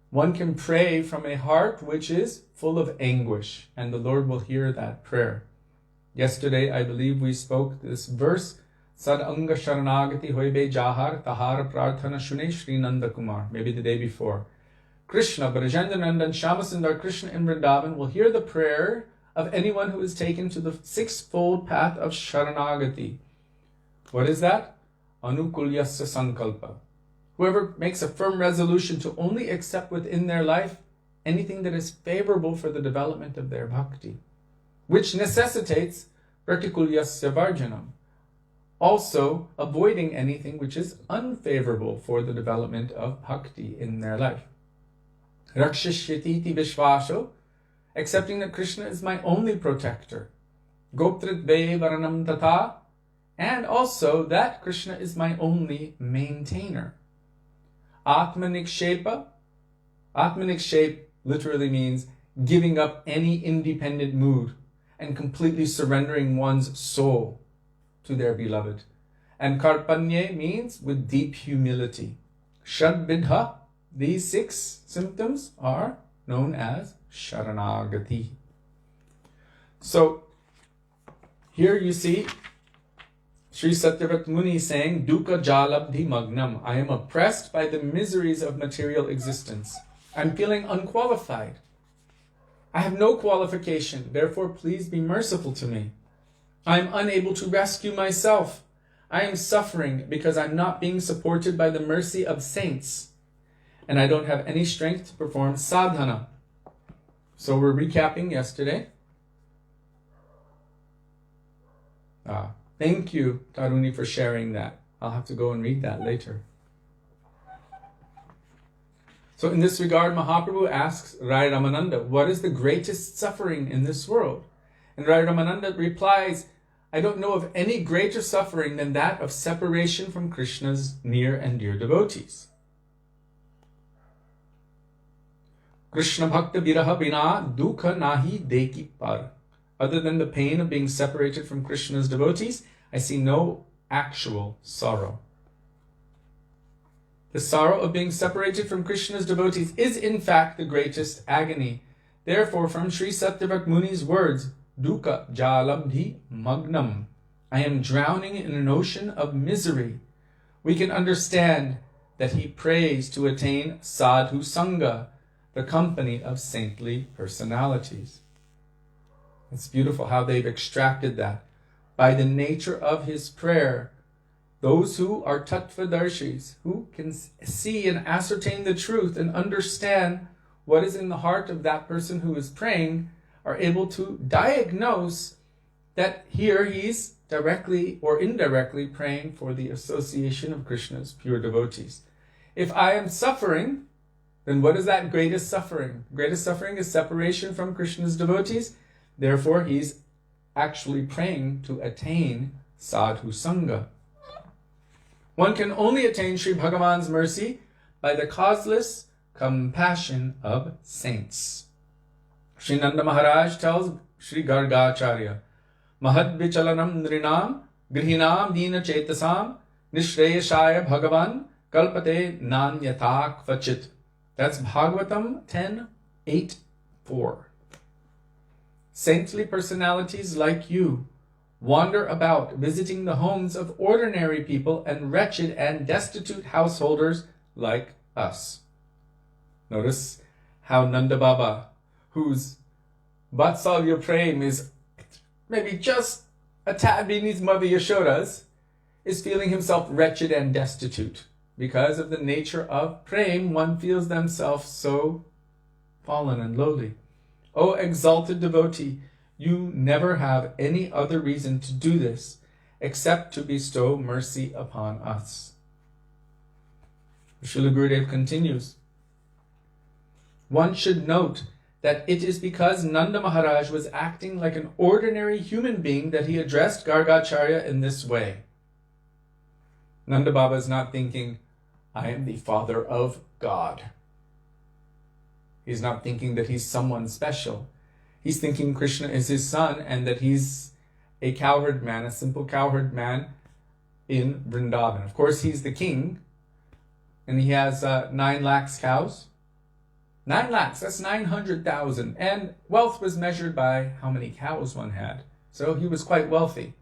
One can pray from a heart which is full of anguish, and the Lord will hear that prayer. Yesterday, I believe we spoke this verse, Sad Anga Sharanagati Hoibe Jahar Tahar Prarthana Shune Śrī Nanda Kumar, maybe the day before. Krishna, Brajendananda and Shyamasundar Krishna in Vrindavan will hear the prayer of anyone who is taken to the sixfold path of Sharanagati. What is that? Anukulyasya Sankalpa. Whoever makes a firm resolution to only accept within their life anything that is favorable for the development of their bhakti, which necessitates Pratikulyasya Varjanam, also avoiding anything which is unfavorable for the development of bhakti in their life. Rakshishyatiti Vishvasho, accepting that Krishna is my only protector. Goptritve Varanam Tata, and also that Krishna is my only maintainer. Atmanikshepa. Atmanikshep literally means giving up any independent mood and completely surrendering one's soul to their beloved. And Karpanye means with deep humility. Shadbidha, these 6 symptoms are known as Sharanagati. So, here you see Śrī Satyavrata Muni saying, Dukkha jalabdhi magnam. I am oppressed by the miseries of material existence. I'm feeling unqualified. I have no qualification, therefore please be merciful to me. I am unable to rescue myself. I am suffering because I'm not being supported by the mercy of saints. And I don't have any strength to perform sadhana. So we're recapping yesterday. Thank you, Taruni, for sharing that. I'll have to go and read that later. So in this regard, Mahaprabhu asks Rai Ramananda, what is the greatest suffering in this world? And Rai Ramananda replies, I don't know of any greater suffering than that of separation from Krishna's near and dear devotees. Krishna bhakta viraha bina dukha nahi deki par. Other than the pain of being separated from Krishna's devotees, I see no actual sorrow. The sorrow of being separated from Krishna's devotees is in fact the greatest agony. Therefore, from Śrī Satyavrata Muni's words, Dukkha jalabdhi magnam, I am drowning in an ocean of misery, we can understand that he prays to attain sadhu sangha, the company of saintly personalities. It's beautiful how they've extracted that. By the nature of his prayer, those who are tattvadarshis, who can see and ascertain the truth and understand what is in the heart of that person who is praying, are able to diagnose that here he's directly or indirectly praying for the association of Krishna's pure devotees. If I am suffering, then what is that greatest suffering? Greatest suffering is separation from Krishna's devotees. Therefore, he's actually praying to attain sadhu sangha. One can only attain Sri Bhagavan's mercy by the causeless compassion of saints. Sri Nanda Mahārāja tells Sri Gargacharya, Mahad vichalanam nrinam grihinam dina chetasam nishreyashaya Bhagavan kalpate nanyata kvachit. That's Bhagavatam 10:8-4. Saintly personalities like you wander about visiting the homes of ordinary people and wretched and destitute householders like us. Notice how Nanda Baba, whose Vatsalya Prem is maybe just a tad beneath Mother Yashoda's, is feeling himself wretched and destitute. Because of the nature of Prem, one feels themselves so fallen and lowly. O exalted devotee, you never have any other reason to do this except to bestow mercy upon us. Srila Gurudev continues, one should note that it is because Nanda Maharaj was acting like an ordinary human being that he addressed Gargacharya in this way. Nanda Baba is not thinking, I am the father of God. He's not thinking that he's someone special. He's thinking Krishna is his son and that he's a cowherd man, a simple cowherd man in Vrindavan. Of course, he's the king and he has 9 lakhs cows. 9 lakhs, that's 900,000. And wealth was measured by how many cows one had. So he was quite wealthy.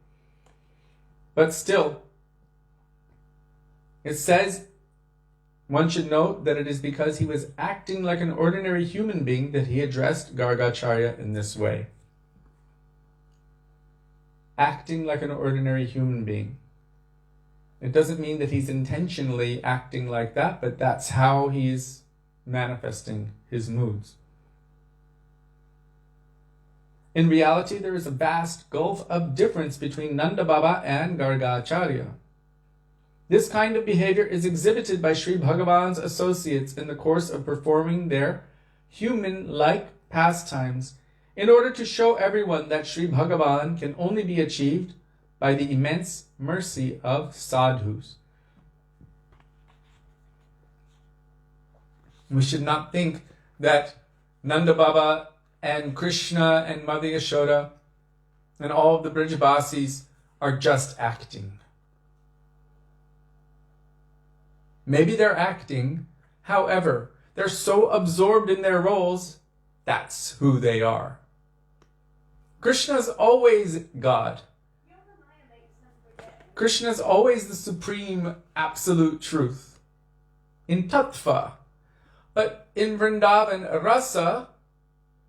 But still, it says, one should note that it is because he was acting like an ordinary human being that he addressed Gargacharya in this way. Acting like an ordinary human being. It doesn't mean that he's intentionally acting like that, but that's how he's manifesting his moods. In reality, there is a vast gulf of difference between Nanda Baba and Gargacharya. This kind of behavior is exhibited by Sri Bhagavan's associates in the course of performing their human-like pastimes in order to show everyone that Sri Bhagavan can only be achieved by the immense mercy of sadhus. We should not think that Nanda Baba and Krishna and Mother Yashoda and all of the Brajbasis are just acting. Maybe they're acting, however, they're so absorbed in their roles, that's who they are. Krishna's always God. Krishna's always the supreme absolute truth. In tattva. But in Vrindavan, rasa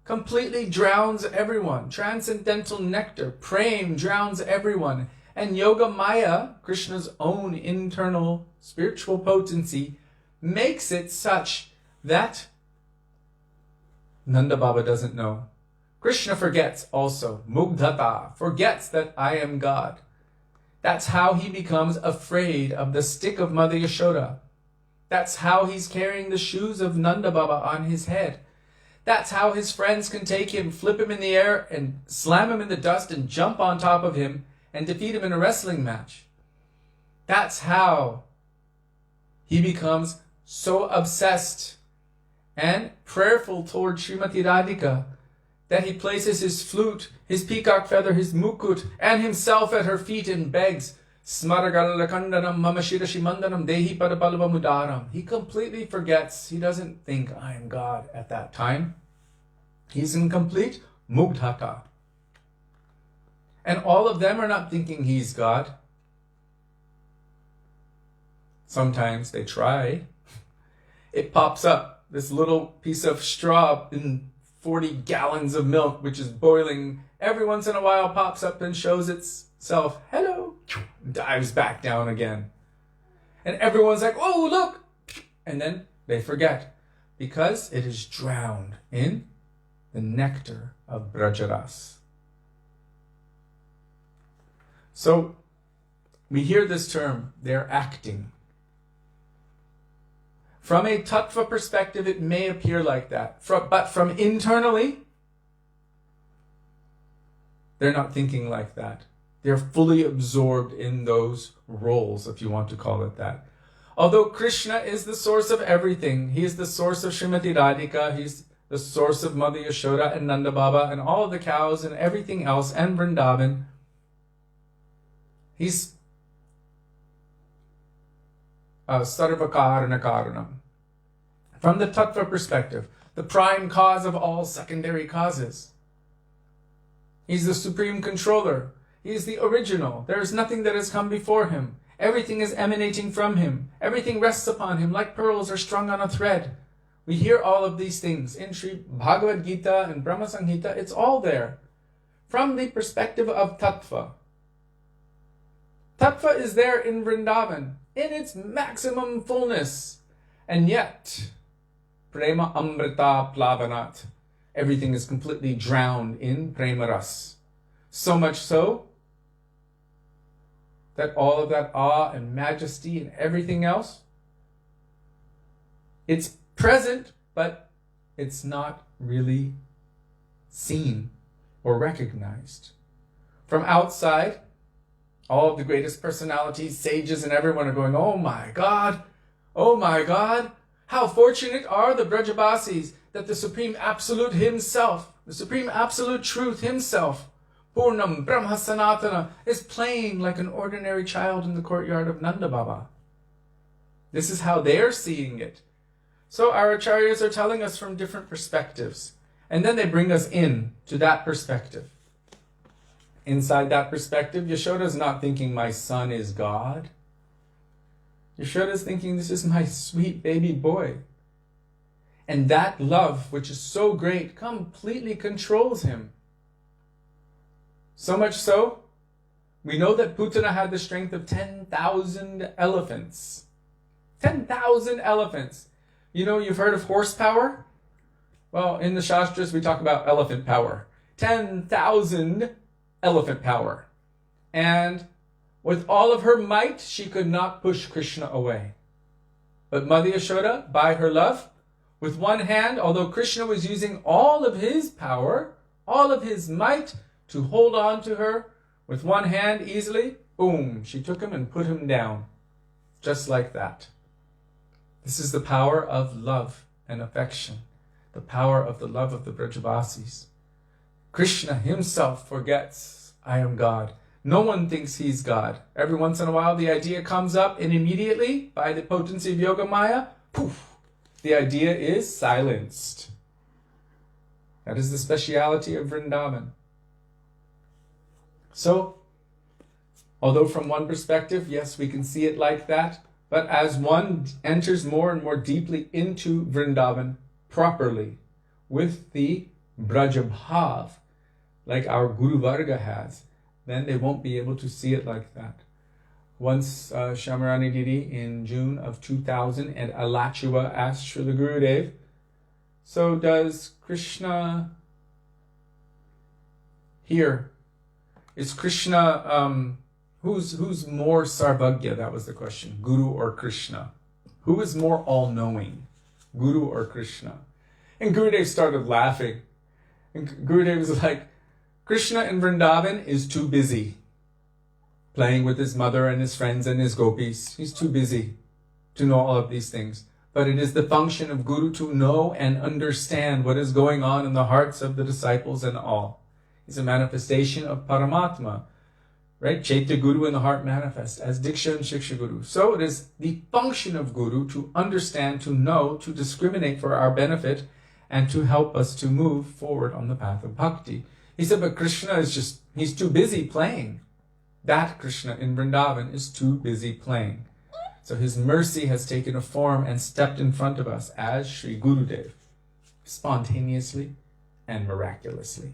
completely drowns everyone. Transcendental nectar, prem, drowns everyone. And Yoga Maya, Krishna's own internal spiritual potency, makes it such that Nanda Baba doesn't know. Krishna forgets also. Mugdhata, forgets that I am God. That's how he becomes afraid of the stick of Mother Yashoda. That's how he's carrying the shoes of Nanda Baba on his head. That's how his friends can take him, flip him in the air, and slam him in the dust and jump on top of him and defeat him in a wrestling match. That's how he becomes so obsessed and prayerful toward Srimati Radhika that he places his flute, his peacock feather, his mukut, and himself at her feet and begs, Smaragalakandanam mamashirashi mandanam dehi padapalava mudaram. He completely forgets. He doesn't think I am God at that time. He's in complete mugdhata. And all of them are not thinking he's God. Sometimes they try. It pops up, this little piece of straw in 40 gallons of milk, which is boiling, every once in a while pops up and shows itself, hello, dives back down again. And everyone's like, oh, look! And then they forget, because it is drowned in the nectar of Brajaras. So, we hear this term, they're acting. From a tattva perspective, it may appear like that. But from internally, they're not thinking like that. They're fully absorbed in those roles, if you want to call it that. Although Krishna is the source of everything, he is the source of Srimati Radhika, he's the source of Mother Yashoda and Nanda Baba and all of the cows and everything else, and Vrindavan. He's sarvakarana karanam. From the tattva perspective, the prime cause of all secondary causes. He's the supreme controller. He is the original. There is nothing that has come before him. Everything is emanating from him. Everything rests upon him like pearls are strung on a thread. We hear all of these things in Sri Bhagavad Gita and Brahma Samhita. It's all there. From the perspective of tattva. Tattva is there in Vrindavan, in its maximum fullness. And yet, prema amrita plavanat. Everything is completely drowned in prema ras. So much so that all of that awe and majesty and everything else, it's present, but it's not really seen or recognized. From outside, all of the greatest personalities, sages, and everyone are going, oh my God, how fortunate are the Brajabasis that the Supreme Absolute Himself, the Supreme Absolute Truth Himself, Purnam Brahma Sanatana, is playing like an ordinary child in the courtyard of Nanda Baba. This is how they're seeing it. So our acharyas are telling us from different perspectives, and then they bring us in to that perspective. inside that perspective, Yashoda is not thinking my son is God. Yashoda is thinking this is my sweet baby boy. And that love, which is so great, completely controls him. So much so, we know that Putana had the strength of 10,000 elephants. 10,000 elephants. You know, you've heard of horsepower? Well, in the Shastras, we talk about elephant power. 10,000 elephant power. And with all of her might, she could not push Krishna away. But Mother Yashoda, by her love, with one hand, although Krishna was using all of his power, all of his might to hold on to her, with one hand easily, boom, she took him and put him down. Just like that. This is the power of love and affection. The power of the love of the Brajavasis. Krishna himself forgets, I am God. No one thinks he's God. Every once in a while the idea comes up and immediately, by the potency of Yoga Maya, poof, the idea is silenced. That is the speciality of Vrindavan. So, although from one perspective, yes, we can see it like that, but as one enters more and more deeply into Vrindavan properly, with the Brajabhav, like our Guru Varga has, then they won't be able to see it like that. Once Shamarani Didi in June of 2000 and Alachua asked Srila Gurudev, so does Krishna here, is Krishna, who's more Sarvagya? That was the question. Guru or Krishna? Who is more all-knowing? Guru or Krishna? And Gurudev started laughing. And Gurudev was like, Krishna in Vrindavan is too busy playing with his mother and his friends and his gopis. He's too busy to know all of these things. But it is the function of Guru to know and understand what is going on in the hearts of the disciples and all. He's a manifestation of Paramatma, right? Chaitya Guru in the heart manifest as Diksha and Shiksha Guru. So it is the function of Guru to understand, to know, to discriminate for our benefit, and to help us to move forward on the path of bhakti. He said, but Krishna is just, he's too busy playing. That Krishna in Vrindavan is too busy playing. So his mercy has taken a form and stepped in front of us as Sri Gurudev, spontaneously and miraculously.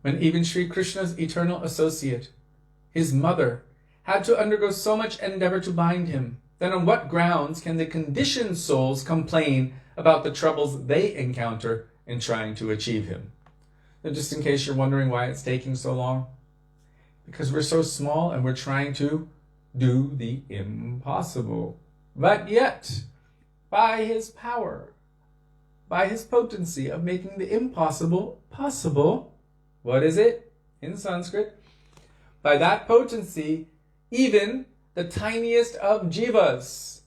When even Sri Krishna's eternal associate, his mother, had to undergo so much endeavor to bind him, then on what grounds can the conditioned souls complain about the troubles they encounter in trying to achieve him? And just in case you're wondering why it's taking so long, because we're so small and we're trying to do the impossible. But yet, by his power, by his potency of making the impossible possible, what is it in Sanskrit? By that potency, even the tiniest of jivas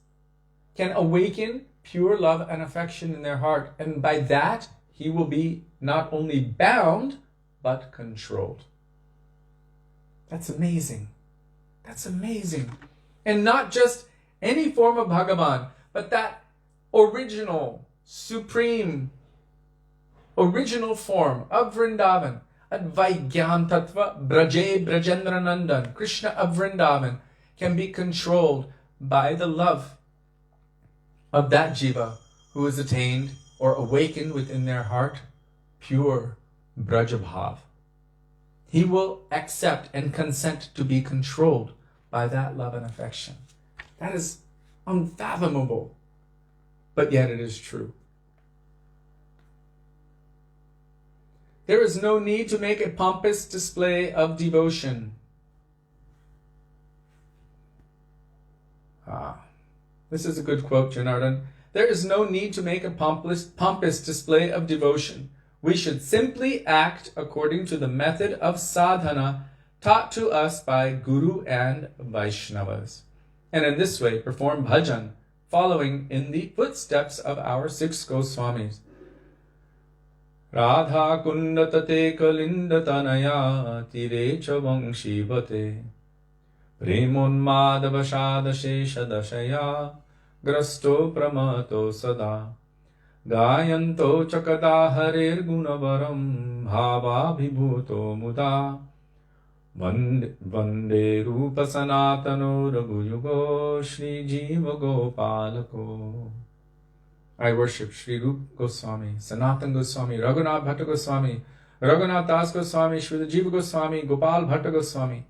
can awaken pure love and affection in their heart. And by that, he will be not only bound, but controlled. That's amazing. That's amazing. And not just any form of Bhagavan, but that original, supreme, original form of Vrindavan. Advaigyan Tattva Braje Brajendra Nandan, Krishna of Vrindavan, can be controlled by the love of that jiva who has attained or awakened within their heart pure Brajabhav. He will accept and consent to be controlled by that love and affection. That is unfathomable, but yet it is true. There is no need to make a pompous display of devotion. This is a good quote, Janardhan. There is no need to make a pompous display of devotion. We should simply act according to the method of sadhana taught to us by Guru and Vaishnavas. And in this way, perform bhajan, following in the footsteps of our 6 Goswamis. Radha kundatate kalindatanaya tirecha vangshivate Premonmadavashadashesha dashaya grasto pramato sada. Gayanto chakada harir gunavaram bhava vibhuto muda. Vande rupa sanatano raghuyugo Shri Jiva Gopalako. I worship Shri Rupa Goswami, Sanatana Goswami, Raghunath Bhatta Goswami, Raghunath Das Goswami, Shri Jiva Goswami, Gopal Bhatta Goswami,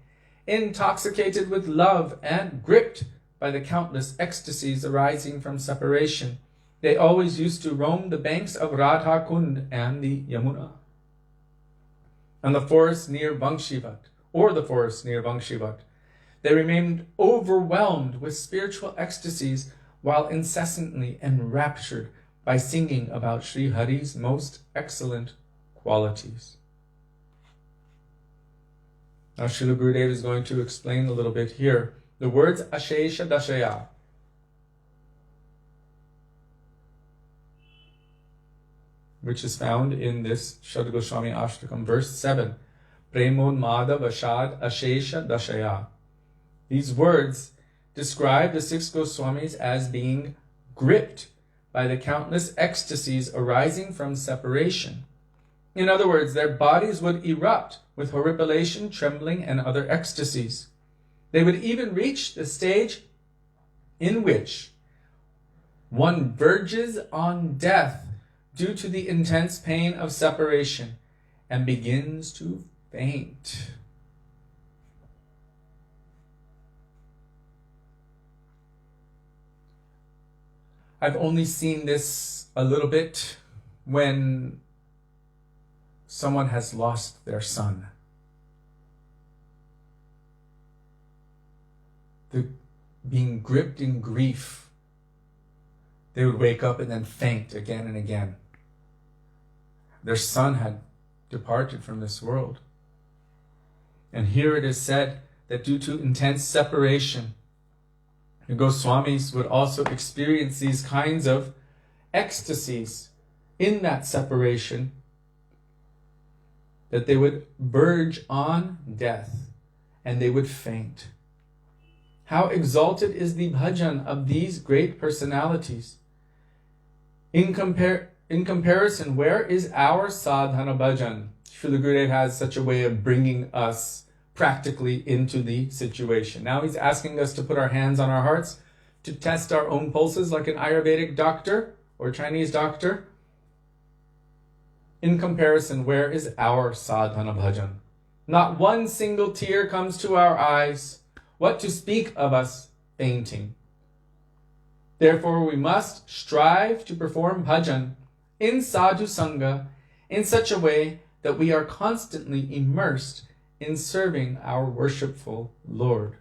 intoxicated with love and gripped by the countless ecstasies arising from separation. They always used to roam the banks of Radha Kund and the Yamuna, and the forest near Vangshivat. They remained overwhelmed with spiritual ecstasies while incessantly enraptured by singing about Sri Hari's most excellent qualities. Now Srila Gurudev is going to explain a little bit here. The words Ashesha Dashaya, which is found in this Śrī Goswami Ashtakam, verse 7. Premon Madhav Ashad Ashesha Dashaya. These words describe the 6 Goswamis as being gripped by the countless ecstasies arising from separation. In other words, their bodies would erupt with horripilation, trembling, and other ecstasies. They would even reach the stage in which one verges on death due to the intense pain of separation and begins to faint. I've only seen this a little bit when someone has lost their son. They're being gripped in grief. They would wake up and then faint again and again. Their son had departed from this world. And here it is said that due to intense separation, the Goswamis would also experience these kinds of ecstasies in that separation, that they would verge on death and they would faint. How exalted is the bhajan of these great personalities. In comparison, where is our sadhana bhajan? Srila Gurudev has such a way of bringing us practically into the situation. Now he's asking us to put our hands on our hearts, to test our own pulses like an Ayurvedic doctor or Chinese doctor. In comparison, where is our sadhana bhajan? Not one single tear comes to our eyes. What to speak of us fainting? Therefore, we must strive to perform bhajan in sadhu sangha in such a way that we are constantly immersed in serving our worshipful Lord.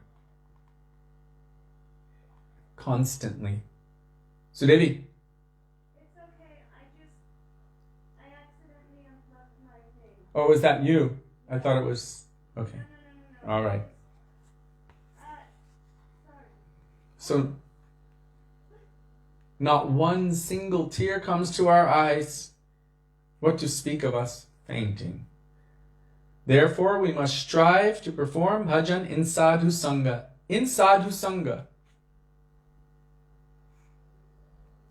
Constantly. Sudevi. It's okay. I accidentally unplugged my thing. Oh, was that you? I thought it was... Okay. No. All right. Sorry. So, not one single tear comes to our eyes. What to speak of us fainting? Therefore, we must strive to perform bhajan in sadhu sangha. In sadhu sangha.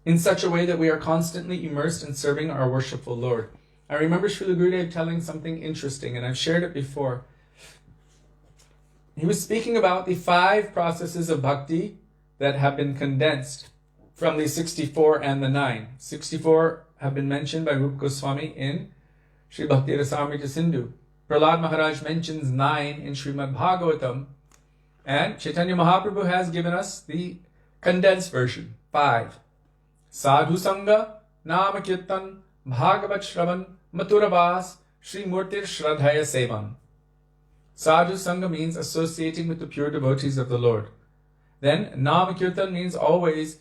In such a way that we are constantly immersed in serving our worshipful Lord. I remember Srila Gurudev telling something interesting, and I've shared it before. He was speaking about the 5 processes of bhakti that have been condensed from the 64 and the 9. 64 have been mentioned by Rupa Goswami in Sri Bhakti Rasamrita Sindhu. Prahlad Mahārāja mentions 9 in Śrīmad Bhagavatam, and Chaitanya Mahaprabhu has given us the condensed version, 5. Sadhu Sangha, Nama Kirtan, Bhagavat Shravan, Mathurabhas, Sri Murtir Shraddhaya Sevan. Sadhu Sangha means associating with the pure devotees of the Lord. Then Nama Kirtan means always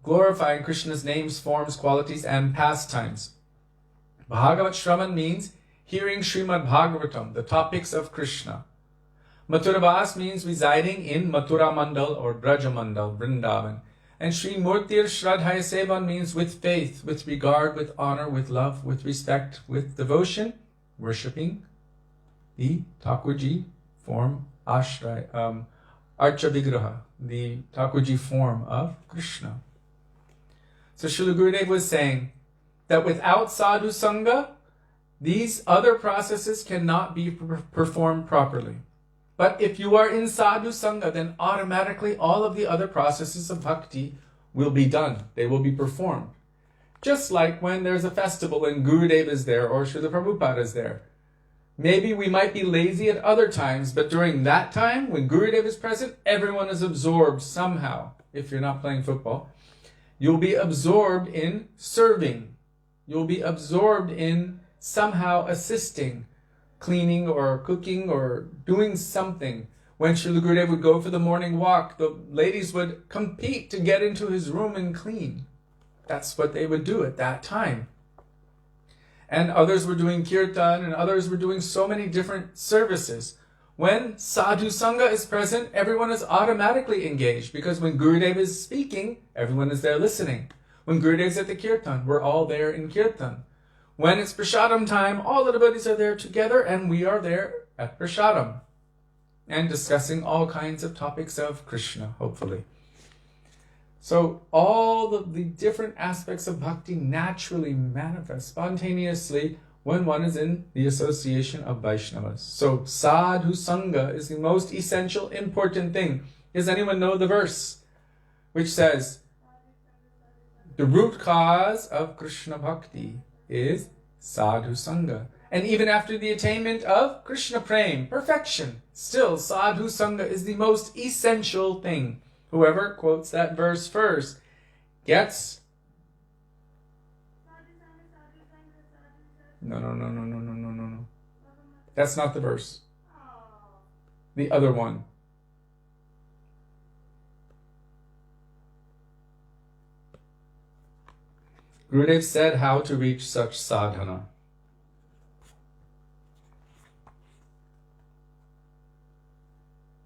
glorifying Krishna's names, forms, qualities, and pastimes. Bhagavat Shravan means hearing Śrīmad Bhagavatam, the topics of Krishna. Mathurabhas means residing in Mathura Mandal or Braj Mandal, Vrindavan. And Sri Murtir Shraddhaya Sevan means with faith, with regard, with honor, with love, with respect, with devotion, worshipping the Thakurji form, Archa Vigraha, the Thakurji form of Krishna. So Srila Gurudev was saying that without sadhu sangha, these other processes cannot be performed properly. But if you are in sadhu sangha, then automatically all of the other processes of bhakti will be done. They will be performed. Just like when there's a festival and Gurudev is there or Srila Prabhupada is there. Maybe we might be lazy at other times, but during that time, when Gurudev is present, everyone is absorbed somehow. If you're not playing football, you'll be absorbed in serving. You'll be absorbed in somehow assisting, cleaning or cooking or doing something. When Srila Gurudev would go for the morning walk, the ladies would compete to get into his room and clean. That's what they would do at that time. And others were doing kirtan, and others were doing so many different services. When sadhu sangha is present, everyone is automatically engaged, because when Gurudev is speaking, everyone is there listening. When Gurudev is at the kirtan, we're all there in kirtan. When it's prasadam time, all the devotees are there together, and we are there at prasadam, and discussing all kinds of topics of Krishna, hopefully. So all the different aspects of bhakti naturally manifest spontaneously when one is in the association of Vaishnavas. So sadhu sangha is the most essential, important thing. Does anyone know the verse which says, the root cause of Krishna bhakti is sadhu sangha? And even after the attainment of Krishna prem, perfection, still sadhu sangha is the most essential thing. Whoever quotes that verse first gets... No. That's not the verse. The other one. Gurudev said how to reach such sadhana.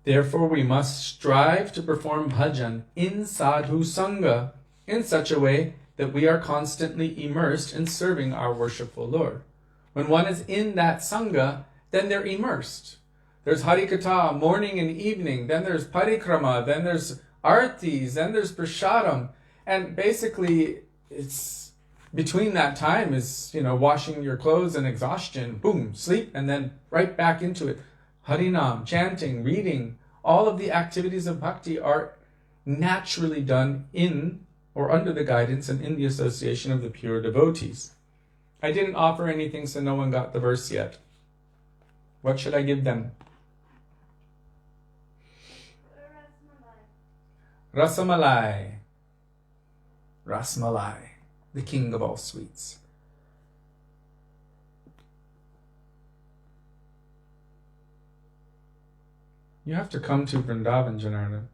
Therefore, we must strive to perform bhajan in sadhu sangha in such a way that we are constantly immersed in serving our worshipful Lord. When one is in that sangha, then they're immersed. There's harikatha, morning and evening, then there's parikrama, then there's artis, then there's prasadam, and basically it's between that time is, washing your clothes and exhaustion, boom, sleep, and then right back into it. Harinam, chanting, reading, all of the activities of bhakti are naturally done in or under the guidance and in the association of the pure devotees. I didn't offer anything, so no one got the verse yet. What should I give them? Rasamalai. Rasmalai, the king of all sweets. You have to come to Vrindavan, Janardhan.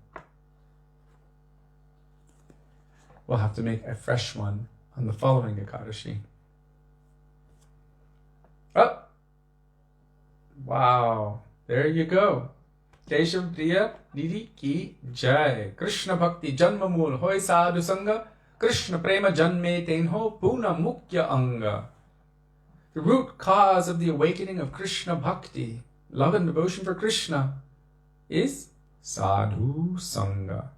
We'll have to make a fresh one on the following Ekadashi. Oh! Wow. There you go. Deshav Didi ki jai. Krishna bhakti janma mool hoy sadhu sangha. Krishna prema janme tenho puna mukya anga. The root cause of the awakening of Krishna bhakti, love and devotion for Krishna, is sadhu sangha,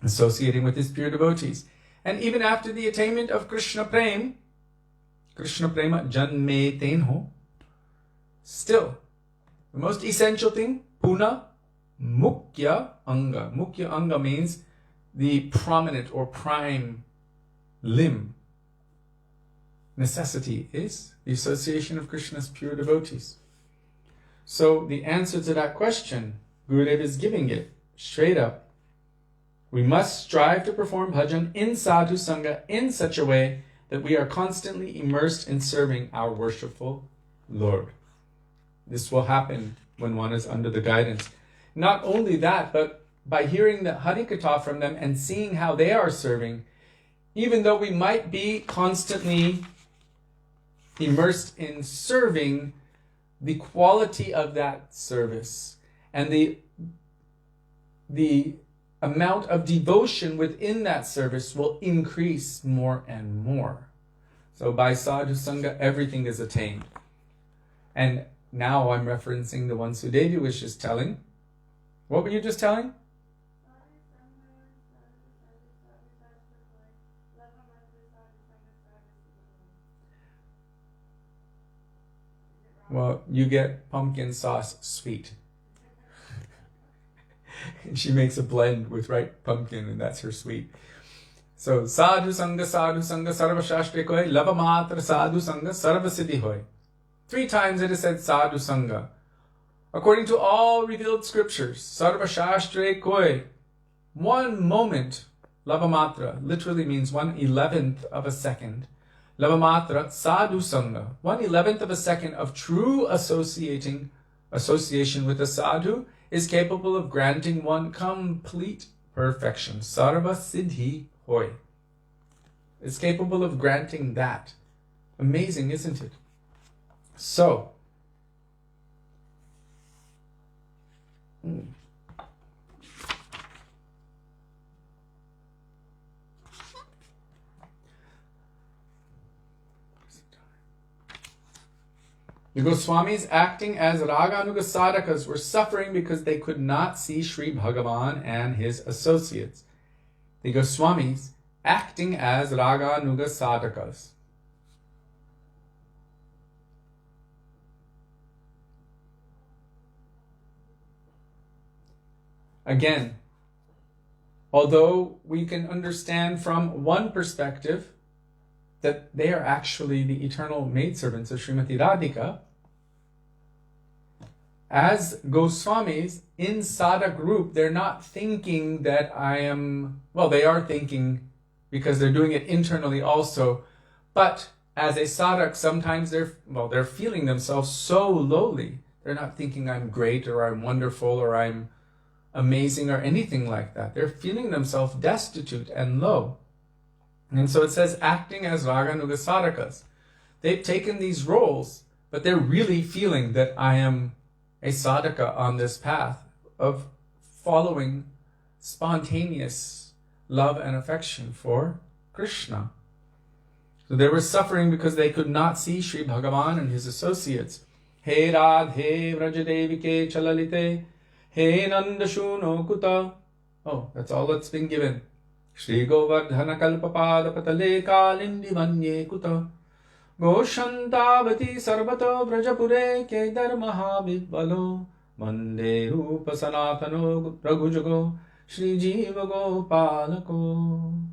associating with his pure devotees. And even after the attainment of Krishna prema janme tenho, still, the most essential thing, puna mukya anga. Mukya anga means the prominent or prime limb. Necessity is the association of Krishna's pure devotees. So the answer to that question, Gurudev is giving it straight up. We must strive to perform bhajan in sadhu sangha in such a way that we are constantly immersed in serving our worshipful Lord. This will happen when one is under the guidance. Not only that, but by hearing the harikatha from them and seeing how they are serving, even though we might be constantly immersed in serving, the quality of that service and the amount of devotion within that service will increase more and more. So by sadhu sangha, everything is attained. And now I'm referencing the one Sudevi was just telling. What were you just telling? Well, you get pumpkin sauce sweet. And she makes a blend with ripe pumpkin, and that's her sweet. So, sadhu sangha sarva shastre koi, lava matra sadhu sangha sarva siddhi hoy. 3 times it is said sadhu sangha. According to all revealed scriptures, sarva shastre koi, 1 moment, lava matra, literally means 1/11th of a second. Lava matra sadhu sangha, 1/11th of a second of true association with a sadhu is capable of granting one complete perfection. Sarva siddhi hoy. It's capable of granting that. Amazing, isn't it? So, the Goswamis, acting as Raganuga sadhakas, were suffering because they could not see Sri Bhagavan and his associates. The Goswamis, acting as Raganuga sadhakas. Again, although we can understand from one perspective that they are actually the eternal maidservants of Srimati Radhika, as Goswamis in sadhak group, they're not thinking that they are thinking because they're doing it internally also, but as a sadhak, sometimes they're feeling themselves so lowly. They're not thinking I'm great or I'm wonderful or I'm amazing or anything like that. They're feeling themselves destitute and low. And so it says acting as Raganuga sadhakas. They've taken these roles, but they're really feeling that I am a sadhaka on this path of following spontaneous love and affection for Krishna. So they were suffering because they could not see Sri Bhagavan and his associates. He Radhe Vrajadevike Chalalite He Nandashuno Kuta. Oh, that's all that's been given. Shri Govardhana Kalpapada Patale Kalindi Vanye Kuta Goshantavati Sarvato Vrajapure Kedar Mahavibvalo Mande Rupa Sanatano Raghujago Shri Jiva Gopalako.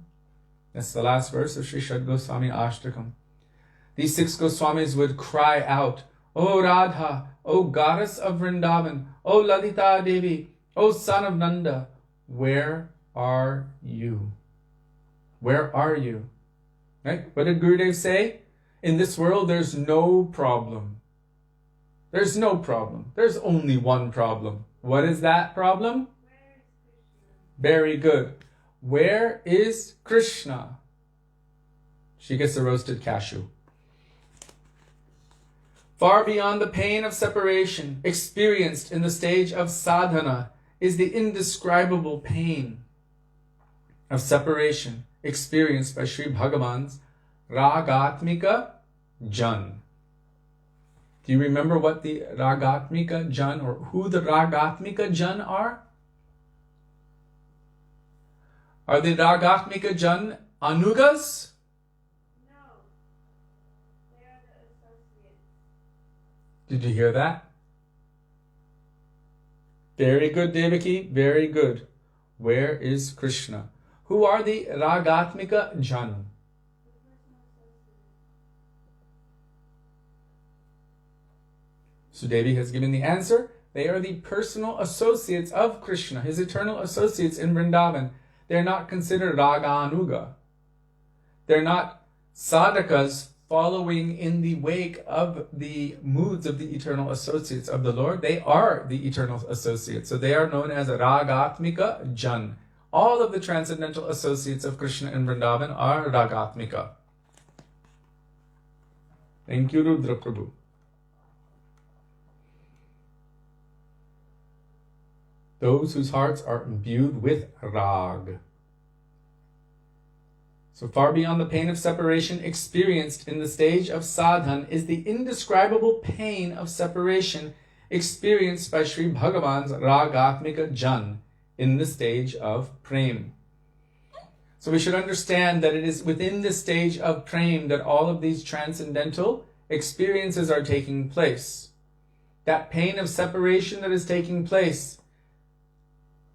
That's the last verse of Śrī Satyavrata Gosvāmī Ashtakam. These 6 Goswamis would cry out, O Radha, O goddess of Vrindavan, O Lalita Devi, O son of Nanda, where are you? Where are you? Right? What did Gurudev say? In this world, there's no problem. There's no problem. There's only one problem. What is that problem? Very good. Where is Krishna? She gets a roasted cashew. Far beyond the pain of separation experienced in the stage of sadhana is the indescribable pain of separation experienced by Sri Bhagavan's Ragatmika Jan. Do you remember what the Ragatmika Jan, or who the Ragatmika Jan are? Are the Ragatmika Jan Anugas? No. They are the associates. Did you hear that? Very good, Devaki. Very good. Where is Krishna? Who are the Ragatmika Jan? Sudevi has given the answer. They are the personal associates of Krishna, his eternal associates in Vrindavan. They're not considered Raganuga. They're not sadhakas following in the wake of the moods of the eternal associates of the Lord. They are the eternal associates. So they are known as Ragatmika Jan. All of the transcendental associates of Krishna in Vrindavan are Ragatmika. Thank you, Rudra Prabhu. Those whose hearts are imbued with rag. So far beyond the pain of separation experienced in the stage of sadhan is the indescribable pain of separation experienced by Sri Bhagavan's Ragatmika Jan in the stage of prem. So we should understand that it is within the stage of prem that all of these transcendental experiences are taking place. That pain of separation that is taking place,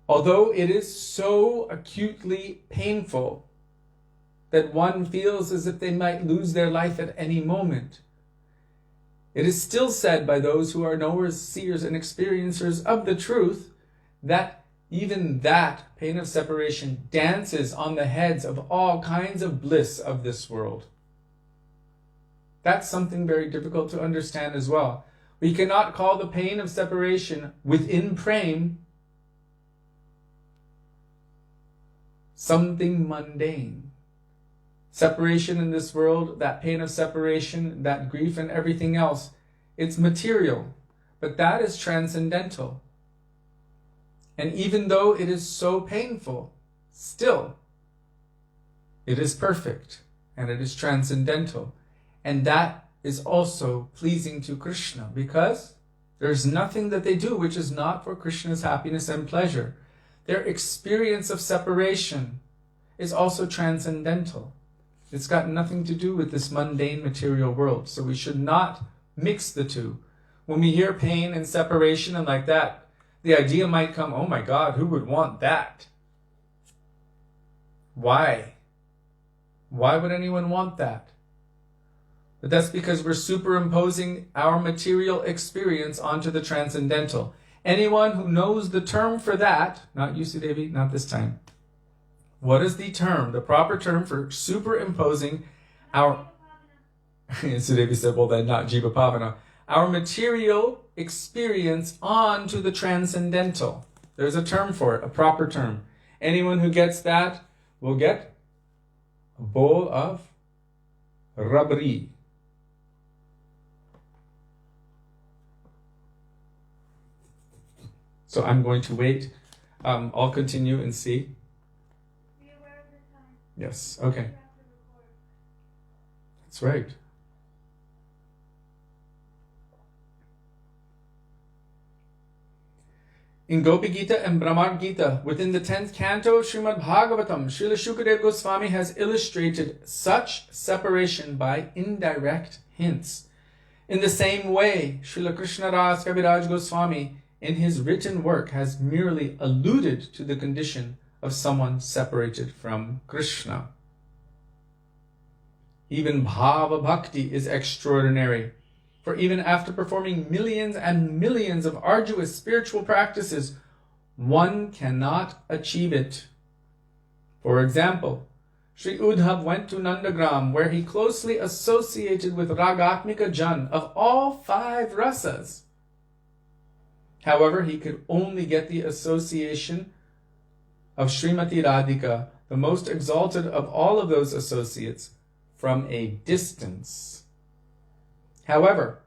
although it is so acutely painful that one feels as if they might lose their life at any moment, it is still said by those who are knowers, seers, and experiencers of the truth that even that pain of separation dances on the heads of all kinds of bliss of this world. That's something very difficult to understand as well. We cannot call the pain of separation within prema something mundane. Separation in this world, that pain of separation, that grief and everything else, it's material, but that is transcendental. And even though it is so painful, still, it is perfect and it is transcendental. And that is also pleasing to Krishna, because there's nothing that they do which is not for Krishna's happiness and pleasure. Their experience of separation is also transcendental. It's got nothing to do with this mundane material world. So we should not mix the two. When we hear pain and separation and like that, the idea might come, oh my God, who would want that? Why? Why would anyone want that? But that's because we're superimposing our material experience onto the transcendental. Anyone who knows the term for that, not you, Sudevi, not this time. What is the term, the proper term for superimposing our... Sudevi said, well then not Jiva Pavana. Our material experience onto the transcendental. There's a term for it, a proper term. Anyone who gets that will get a bowl of rabri. So I'm going to wait. I'll continue and see. Be aware of the time. Yes, okay. That's right. In Gopi Gita and Brahmar Gita, within the 10th canto of Śrīmad Bhagavatam, Śrīla Shukadeva Gosvāmī has illustrated such separation by indirect hints. In the same way, Śrīla Krishnadas Kaviraj Gosvāmī, in his written work, has merely alluded to the condition of someone separated from Krishna. Even Bhava Bhakti is extraordinary. For even after performing millions and millions of arduous spiritual practices, one cannot achieve it. For example, Sri Udhav went to Nandagram, where he closely associated with Ragatmika Jan of all 5 rasas. However, he could only get the association of Srimati Radhika, the most exalted of all of those associates, from a distance. However,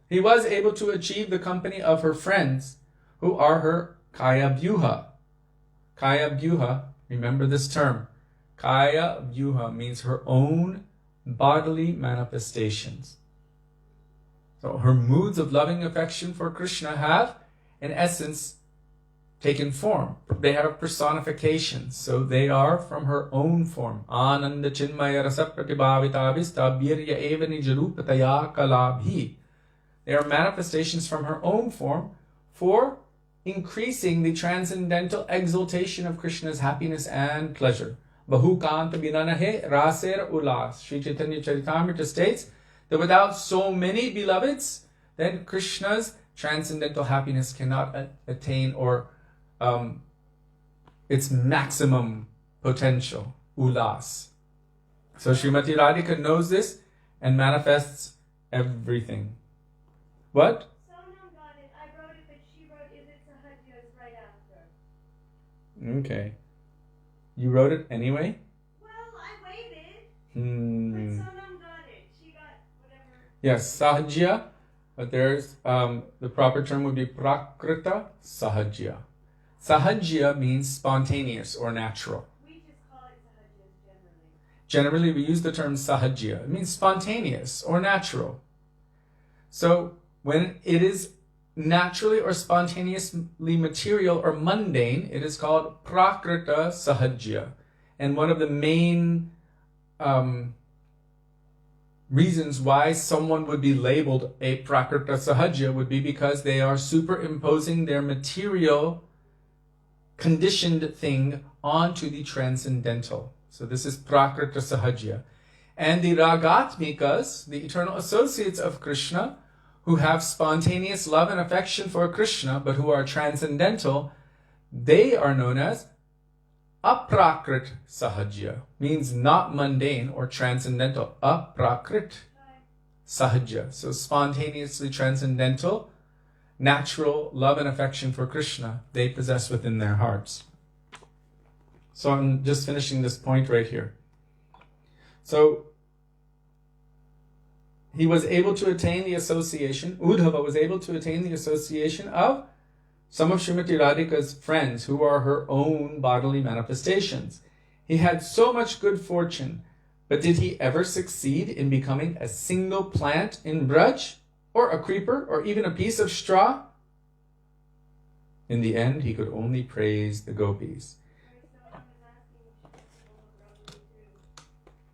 he was able to achieve the company of her friends, who are her Kaya Vyuha. Kaya Vyuha, remember this term. Kaya Vyuha means her own bodily manifestations. So her moods of loving affection for Krishna have, in essence, taken form. They have personifications. So they are from her own form. Ananda Chinmaya Rasa Pratibhavitavis Tabirya Eva Nijarupataya Kalabhi. They are manifestations from her own form for increasing the transcendental exaltation of Krishna's happiness and pleasure. Bahu Kanta Binanahe Raser Ulas. Sri Chaitanya Charitamrita states that without so many beloveds, then Krishna's transcendental happiness cannot attain or its maximum potential, ulas. So Srimati Radhika knows this and manifests everything. What? Sonam got it. I wrote it, but she wrote Is it Sahajya's right after. Okay. You wrote it anyway? Well, I waited. But Sonam got it. She got whatever. Yes, Sahajya. But there's the proper term would be Prakrita Sahajya. Sahajya means spontaneous or natural. We just call it Sahajya generally. Generally, we use the term Sahajya. It means spontaneous or natural. So when it is naturally or spontaneously material or mundane, it is called Prakrita Sahajya. And one of the main reasons why someone would be labeled a prakrita sahajya would be because they are superimposing their material conditioned thing onto the transcendental. So this is prakrita sahajya. And the ragatmikas, the eternal associates of Krishna, who have spontaneous love and affection for Krishna, but who are transcendental, they are known as aprakrit sahajya, means not mundane or transcendental. Aprakrit sahajya, so spontaneously transcendental, natural love and affection for Krishna they possess within their hearts. So I'm just finishing this point right here. So he was able to attain the association, Uddhava was able to attain the association of some of Srimati Radhika's friends who are her own bodily manifestations. He had so much good fortune, but did he ever succeed in becoming a single plant in Braj, or a creeper, or even a piece of straw? In the end, he could only praise the gopis.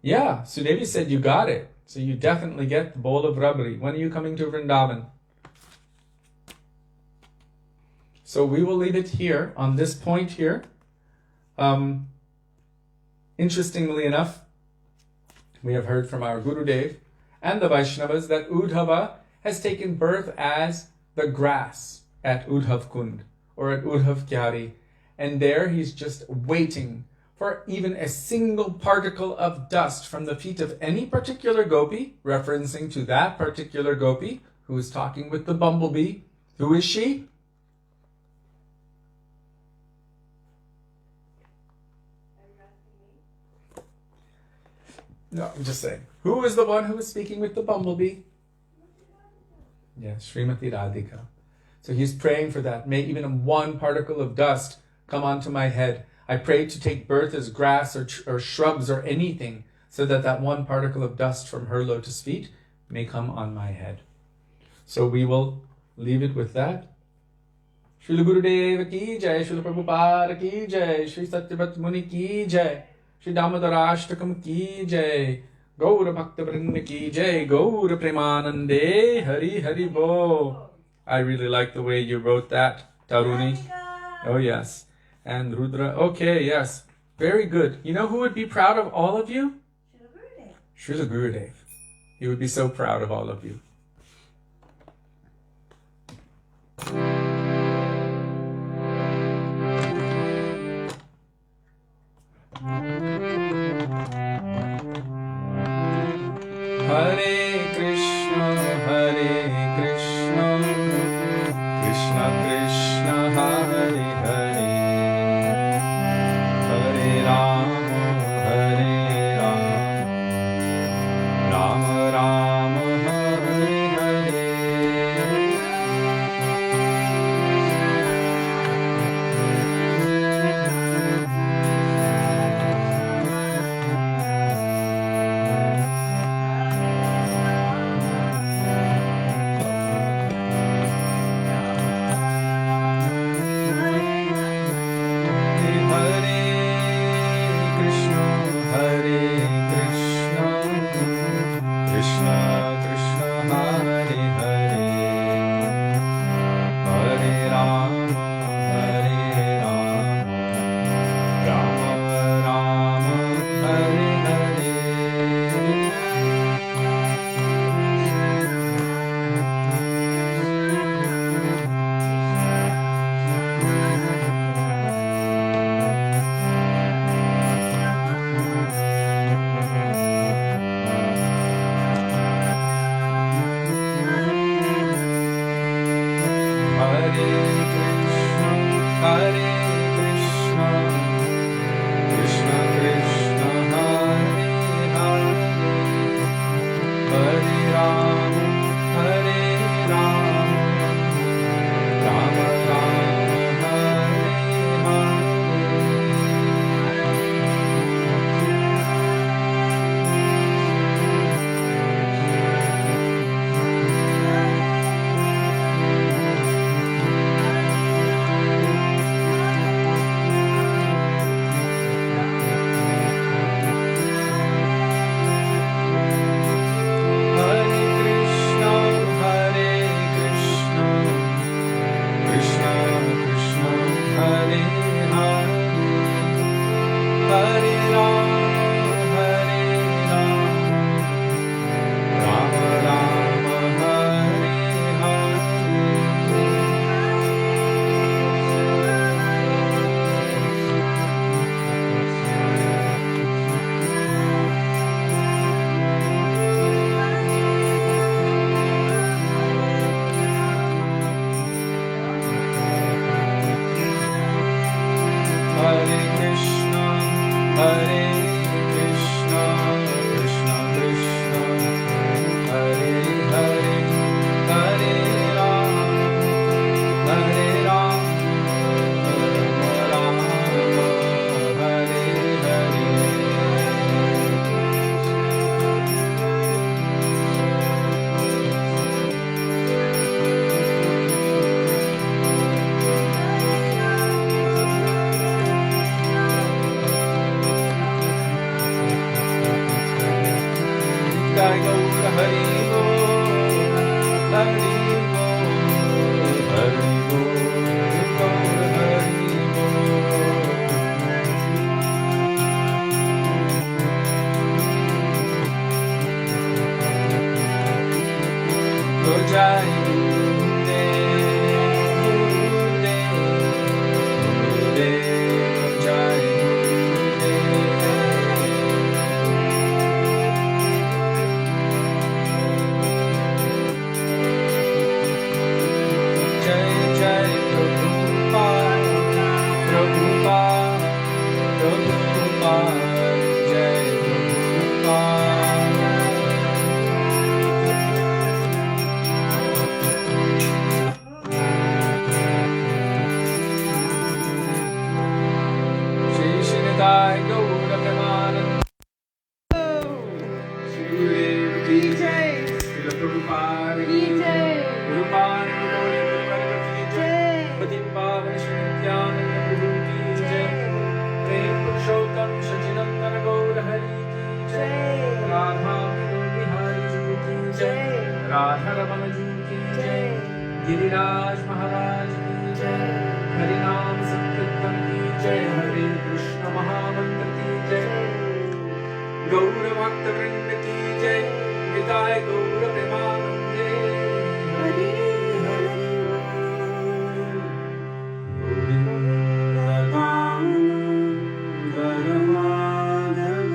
Yeah, Sudevi said you got it. So you definitely get the bowl of rabri. When are you coming to Vrindavan? So we will leave it here, on this point here. Interestingly enough, we have heard from our Gurudev and the Vaishnavas that Uddhava has taken birth as the grass at Uddhav Kund, or at Uddhav Kyari. And there he's just waiting for even a single particle of dust from the feet of any particular gopi, referencing to that particular gopi who is talking with the bumblebee. Who is she? No, I'm just saying. Who is the one who is speaking with the bumblebee? Yes, Srimati Radhika. So he's praying for that. May even one particle of dust come onto my head. I pray to take birth as grass or shrubs or anything, so that that one particle of dust from her lotus feet may come on my head. So we will leave it with that. Śrīla Gurudeva ki jai, Śrīla Prabhupada ki jai, Śrī Satyavrata Muni ki jai, Śrī Dāmodarāṣṭakam ki jai, Gaura Bhaktivedānta ki jai, Gaura Premanande, Hari Hari Bo. I really like the way you wrote that, Taruni. Oh yes. And Rudra, okay, yes. Very good. You know who would be proud of all of you? Śrīla Gurudev. He would be so proud of all of you. Hare Krishna, Krishna Krishna, Hare Hare, Hare Rama, Hare Rama, Rama Rama, Hare Hare. Jai Giriraj महाराज की जय, हरि नाम संकीर्तन की जय, हरे कृष्ण महामंत्र की जय, गौर भक्त वृंद की जय, निताय गौर प्रेमानंदे हरि हरि गोविंद दामोदर माधव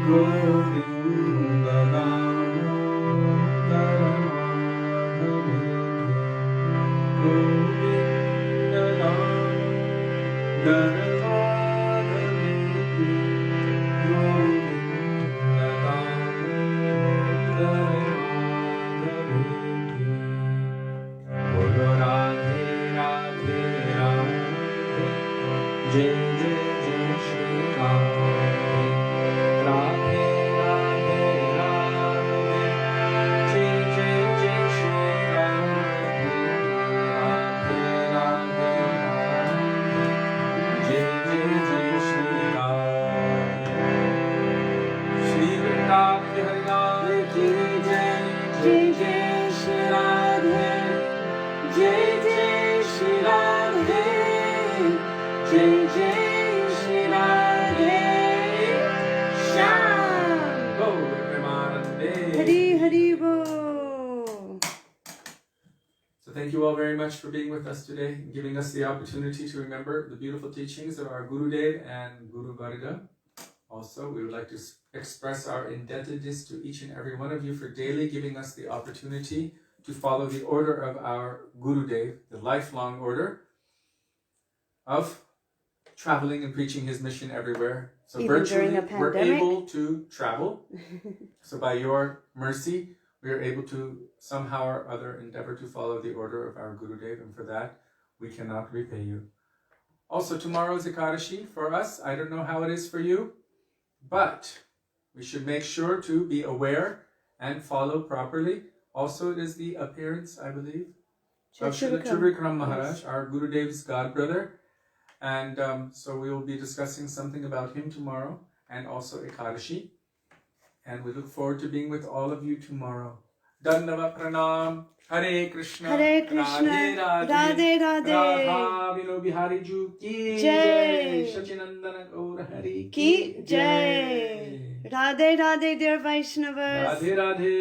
गोविंद दामोदर जय जय जय श्री राधे राधे राधे जय जय जय श्री राधे राधे जय जय जय श्री राधे श्री वृंदावन हरि नाम की जय जय जय श्री राधे जय जय श्री राधे जय जय श्री राधे श्याम गौर प्रेमानंदे हरि हरि बोल. So thank you all very much for being with us today, giving us the opportunity to remember the beautiful teachings of our Gurudev and Guru Varga. Also, we would like to express our indebtedness to each and every one of you for daily giving us the opportunity to follow the order of our Gurudev, the lifelong order of traveling and preaching his mission everywhere. So even virtually, we're pandemic. able to travel. So by your mercy, we are able to somehow or other endeavor to follow the order of our Gurudev, and for that, we cannot repay you. Also, tomorrow is Ekadashi for us. I don't know how it is for you, but we should make sure to be aware and follow properly. Also, it is the appearance, I believe, of Śrīla Sanātana Maharaj, our Gurudev's god brother. And so we will be discussing something about him tomorrow, and also Ekadashi. And we look forward to being with all of you tomorrow. Dandava Pranam, Hare Krishna, Radhe Radhe, Radha Vino Bihari Ju ki jai, Sachinandana Gaur Hari ki jai. Radhe Radhe, dear Vaishnavas. Radhe Radhe.